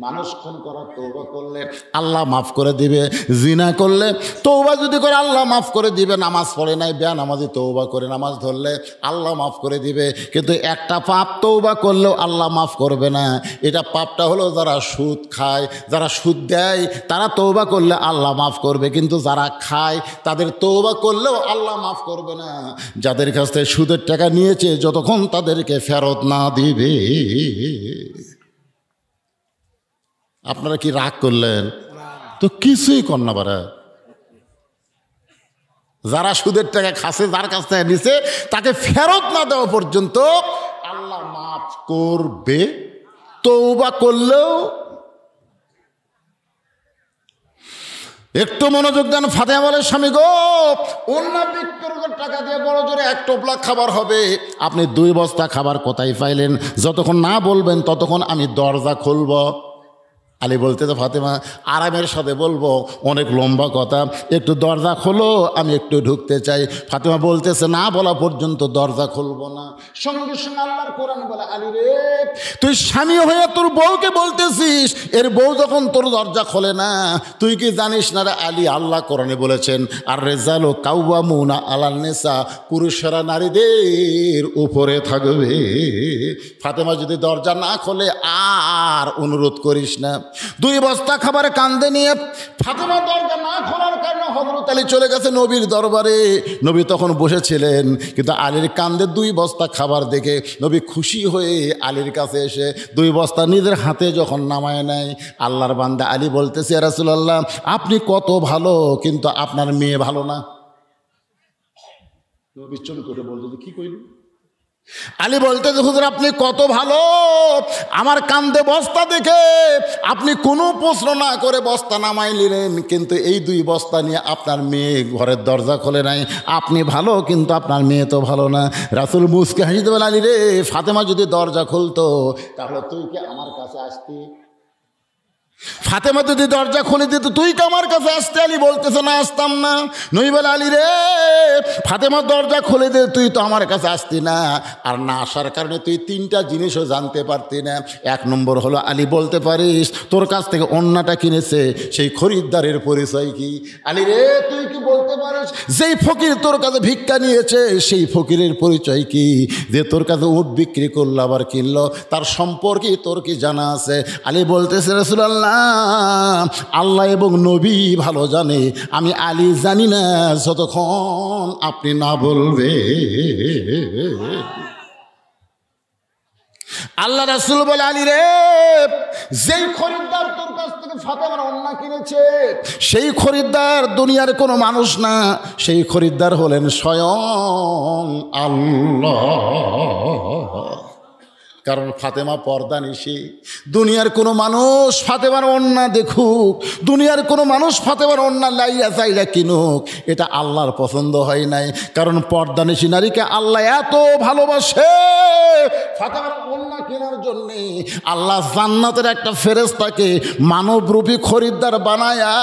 মানুষ খুন করার তওবা করলে আল্লাহ মাফ করে দিবে, জিনা করলে তওবা যদি করে আল্লাহ মাফ করে দিবে, নামাজ পড়ে নাই বেনামাজি তওবা করে নামাজ ধরলে আল্লাহ মাফ করে দিবে। কিন্তু একটা পাপ তওবা করলেও আল্লাহ মাফ করবে না। এটা পাপটা হলো যারা সুদ খায়, যারা সুদ দেয় তারা তওবা করলে আল্লাহ মাফ করবে, কিন্তু যারা খায় তাদের তওবা করলেও আল্লাহ মাফ করবে না। যাদের কাছ থেকে সুদের টাকা নিয়েছে যতক্ষণ তাদেরকে ফেরত না দিবে। আপনারা কি রাগ করলেন? তো কিছুই কর না পারে। যারা সুদের টাকা খাসে, যার কাছ থেকে নিছে তাকে ফেরত না দেওয়া পর্যন্ত আল্লাহ মাফ করবে, তওবা করলেও। একটু মনোযোগ দেন। ফাতেমা বলে স্বামী গো অন্য বিক্রির টাকা দিয়ে বড় জোরে 1 টোপলা খাবার হবে, আপনি 2 বস্তা খাবার কোথায় পাইলেন? যতক্ষণ না বলবেন ততক্ষণ আমি দরজা খুলব। আলী বলতেছে ফাতেমা আরামের সাথে বলবো, অনেক লম্বা কথা, একটু দরজা খোলো, আমি একটু ঢুকতে চাই। ফাতেমা বলতেছে না বলা পর্যন্ত দরজা খুলবো না। সঙ্গে সঙ্গে আল্লাহর কোরআন বলে আলী রে তুই স্বামী হয়ে তোর বউকে বলতেছিস, এর বউ যখন তোর দরজা খোলে না, তুই কি জানিস না রে আলী আল্লাহ কোরআনে বলেছেন আর রেজালু কাওয়ামুনা আলান নিসা, পুরুষেরা নারীদের উপরে থাকবে। ফাতেমা যদি দরজা না খোলে আর অনুরোধ করিস না। 2 বস্তা খাবার কান্দে নিয়ে ফাতেমা দরজা না খোলার কারণে হযরত আলী চলে গেছে নবীর দরবারে। নবী তখন বসেছিলেন, কিন্তু আলীর কান্দে 2 বস্তা খাবার দেখে নবী খুশি হয়ে আলীর কাছে এসে 2 বস্তা নিজের হাতে যখন নামায় নেয়, আল্লাহর বান্দা আলী বলতেছে ইয়া রাসূলুল্লাহ আপনি কত ভালো, কিন্তু আপনার মেয়ে ভালো না। নবী চুপ করে বলতে কি কইলি? আলী বলতে হুজুর আপনি কত ভালো, আমার কান্দে বস্তা দেখে আপনি কোনো প্রশ্ন না করে বস্তা নামাই নিলেন, কিন্তু এই 2 বস্তা নিয়ে আপনার মেয়ে ঘরের দরজা খোলে নাই। আপনি ভালো কিন্তু আপনার মেয়ে তো ভালো না। রাসূল মুসকে হাসিতে বলে আলী রে ফাতেমা যদি দরজা খুলতো তাহলে তুই কি আমার কাছে আসতি? ফাতেমা যদি দরজা খুলে দিত তুই কি আমার কাছে আসতে? আলী বলতেছে না আসতাম না। নবী বলে আলী রে ফাতেমা দরজা খুলে দে, তুই তো আমার কাছে আসতি না, আর না আসার কারণে তুই 3টা জিনিসও জানতে পারতি না। 1 নম্বর হলো আলী বলতে পারিস তোর কাছ থেকে অন্যটা কিনেছে সেই খরিদ্দারের পরিচয় কি? আলী রে তুই কি বলতে পারিস যেই ফকির তোর কাছে ভিক্ষা নিয়েছে সেই ফকিরের পরিচয় কি? যে তোর কাছে উট বিক্রি করলো আবার কিনলো তার সম্পর্কে তোর কি জানা আছে? আলী বলতেছে রাসূলুল্লাহ আল্লাহ এবং নবী ভালো জানে, আমি আলী জানি না যতক্ষণ আপনি না বলবে। আল্লাহ রাসূল বলে, আলী রে, যেই খরিদ্দার তোর কাছ থেকে ফাতেমার ওড়না কিনেছে সেই খরিদ্দার দুনিয়ার কোনো মানুষ না, সেই খরিদ্দার হলেন স্বয়ং আল্লাহ। কারণ ফাতেমা পর্দানিশী। দুনিয়ার কোনো মানুষ ফাতেমার ওড়না দেখুক, দুনিয়ার কোনো মানুষ ফাতেমার ওড়না লাইয়া চাইলা কিনুক, এটা আল্লাহর পছন্দ হয় নাই। কারণ পর্দানিশী নারীকে আল্লাহ এত ভালোবাসে, ফাতেমার ওড়না কেনার জন্যে আল্লাহ জান্নাতের একটা ফেরেশতাকে মানবরূপী খরিদ্দার বানায়া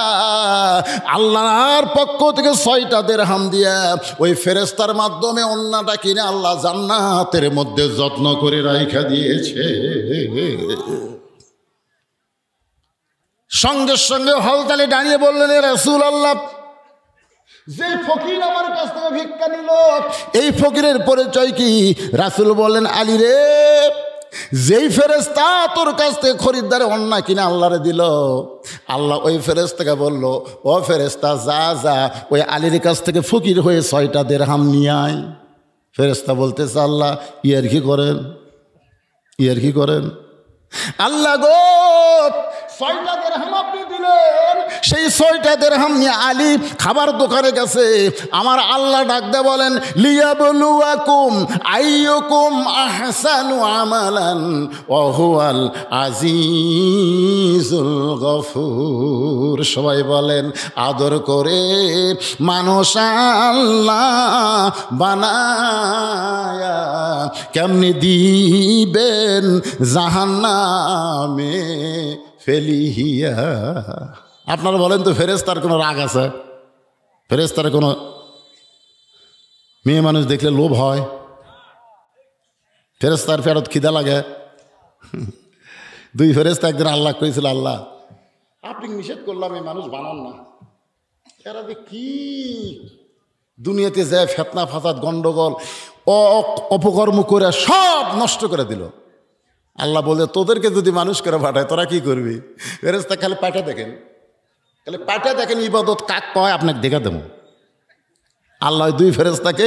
আল্লাহর পক্ষ থেকে 6টা দিরহাম দিয়া ওই ফেরেশতার মাধ্যমে ওড়নাটা কিনে আল্লাহ জান্নাতের মধ্যে যত্ন করে রাইখা দিয়েছে। সঙ্গে সঙ্গে হলতালে দাঁড়িয়ে বললেন, রাসূলুল্লাহ, যে ফকির আমার কাছ থেকে ভিক্ষা নিল এই ফকিরের পরিচয় কি? রাসূল বললেন, আলী রে, যেই ফেরেশতা তোর কাছ থেকে খরিদ্দারে ওড়না কিনে আল্লাহরে দিল, আল্লাহ ওই ফেরেশতাকে বলল, ও ফেরেশতা, যা যা ওই আলীর কাছ থেকে ফকির হয়ে 6টা দিরহাম নিয়ে আয়। ফেরেশতা বলতেছে, আল্লাহ ইয়ার কি করেন, ইয়ার কি করেন? আল্লাহ গো, 6টা দিরহাম আপনি দিলেন, সেই 6টা দিরহাম নিয়ে আলী খাবার দোকানে গেছে। আমার আল্লাহ ডাক দে বলেন, লিয়াবলুয়াকুম আইয়ুকুম আহসানু আমালান ওয়া হুয়াল আজিজুল গফুর। সবাই বলেন, আদর করে মানুষ আল্লাহ বানায়া কেমনি দিবেন জাহান্নামে ফেলিহিয়া। আপনারা বলেন তো, ফেরেশতার কোনো রাগ আছে? ফেরেশতার কোনো মেয়ে মানুষ দেখলে লোভ হয়? ফেরেশতার ফেরত খিদা লাগে? 2 ফেরেশতা একদিন আল্লাহ কইছিল, আল্লাহ আপনি নিষেধ করলাম এই মানুষ বানান না, এরা কি দুনিয়াতে যায় ফেতনা ফাসাদ গন্ডগোল অপকর্ম করে সব নষ্ট করে দিল। আল্লাহ বলে, তোদেরকে যদি মানুষ করে পাঠায় তোরা কি করবি? ফেরেশতা খালি পাঠা দেখেন, খালি পাঠা দেখেন ইবাদত কাক কয় আপনাকে দেখা দেব। আল্লাহ 2 ফেরেশতাকে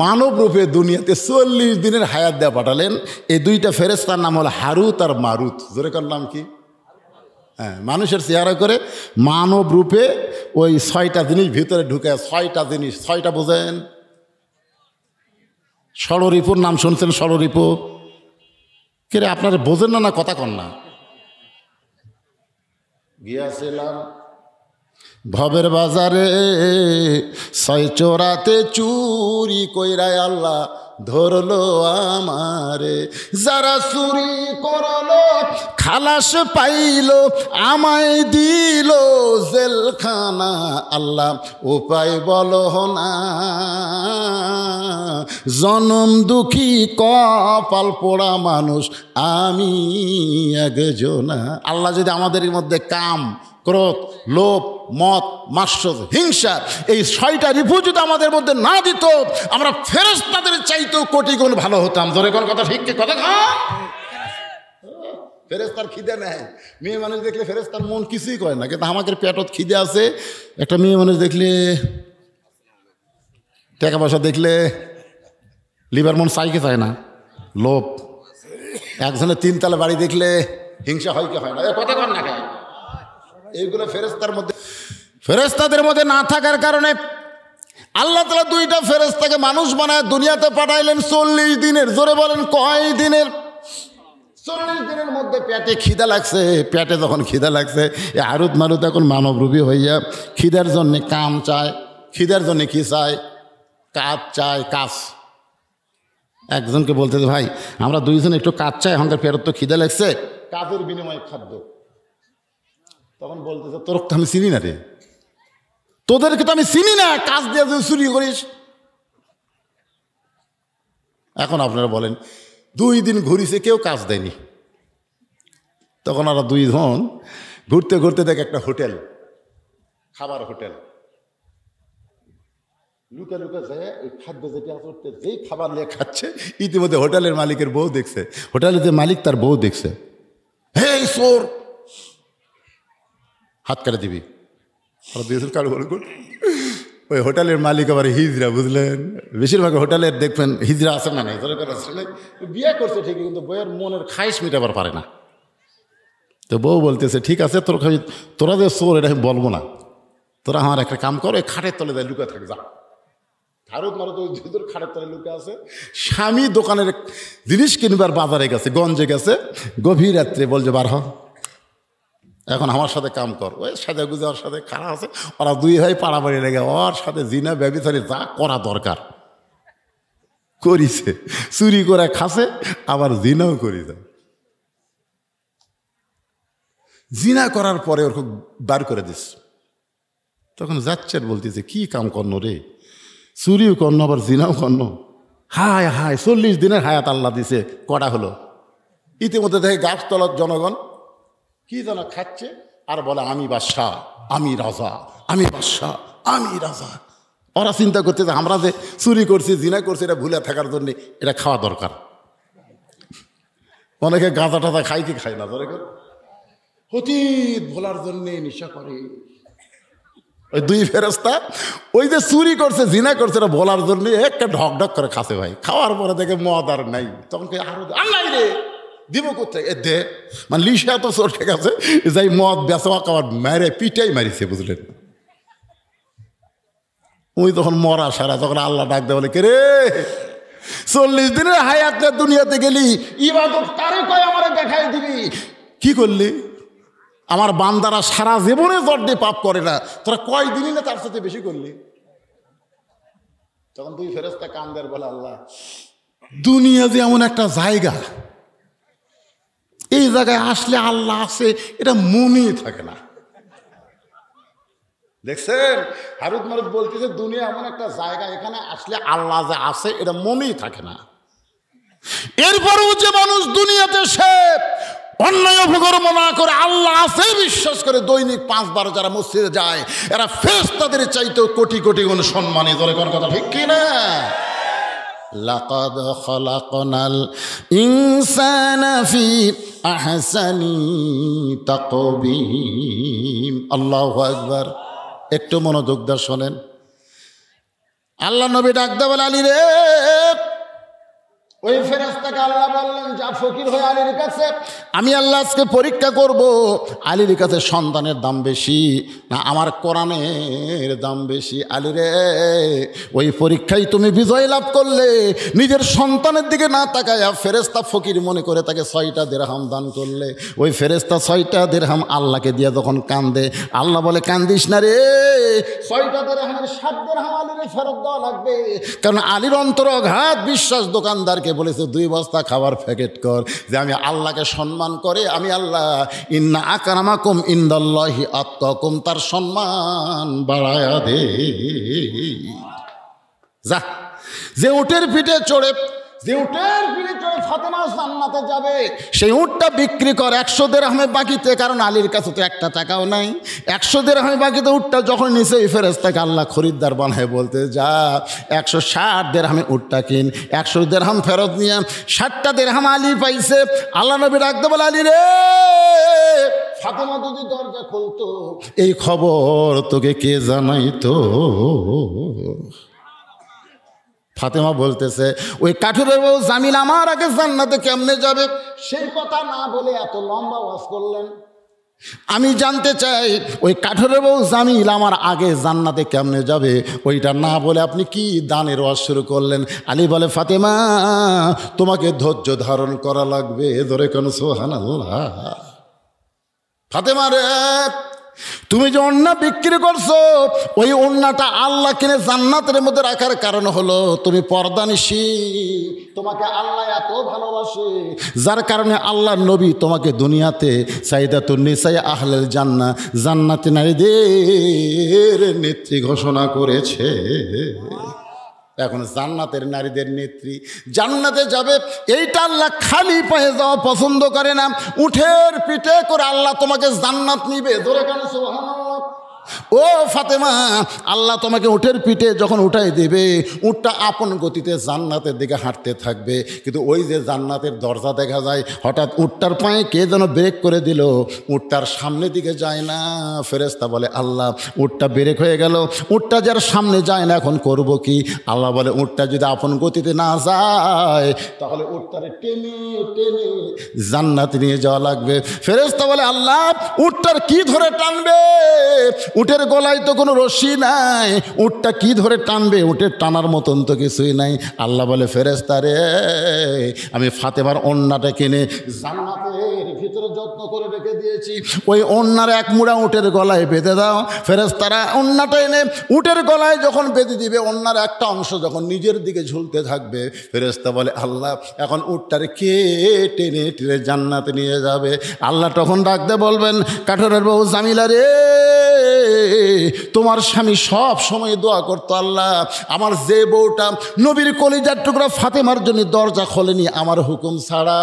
মানব রূপে দুনিয়াতে 40 দিনের হায়াত দেওয়া পাঠালেন। এই 2টা ফেরেশতার নাম হলো হারুত আর মারুত। জোরে কার নাম কি? হ্যাঁ, মানুষের চেহারা করে মানব রূপে ওই 6টা জিনিস ভিতরে ঢুকে। 6টা জিনিস, 6টা বোঝেন? ষড়রিপুর নাম শুনছেন? ষড়রিপু কে রে? আপনারা বোঝেন না, না কথা কন না? গিয়াছিলাম ভবের বাজারে, 6 চোরাতে চুরি কইরায় আল্লাহ ধরলো আমারে। যারা চুরি করলো খালাস পাইল, আমায় দিল জেলখানা। আল্লাহ উপায় বলো না, জনম দুঃখী কপাল পোড়া মানুষ আমি একজনা। আল্লাহ যদি আমাদের মধ্যে কাম, ক্রোধ, লোভ, মদ, মাৎসর্য, হিংসা, এই 6টা রিপু যদি আমাদের মধ্যে না দিত, আমরা ফেরেশতাদের চাইতেও কোটি গুণ ভালো হতাম। ধরে কোন কথা ঠিক? কথা ফেরেশতার খিদে নেয়। মেয়ে মানুষ দেখলে ফেরেশতার মন কিছুই করে না, কিন্তু আমাদের পেটত খিদে আছে। একটা মেয়ে মানুষ দেখলে, টাকা পয়সা দেখলে লিভার মন চাইকে চায় না, লোভ। একজনের 3 তলা বাড়ি দেখলে হিংসা হয় কি হয় না? কথা কর না কেন? এইগুলো ফেরেশতাদের মধ্যে না থাকার কারণে আল্লাহ তাআলা 2টা ফেরেশতাকে মানুষ বানায় দুনিয়াতে পাঠাইলেন 40 দিনের। জোরে বলেন, কয় দিনের? 40 দিনের মধ্যে পেটে খিদা লাগছে। পেটে যখন খিদা লাগছে, এই হারুত মারুত এখন মানবরূপী হইয়া খিদার জন্যে কাম চায়। খিদার জন্যে কি চায়? কাজ চায়, কাজ। একজনকে বলতেছে, ভাই আমরা 2 জন একটু কাজ চাই, এখনকার পেটে তো খিদা লাগছে, কাজের বিনিময়ে খাদ্য। তখন বলতেছে, তোর তো আমি চিনি না রে, তোদেরকে তো আমি চিনি না, কাজ দিয়ে তুই চুরি করিস। এখন আপনারা বলেন, 2 দিন ঘুরিছে, কেউ কাজ দেয়নি। তখন ওরা 2 জন ঘুরতে ঘুরতে দেখে একটা হোটেল, খাবার হোটেল। লুকা লুকা যায় ওই খাদ্য যেটা করতে, যেই খাবার নিয়ে খাচ্ছে, ইতিমধ্যে হোটেলের মালিকের বউ দেখছে, হোটেলের যে মালিক তার বউ দেখছে। হে চোর, হাত কেটে দিবি। আর 2 জন কারো ওই হোটেলের মালিক আবার হিজড়া, বুঝলেন? বেশিরভাগ হোটেলের দেখবেন হিজড়া আছে না, নাই বিয়ে করছে ঠিকই, কিন্তু বইয়ের মনের খাইশ মিটাবার পারে না। তো বউ বলতেছে, ঠিক আছে তোরা যে চোর এটা আমি বলবো না, তোরা আমার একটা কাম কর, ওই খাটের তলে যায় লুকা থাকে, যা। ভারত মারত ওই খাটের তলে লুকা আছে। স্বামী দোকানের জিনিস কিনবার বাজারে গেছে, গঞ্জে গেছে, গভীর রাত্রে বলছে বার হ, এখন আমার সাথে কাম কর। ওই সাথে গুজে ওর সাথে খারাপ আছে, ওরা দুই ভাই পাড়াবাড়ি লেগে ওর সাথে জিনা ব্যভিচারী যা করা দরকার করিছে, চুরি করে খাসে, আবার জিনাও করি যায়। জিনা করার পরে ওর বার করে দিস। তখন যাচ্ছে বলতেছে, কি কাম করনো রে, চুরিও করনো আবার জিনাও করনো, হায় হায় 40 দিনের হায়াত আল্লাহ দিছে, কটা হলো? ইতিমধ্যে দেখে গাছতলার জনগণ কি যেন খাচ্ছে আর বলে, আমি বাদশাহ, আমি রাজা, আমি বাদশাহ, আমি রাজা। ওরা চিন্তা করতেছে আমরা যে চুরি করছি, জিনা করছি, এটা ভুলে থাকার জন্য এটা খাওয়া দরকার। অনেকে গাঁজা টাজা খাই কি খায় না, ধরে অতীত ভোলার জন্যে নেশা করে। ওই দুই ফেরেশতা ওই যে চুরি করছে, জিনা করছে, এটা বলার জন্য একটা ঢক ঢক করে খাসে ভাই। খাওয়ার পরে দেখে মদ আর নাই, তখন আরো নাই রে, দিব কোথায় এ দে, মানে লিশা তো চোর, ঠিক আছে, যাই মদ বেচা খাবার মেরে পিটাই মারিছে, বুঝলেন? ওই তখন মরা সারা, তখন আল্লাহ ডাক দেয়, বলে কে রে, 40 দিনের হায়াত দুনিয়াতে গেলি, ইবাদত কারে কয় আমারে দেখাই দিবি, কি করলি? আমার বান্দারা সারা জীবনে জর্দে পাপ করে না, তোরা কয়দিনই না তার সাথে বেশি করলি। তখন দুই ফেরেশতা কান্দের বলে, আল্লাহ, দুনিয়া যে এমন একটা জায়গা, এই জায়গায় আসলে আল্লাহ আছে এটা মনেই থাকে না। দেখছেন, হারুদ মারুদ বলতেছে দুনিয়া এমন একটা জায়গা, এখানে আসলে আল্লাহ যে আছে এটা মনেই থাকে না। এরপরেও যে মানুষ দুনিয়াতে সে অন্যায় অপকর্ম না করে আল্লাহ আছে বিশ্বাস করে দৈনিক 5 বার যারা মসজিদে যায়, এরা ফেরেশতাদের চাইতেও কোটি কোটি গুণ সম্মানী। ধরে কোন কথা ঠিক কি না? লাকাদ খালাকনাল ইনসানা ফি আহসানি তাকবীম। আল্লাহু আকবার। একটু মনোযোগ দিয়ে শোনেন। আল্লাহ নবী ডাক দে বলে, আলী রে, ওই ফেরেশতাকে আল্লাহ বললেন, যা ফকির হয়ে আলীর কাছে, আমি আল্লাহ আজকে পরীক্ষা করব আলীর কাছে সন্তানের দাম বেশি না আমার কোরআনের দাম বেশি। আলী রে, ওই পরীক্ষায় তুমি বিজয় লাভ করলে নিজের সন্তানের দিকে না তাকায়া ফেরেশতা ফকির মনে করে তাকে 6টা দিরহাম দান করলে, ওই ফেরেশতা 6টা দিরহাম আল্লাহকে দিয়ে যখন কান্দে, আল্লাহ বলে, কান্দিস না রে, 6টা দিরহামের 7 দিরহাম আলীর ফেরত দেওয়া লাগবে। কারণ আলীর অন্তর অগাধ বিশ্বাস দোকানদারকে বলেছে 2 বস্তা খাবার প্যাকেট কর, যে আমি আল্লাহকে সম্মান করে, আমি আল্লাহ ইন্না আকরামাকুম ইনদাল্লাহি আতকাকুম, তার সম্মান বাড়ায়া দে। যা, যে উটের পিঠে চড়ে ফাতেমা জান্নাতে যাবে, সেই উটটা বিক্রি কর 100 দিরহামে বাকিতে, কারণ আলীর কাছে তো 1 টাকাও নাই। 100 দিরহামে বাকিতে উটটা যখন নিচে, এই ফেরেশতাকে আল্লাহ খরিদ্দার বানায় বলতে, যা 160 দিরহামে উটটা কিন। 100 দিরহাম ফেরত নিয়ে 60টা দিরহাম আলী পাইছে। আল্লাহ নবী ডাকতে বলে, আলী রে, ফাতেমা যদি দরজা খুলতো এই খবর তোকে কে জানাইতো? ফাতেমা বলতেছে, ওই কাঠুরের বউ জামিল আমার আগে জান্নাতে কেমনে যাবে? সেই কথা না বলে এত লম্বা ওয়াজ করলেন। আমি জানতে চাই, ওই কাঠুরের বউ জামিল আমার আগে জান্নাতে কেমনে যাবে? ওইটা না বলে আপনি কি দানের ওয়াজ শুরু করলেন? আলী বলে, ফাতেমা, তোমাকে ধৈর্য ধারণ করা লাগবে। ধরে কেন সুবহানাল্লাহ। ফাতেমা রে, তুমি যে ওড়না বিক্রি করছো, ওই ওড়নাটা আল্লাহ কিনে জান্নাতের মধ্যে রাখার কারণ হলো তুমি পর্দানিশী। তোমাকে আল্লাহ এত ভালোবাসে, যার কারণে আল্লাহ নবী তোমাকে দুনিয়াতে সাইদাতুন নিসা আহলেল জান্নাহ, জান্নাতি নারীদের নেত্রী ঘোষণা করেছে। এখন জান্নাতের নারীদের নেত্রী জান্নাতে যাবে, এইটা আল্লাহ খালি পায়ে যাওয়া পছন্দ করে না। উঠের পিঠে করে আল্লাহ তোমাকে জান্নাত নিবে। ধরে কেন সুবহানাল্লাহ। ও ফাতেমা, আল্লাহ তোমাকে উটের পিঠে যখন উঠাই দেবে, উটটা আপন গতিতে জান্নাতের দিকে হাঁটতে থাকবে, কিন্তু ওই যে জান্নাতের দরজা দেখা যায়, হঠাৎ উটটার পায়ে কে যেন ব্রেক করে দিল, উটটার সামনের দিকে যায় না। ফেরেশতা বলে আল্লাহ, উটটা ব্রেক হয়ে গেল, উটটা যার সামনে যায় না, এখন করব কি? আল্লাহ বলে উটটা যদি আপন গতিতে না যায়, তাহলে উটটারে টেনে টেনে জান্নাতে নিয়ে যাওয়া লাগবে। ফেরেশতা বলে আল্লাহ, উটটার কি ধরে টানবে? উটের গলায় তো কোনো রশি নাই, উটটা কি ধরে টানবে? উটের টানার মতন তো কিছুই নাই। আল্লাহ বলে ফেরেশতা রে, আমি ফাতেমার ওড়নাটা কিনে জান্নাতের ভিতরে যত্ন করে রেখে দিয়েছি, ওই ওড়নার এক মুড়া উটের গলায় বেঁধে দাও। ফেরেশতারা ওড়নাটা এনে উটের গলায় যখন বেঁধে দিবে, ওড়নার একটা অংশ যখন নিজের দিকে ঝুলতে থাকবে, ফেরেশতা বলে আল্লাহ, এখন উটটারে কে টেনে টেনে জান্নাতে নিয়ে যাবে? আল্লাহ তখন ডাকতে বলবেন, কাঠেরের বউ জামিলা রে, তোমার স্বামী সব সময় দোয়া করতো, আল্লাহ আমার যে বউটা নবীর কলিজার টুকরা ফাতেমার জন্য দরজা খোলেনি আমার হুকুম ছাড়া,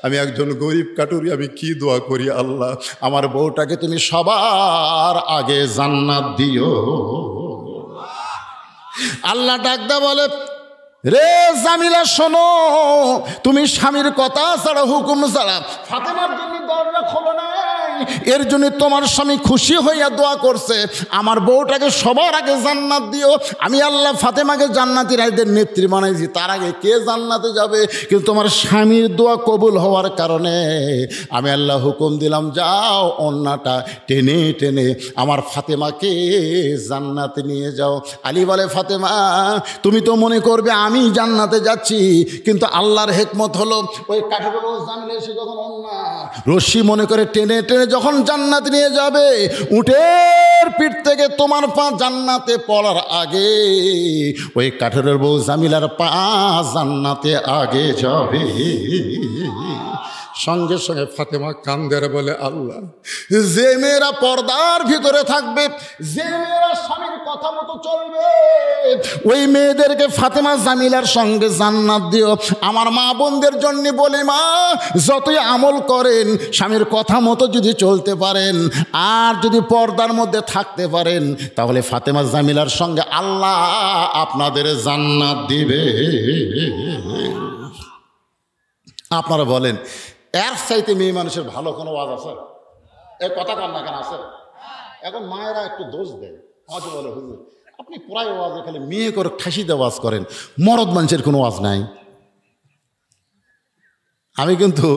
আমি একজন গরিব কাটুরি, আমি কি দোয়া করি, আল্লাহ আমার বউটাকে তুমি সবার আগে জান্নাত দিও। আল্লাহ ডাকদা বলে, রে জামিলা শোনো, তুমি স্বামীর কথা ছাড়া, হুকুম ছাড়া ফাতেমার জন্য দরজা খোলো নাই, এর জন্য তোমার স্বামী খুশি হইয়া দোয়া করছে, আমার বউটাকে সবার আগে জান্নাত দিও। আমি আল্লাহ ফাতেমাকে জান্নাতি রাইদের নেত্রী বানাইছি, তার আগে কে জান্নাতে যাবে? কিন্তু তোমার স্বামীর দোয়া কবুল হওয়ার কারণে আমি আল্লাহ হুকুম দিলাম, যাও ওড়নাটা টেনে টেনে আমার ফাতেমাকে জান্নাতে নিয়ে যাও। আলী বলে, ফাতেমা তুমি তো মনে করবে আমি জান্নাতে যাচ্ছি, কিন্তু আল্লাহর হিকমত হলো, ওই কাঠের বউ জামিলা এসে যখন ওড়না রশি মনে করে টেনে টেনে যখন জান্নাতে নিয়ে যাবে, উটের পিঠ থেকে তোমার পা জান্নাতে পড়ার আগে ওই কাঠের বউ জামিলার পা জান্নাতে আগে যাবে। সঙ্গে সঙ্গে ফাতেমা কান্দের বলে, আল্লাহ যে মেয়েরা পর্দার ভিতরে থাকবে, যে মেয়েরা স্বামীর কথা মতো চলবে, ওই মেয়েদেরকে ফাতেমা জামিলার সঙ্গে জান্নাত দিও। আমার মা বোনদের জন্য বলি, মা যতই আমল করেন, স্বামীর কথা মতো যদি চলতে পারেন আর যদি পর্দার মধ্যে থাকতে পারেন, তাহলে ফাতেমা জামিলার সঙ্গে আল্লাহ আপনাদের জান্নাত দিবে। আপনারা বলেন, এর চাইতে মেয়ে মানুষের ভালো কোনো ওয়াজ আছে? এর কথা কান্না কেন আছে? এখন মায়েরা একটু দোষ দেয়, আমাকে বলে হুজুর আপনি প্রায় ওয়াজে খালি মেয়ে করে ঠাসিতে ওয়াজ করেন, মরদ মানুষের কোনো ওয়াজ নাই। আমি কিন্তু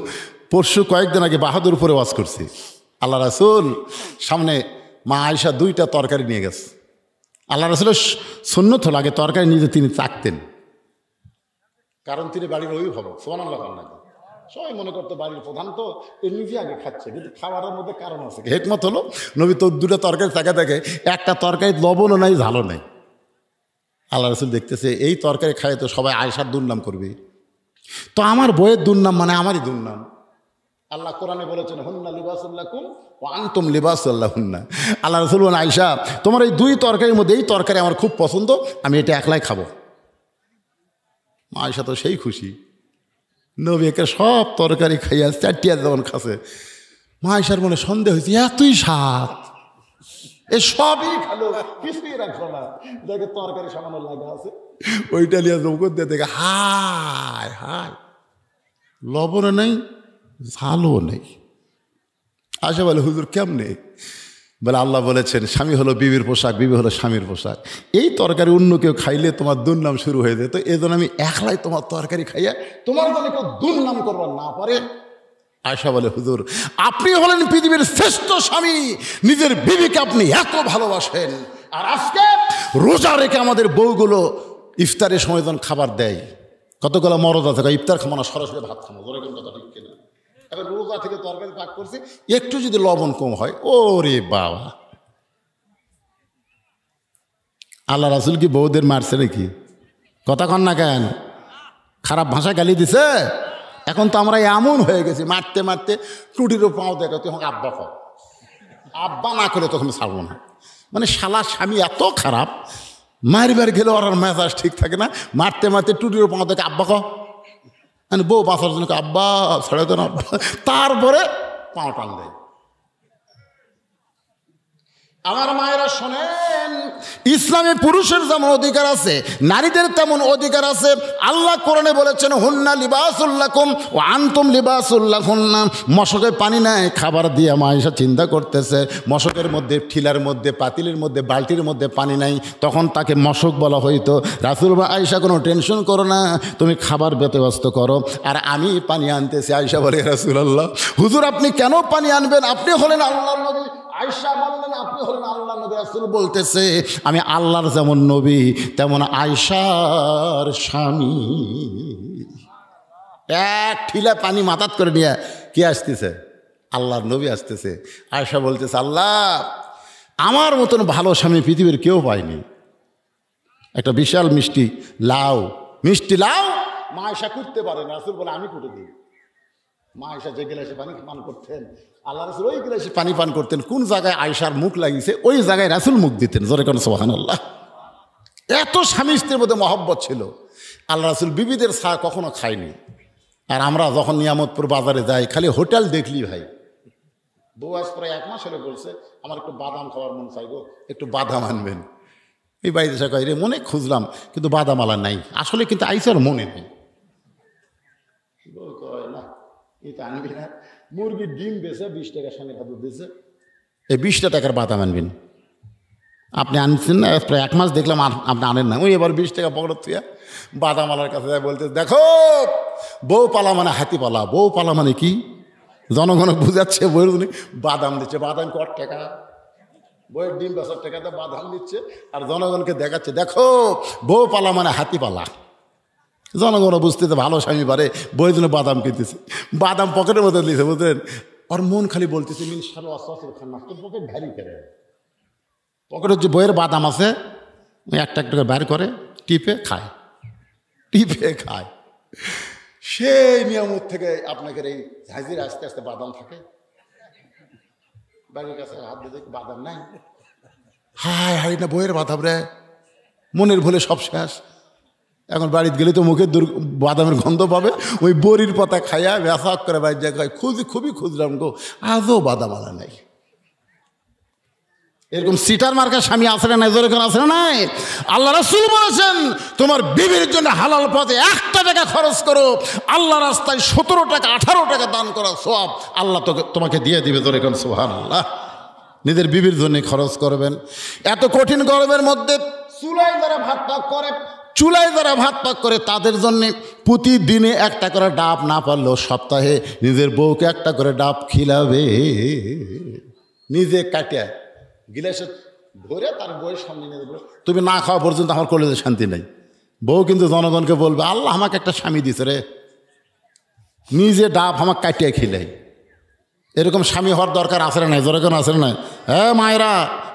পরশু কয়েকদিন আগে বাহাদুরপুরে ওয়াজ করছি। আল্লাহ রাসূল সামনে মা আয়েশা 2টা তরকারি নিয়ে গেছে। আল্লাহ রাসূলের সুন্নত হলো আগে তরকারি নিজে তিনি চাকতেন, কারণ তিনি বাড়ির অভিভাবক। সুবহানাল্লাহ। সবাই মনে করতো বাড়ির প্রধান তো নিজে আগে খাচ্ছে, কিন্তু খাবারের মধ্যে কারণ আছে। হিকমত হলো, নবী তো 2টা তরকারি তাকে দেখে, একটা তরকারি লবণও নাই ঝালও নাই। আল্লাহ রাসূল দেখতেছে এই তরকারি খায় তো সবাই আয়েশার দুর্নাম করবে, তো আমার বইয়ের দুর্নাম মানে আমারই দুর্নাম। আল্লাহ কোরআনে বলেছেন, হুন্না লিবাসুল লাকুম ওয়া আনতুম লিবাসুল লাহুন্না। আল্লাহ রাসূল বলেন, আয়েশা তোমার এই 2 তরকারির মধ্যে এই তরকারি আমার খুব পছন্দ, আমি এটা একলাই খাবো। আয়েশা তো সেই খুশি, নবী একে সব তরকারি খাইয়া চাটিয়া যখন খাসে, মা আয়েশার মনে সন্দেহ হয়েছে, এতই স্বাদ, এ সবই খালো, কিছুই রাখলো না। দেখে তরকারি সামান্য লাগা আছে, ওইটা নিয়ে জমকত দিয়ে দেখে হায় হায়, লবণও নেই ঝালও নেই। আয়েশা বলে, হুজুর কেমনে? বলে, আল্লাহ বলেছেন স্বামী হলো বিবির পোশাক, বিবি হলো স্বামীর পোশাক। এই তরকারি অন্য কেউ খাইলে তোমার দুর্নাম শুরু হয়ে যেত, এই জন্য আমি একলাই তোমার তরকারি খাইয়া তোমার জন্য কেউ দুর্নাম করবার না পারে। আয়েশা বলে, হুজুর আপনি হলেন পৃথিবীর শ্রেষ্ঠ স্বামী, নিজের বিবিকে আপনি এত ভালোবাসেন, আর আজকে রোজা রেখে আমাদের বউগুলো ইফতারের সময় যখন খাবার দেয়, কতগুলো মরদ আছে ইফতার খাবো না, সরাসরি ভাত খাবো, যেরকম কথা ঠিক কিনা? এখন রোজা থেকে তরকারি পাক করছে, একটু যদি লবণ কম হয়, ওরে বাবা। আল্লাহ রাসূল কি বউদের মারছে নাকি? কথা কন না কেন? খারাপ ভাষা গালি দিছে? এখন তো আমরা এমন হয়ে গেছি, মারতে মারতে টুটিরও পাও দেখো, তুই আমাকে আব্বা কর, আব্বা না করে তখন ছাড়বো না। মানে শালা স্বামী এত খারাপ, মারিবার গেলে ওর মেজাজ ঠিক থাকে না, মারতে মারতে টুটিরও পাও দেখে আব্বা কর, মানে বউ বাঁচার জন্য আব্বা ছেড়ে দেন আব্বা, তারপরে পাও টান দেয়। আমার মায়েরা শোনেন, ইসলামে পুরুষের যেমন অধিকার আছে, নারীদের তেমন অধিকার আছে। আল্লাহ কোরআনে বলেছেন, হুন্না লিবাসুল লাকুম ওয়া আনতুম লিবাসুল লাহুন্না। মশকে পানি নেয়, খাবার দিয়ে মা আয়েশা চিন্তা করতেছে, মশকের মধ্যে, ঠিলার মধ্যে, পাতিলের মধ্যে, বালতির মধ্যে পানি নাই, তখন তাকে মশক বলা হইতো। রাসূল বা আয়েশা, কোনো টেনশন করো না, তুমি খাবার ব্যবস্থ করো, আর আমি পানি আনতেছি। আয়েশা বলে, রাসূলুল্লাহ, হুজুর আপনি কেন পানি আনবেন? আপনি হলেন আল্লাহর নবী। আয়েশা বললেন, আপনি হলেন আল্লাহর নবী। রাসূল বলতেছে, আমি আল্লাহর যেমন নবী তেমন আয়েশার স্বামী। এক ঠিলা পানি মাথাত করে নিয়ে কে আসতেছে? আল্লাহর নবী আসতেছে। আয়েশা বলতেছে, আল্লাহ, আমার মতন ভালো স্বামী পৃথিবীর কেউ পায়নি। একটা বিশাল মিষ্টি লাউ মা আয়েশা করতে পারে না। রাসূল বলে, আমি কুটে দিই। মা আয়েশা যে গ্লাসে পানি পান করতেন, আল্লাহ রাসূল ওই গ্লাসে পানি পান করতেন। কোন জায়গায় আয়েশার মুখ লাগিয়েছে, ওই জায়গায় রাসূল মুখ দিতেন। জোরে কোন সুবহানাল্লাহ। এত স্বামী স্ত্রীর মধ্যে মহব্বত ছিল। আল্লাহ রাসূল বিবিদের চা কখনো খায়নি। আর আমরা যখন নিয়ামতপুর বাজারে যাই, খালি হোটেল দেখলি ভাই, বউ আজ প্রায় 1 মাস হলে বলছে, আমার একটু বাদাম খাওয়ার মন চাইবো, একটু বাদাম আনবেন। এই বাড়িতে সে কয়, রে মনে খুঁজলাম কিন্তু বাদাম আলা নাই। আসলে কিন্তু আইসার মনে নেই। বউ কয়, না এটা আনবি না। মুরগির ডিম বেছে 20 টাকা সঙ্গে খাদ্য দিয়েছে, এই 20টা টাকার বাদাম আনবেন। আপনি আনছেন না, প্রায় 1 মাস দেখলাম আপনি আনেন না। ওই এবার 20 টাকা পকেট তুই বাদামালার কাছে যায়, বলতে, দেখো বউ পালা মানে হাতি পালা। বউ পালা মানে কি? জনগণ বুঝাচ্ছে, বইয়ের জন্য বাদাম দিচ্ছে। বাদাম কত টাকা? বইয়ের ডিম বেচার টাকাতে বাদাম দিচ্ছে, আর জনগণকে দেখাচ্ছে, দেখো বউ পালা মানে হাতি পালা। জনগণ বুঝতেছে ভালো স্বামী পারে, বইয়ের জন্য বাদাম কিনতেছে। বাদাম পকেটের মধ্যে দিয়েছে, বুঝলেন? আর মন খালি বলতেছে, মিন সালো আস্তে খান্না, তোর পকেট ভ্যারি করে। পকেটের যে বইয়ের বাদাম আছে, একটা একটা করে বের করে টিপে খায়। সেই নিয়ামত থেকে আপনাকে এই হাজির আস্তে আস্তে বাদাম থাকে। বাড়ির কাছে হাত দিয়ে দেখি বাদাম নাই। হায় হায়, না বইয়ের বাদাম রে, মনের ভুলে সব শেষ। এখন বাড়িতে গেলে তো মুখে বাদামের গন্ধ পাবে। ওই বড়ির পাতা খাইয়া ব্যাসাক করে বাড়ির জায়গায় খুবই খুঁজলাম গো, আজও বাদাম আলা নাই। এরকম সিটার মার্কা স্বামী আসে না, জোরে করে আসে না নাই? আল্লাহ রাসূল বলেছেন, তোমার বিবির জন্য হালাল পথে 1 টাকা খরচ করো, আল্লাহ রাস্তায় 17 টাকা 18 টাকা দান করা সওয়াব আল্লাহ তোমাকে দিয়ে দিবে। জোরে করে সুবহানাল্লাহ। নিজের বিবির জন্য খরচ করবেন। এত কঠিন গরমের মধ্যে চুলায় যারা ভাত পাক করে তাদের জন্য প্রতিদিনে 1টা করে ডাব, না পারলেও সপ্তাহে নিজের বউকে 1টা করে ডাব খিলাবে। নিজে কাটে গিলাসে ধরে তার বউয়ের সামনে নিয়ে দেবে। তুমি না খাওয়া পর্যন্ত আমার কলেজে শান্তি নেই। বউ কিন্তু জনগণকে বলবে, আল্লাহ আমাকে একটা স্বামী দিছে রে, নিজে ডাব আমাকে কাটিয়ে খিলাই। এরকম স্বামী হওয়ার দরকার আছে না নাই? জোরে কেন আছে না নাই? হ্যাঁ মায়েরা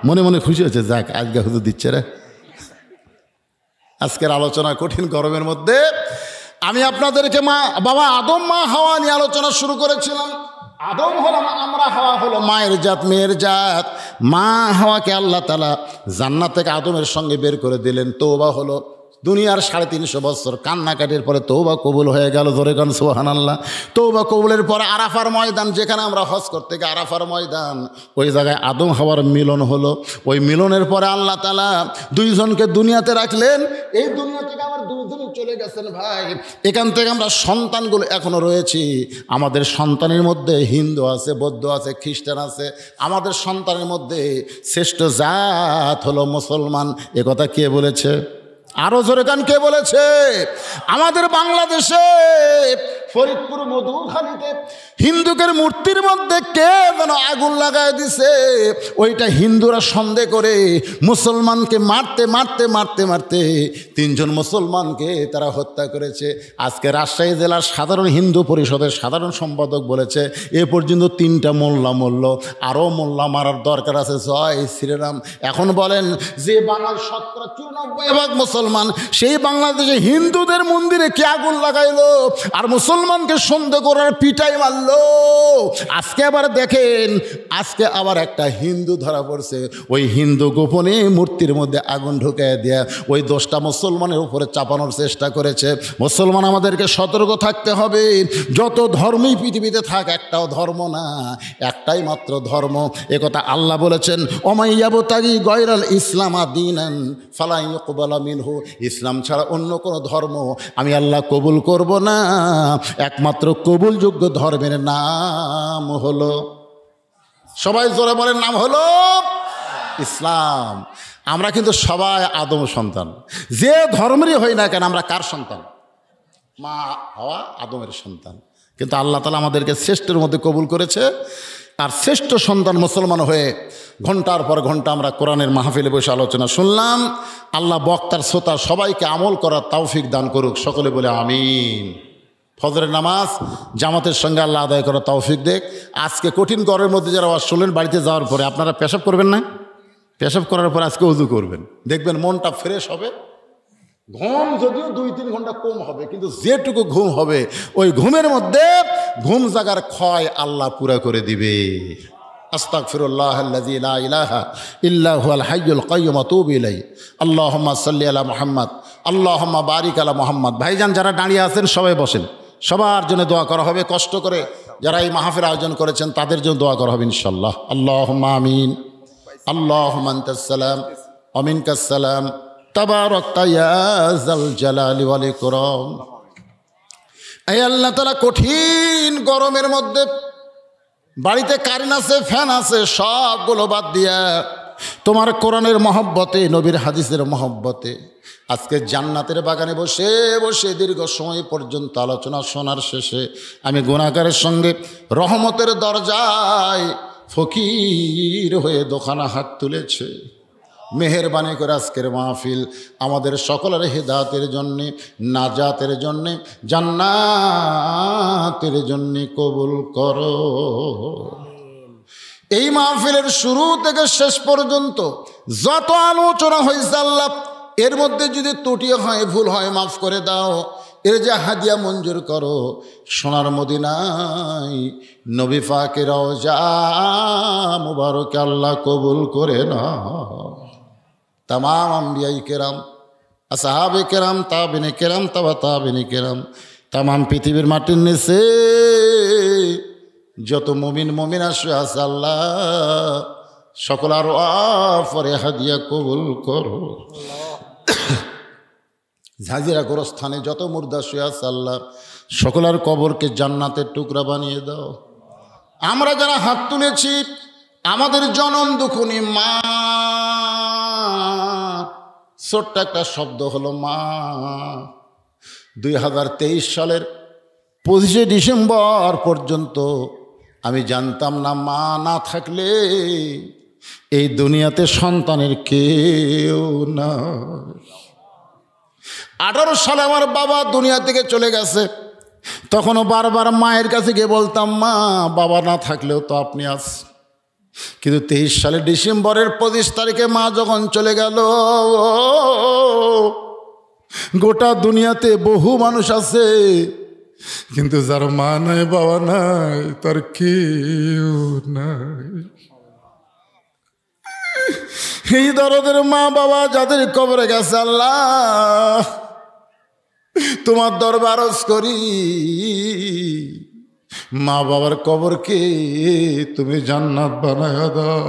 মনে মনে খুশি হয়েছে, যাক আজকে হুজুর দিচ্ছে রে। আজকের আলোচনা কঠিন গরমের মধ্যে আমি আপনাদেরকে বাবা আদম মা হাওয়া নিয়ে আলোচনা শুরু করেছিলাম। আদম হলাম আমরা, হাওয়া হলো মায়ের জাত, মেয়ের জাত। মা হাওয়াকে আল্লাহ তাআলা জান্নাত থেকে আদমের সঙ্গে বের করে দিলেন। তওবা হলো, দুনিয়ার 350 বছর কান্নাকাটির পরে তওবা কবুল হয়ে গেল। জোরে গান সুবহানাল্লাহ। তওবা কবুলের পরে আরাফার ময়দান, যেখানে আমরা হজ করতে গিয়ে আরাফার ময়দান, ওই জায়গায় আদম হাওয়ার মিলন হলো। ওই মিলনের পরে আল্লাহ তাআলা 2 জনকে দুনিয়াতে রাখলেন। এই দুনিয়া থেকে আবার 2 জন চলে গেছেন ভাই। এখান থেকে আমরা সন্তানগুলো এখনো রয়েছি। আমাদের সন্তানের মধ্যে হিন্দু আছে, বৌদ্ধ আছে, খ্রিস্টান আছে। আমাদের সন্তানের মধ্যে শ্রেষ্ঠ জাত হলো মুসলমান। এ কথা কে বলেছে? আরো জোরে গান কে বলেছে? আমাদের বাংলাদেশে ফরিদপুর মধুখালীতে হিন্দুকের মূর্তির মধ্যে কে যেন আগুন লাগায় দিছে। ওইটা হিন্দুরা সন্দেহ করে মুসলমানকে মারতে 3 জন মুসলমানকে তারা হত্যা করেছে। আজকে রাজশাহী জেলার সাধারণ হিন্দু পরিষদের সাধারণ সম্পাদক বলেছে, এ পর্যন্ত 3টা মোল্লা মরল, আরও মোল্লা মারার দরকার আছে। জয় শ্রীরাম। এখন বলেন, যে বাংলার 94% মুসলমান, সেই বাংলাদেশে হিন্দুদের মন্দিরে কে আগুন লাগাইলো? আর মুসলমান মুসলমানকে সন্দেহ করার পিটাই মারলো। আজকে আবার দেখেন, আজকে আবার একটা হিন্দু ধরা পড়ছে, ওই হিন্দু গোপনে মূর্তির মধ্যে আগুন ঢুকিয়ে দেয়া ওই দোষটা মুসলমানের উপরে চাপানোর চেষ্টা করেছে। মুসলমান আমাদেরকে সতর্ক থাকতে হবে। যত ধর্মই পৃথিবীতে থাক, একটাও ধর্ম না, একটাই মাত্র ধর্ম। একথা আল্লাহ বলেছেন, ওমাইয়াবতাগি গয়রাল ইসলাম দীনান ফালা ইউকবালা মিনহু, ইসলাম ছাড়া অন্য কোনো ধর্ম আমি আল্লাহ কবুল করব না। একমাত্র কবুলযোগ্য ধর্মের নাম হলো, সবাই জোরে বলেন, নাম হলো ইসলাম। আমরা কিন্তু সবাই আদম সন্তান, যে ধর্মেরই হই না কেন, আমরা কার সন্তান? মা হাওয়া আদমের সন্তান। কিন্তু আল্লাহ তাআলা আমাদেরকে শ্রেষ্ঠের মধ্যে কবুল করেছে। আর শ্রেষ্ঠ সন্তান মুসলমান হয়ে ঘন্টার পর ঘন্টা আমরা কোরআনের মাহফিলে বসে আলোচনা শুনলাম। আল্লাহ বক্তার শ্রোতা সবাইকে আমল করার তৌফিক দান করুক, সকলে বলে আমিন। ফজরের নামাজ জামাতের সঙ্গে আল্লাহ আদায় করার তৌফিক দেখ। আজকে কঠিন গরমের মধ্যে যারা ওয়াজ শুনলেন, বাড়িতে যাওয়ার পরে আপনারা পেশাব করবেন না? পেশাব করার পর আজকে ওযু করবেন, দেখবেন মনটা ফ্রেশ হবে। ঘুম যদিও 2-3 ঘন্টা কম হবে, কিন্তু যেটুকু ঘুম হবে ওই ঘুমের মধ্যে ঘুম জাগার ক্ষয় আল্লাহ পুরা করে দিবে। আস্তাগফিরুল্লাহাল্লাযী লা ইলাহা ইল্লা হুয়াল হাইয়ুল কাইয়্যুম ওয়া তুবু ইলাইহি। আল্লাহুম্মা সাল্লি আলা মুহাম্মাদ, আল্লাহুম্মা বারিক আলা মুহাম্মাদ। ভাইজান যারা দাঁড়িয়ে আছেন সবাই বসেন, সবার জন্য দোয়া করা হবে। কষ্ট করে যারা এই মাহফিল আয়োজন করেছেন তাদের জন্য দোয়া করা হবে ইনশাআল্লাহ। আল্লাহুম্মা আমিন। আল্লাহুম্মা আনতাস সালাম ওয়া মিনকাস সালাম তাবারাকতা ইয়া যাল জালালি ওয়াল ইকরাম। এই আল্লাহ তাআলা কঠিন গরমের মধ্যে বাড়িতে কারেন্ট আছে, ফ্যান আছে, সবগুলো বাদ দিয়া তোমার কোরআনের মহব্বতে, নবীর হাদিসের মহব্বতে আজকে জান্নাতের বাগানে বসে বসে দীর্ঘ সময় পর্যন্ত আলোচনা শোনার শেষে আমি গুনাহগারের সঙ্গে রহমতের দরজায় ফকির হয়ে দোকানা হাত তুলেছে। মেহেরবানি করে আজকের মাহফিল আমাদের সকলের হেদায়েতের জন্যে, নাজাতের জন্যে, জান্নাতের জন্যে কবুল করো। এই মাহফিলের শুরু থেকে শেষ পর্যন্ত যত আলোচনা হয়েছে আল্লাহ, এর মধ্যে যদি ত্রুটি হয়, ভুল হয়, মাফ করে দাও। এর যে হাদিয়া মঞ্জুর করো, সোনার মদিনায় নবী পাকের রওজা মুবারকে আল্লাহ কবুল করে নাও। तमाम अम्बियाई केराम, আসহাবে কেরাম, তাবিনে কেরাম, তাবা তাবিনে কেরাম, तमाम পৃথিবীর মাটির নিচে যত মুমিন মুমিনা শুয়ে আছে আল্লাহ সকল আর পরে হাদিয়া কবুল করো। ঝাঁঝিরা গোরস্থানে যত মুর্দা শুয়ে আছে আল্লাহ সকলের কবরকে জান্নাতের টুকরা বানিয়ে দাও। আমরা যারা হাত তুলেছি আমাদের জনম দুঃখনী মা, ছোট্ট একটা শব্দ হলো মা। 2023 সালের 25শে ডিসেম্বর পর্যন্ত আমি জানতাম না মা না থাকলে এই দুনিয়াতে সন্তানের কেউ না। 18 সালে আমার বাবা দুনিয়া থেকে চলে গেছে। তখনও বারবার মায়ের কাছে গিয়ে বলতাম, মা বাবা না থাকলেও তো আপনি আছেন। কিন্তু 23 সালের ডিসেম্বরের 25 তারিখে মা যখন চলে গেল, গোটা দুনিয়াতে বহু মানুষ আছে, কিন্তু যার মা নাই, বাবা নাই, তার কেউ নাই। এই দরদের মা বাবা যাদের কবরে গেছে আল্লাহ তোমার দরবার আরজ করি, মা বাবার কবরকে তুমি জান্নাত বানায়া দাও।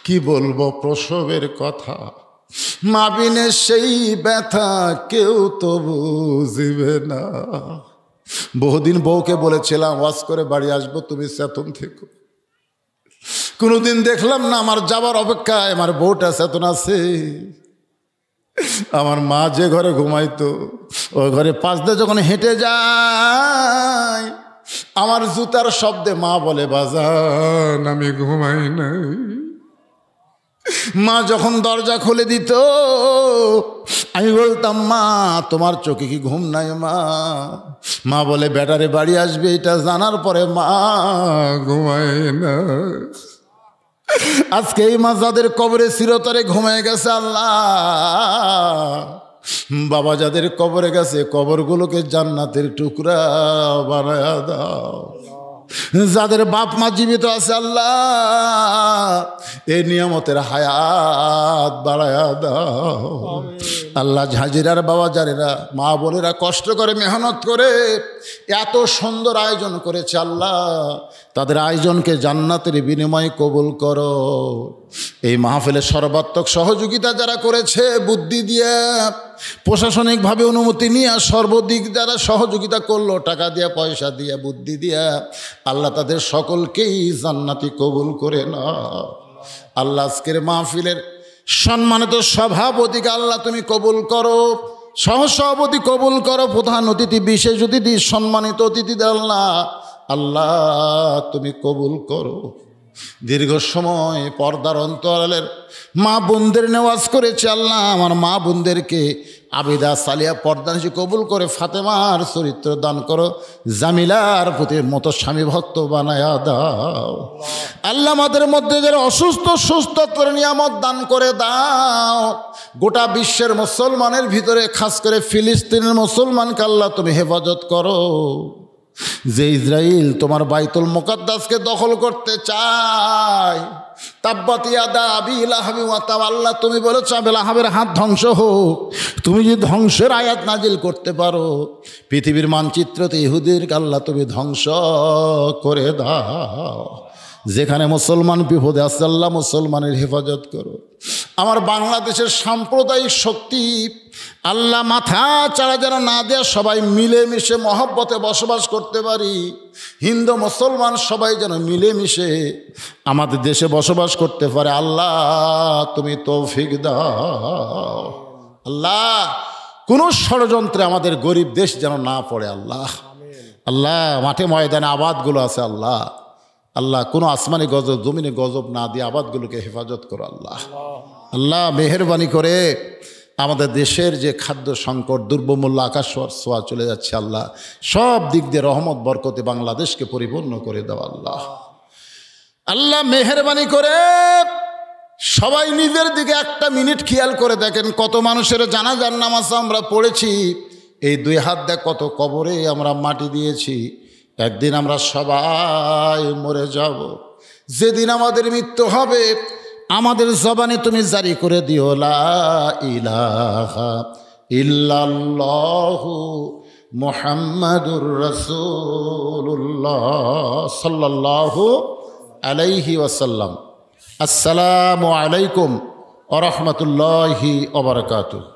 কি বলবো প্রসবের কথা, মা বিনে সেই ব্যথা কেউ তো বুঝবে না। বহুদিন বউকে বলেছিলাম ওয়াজ করে বাড়ি আসবো, তুমি চেতন থেকো। কোনোদিন দেখলাম না আমার যাবার অপেক্ষায় আমার বউটা চেতন আছে। আমার মা যে ঘরে ঘুমাইতো ওই ঘরে পাশ দিয়ে যখন হেঁটে যায় আমার জুতার শব্দে মা বলে, বাজান আমি ঘুমাই নাই। মা যখন দরজা খুলে দিত আমি বলতাম, মা তোমার চোখে কি ঘুম নাই? মা বলে, বেটারে বাড়ি আসবে এটা জানার পরে মা ঘুমায় না। আজকে এই মা যাদের কবরে চিরতরে ঘুমিয়ে গেছে আল্লাহ বাবা যাদের কবরে গেছে কবরগুলোকে জান্নাতের টুকরা বানায়া দাও। যাদের বাপ মা জীবিত আছে আল্লাহ এই নিয়ামতের হায়াত বাড়ায়া দাও। আল্লাহ ঝাঁঝিরার বাবা যারেরা মা বোনেরা কষ্ট করে মেহনত করে এত সুন্দর আয়োজন করেছে আল্লাহ তাদের আয়োজনকে জান্নাতের বিনিময়ে কবুল করো। এই মাহফিলের সর্বাত্মক সহযোগিতা যারা করেছে বুদ্ধি দিয়ে প্রশাসনিকভাবে অনুমতি নিয়ে সর্বদিক যারা সহযোগিতা করলো টাকা দিয়া পয়সা দিয়া বুদ্ধি দিয়া আল্লাহ তাদের সকলকেই জান্নাতি কবুল করে না। আল্লাহ আজকের মাহফিলের সম্মানিত সভাপতিকে আল্লাহ তুমি কবুল করো, সহসভাপতি কবুল করো, প্রধান অতিথি বিশেষ অতিথি সম্মানিত অতিথিদের আল্লাহ আল্লাহ তুমি কবুল করো। দীর্ঘ সময় পর্দার অন্তরালের মা বোনদের নেওয়াজ করেছে আল্লাহ আমার মা বোনদেরকে আবিদা সালিয়া পর্দা নিশি কবুল করে ফাতেমার চরিত্র দান করো, জামিলার প্রতি মতো স্বামী ভক্ত বানায়া দাও। আল্লাহ আমাদের মধ্যে যারা অসুস্থ সুস্থতার নিয়ামত দান করে দাও। গোটা বিশ্বের মুসলমানের ভিতরে খাস করে ফিলিস্তিনের মুসলমানকে আল্লাহ তুমি হেফাজত করো। যে ইসরাইল তোমার বাইতুল মুকাদ্দাসকে দখল করতে চায় তাব্বাত ইয়াদা আবি লাহাবি ওয়া তাব, আল্লাহ তুমি বলেছো আবু লাহাবের হাত ধ্বংস হোক। তুমি যদি ধ্বংসের আয়াত নাজিল করতে পারো পৃথিবীর মানচিত্রতে ইহুদিদেরকে আল্লাহ তুমি ধ্বংস করে দাও। যেখানে মুসলমান বিপদে আছে আল্লাহ মুসলমানের হেফাজত করো। আমার বাংলাদেশের সাম্প্রদায়িক শক্তি আল্লাহ মাথা চাড়া যেন না দেয়া সবাই মিলেমিশে মহব্বতে বসবাস করতে পারি। হিন্দু মুসলমান সবাই যেন মিলেমিশে আমাদের দেশে বসবাস করতে পারে আল্লাহ তুমি তৌফিক দাও। আল্লাহ কোনো ষড়যন্ত্রে আমাদের গরিব দেশ যেন না পড়ে আল্লাহ। আল্লাহ মাঠে ময়দানে আবাদগুলো আছে আল্লাহ আল্লাহ কোনো আসমানি গজব জমিনে গজব না দিয়ে আবাদগুলোকে হেফাজত করো আল্লাহ। আল্লাহ মেহেরবানি করে আমাদের দেশের যে খাদ্য সংকট দ্রব্যমূল্য আকাশ ছোঁয়া চলে যাচ্ছে আল্লাহ সব দিক দিয়ে রহমত বরকতে বাংলাদেশকে পরিপূর্ণ করে দাও আল্লাহ। আল্লাহ মেহেরবানি করে সবাই নিজের দিকে একটা মিনিট খেয়াল করে দেখেন কত মানুষের জানাজার নামাজ আমরা পড়েছি। এই দুই হাত দেখ কত কবরে আমরা মাটি দিয়েছি। একদিন আমরা সবাই মরে যাব। যেদিন আমাদের মৃত্যু হবে আমাদের জবানে তুমি জারি করে দিও লা ইলাহা ইল্লাল্লাহু মুহাম্মাদুর রাসূলুল্লাহ সাল্লাল্লাহু আলাইহি ওয়াসাল্লাম। আসসালামু আলাইকুম ওয়া রাহমাতুল্লাহি ওয়া বারাকাতুহু।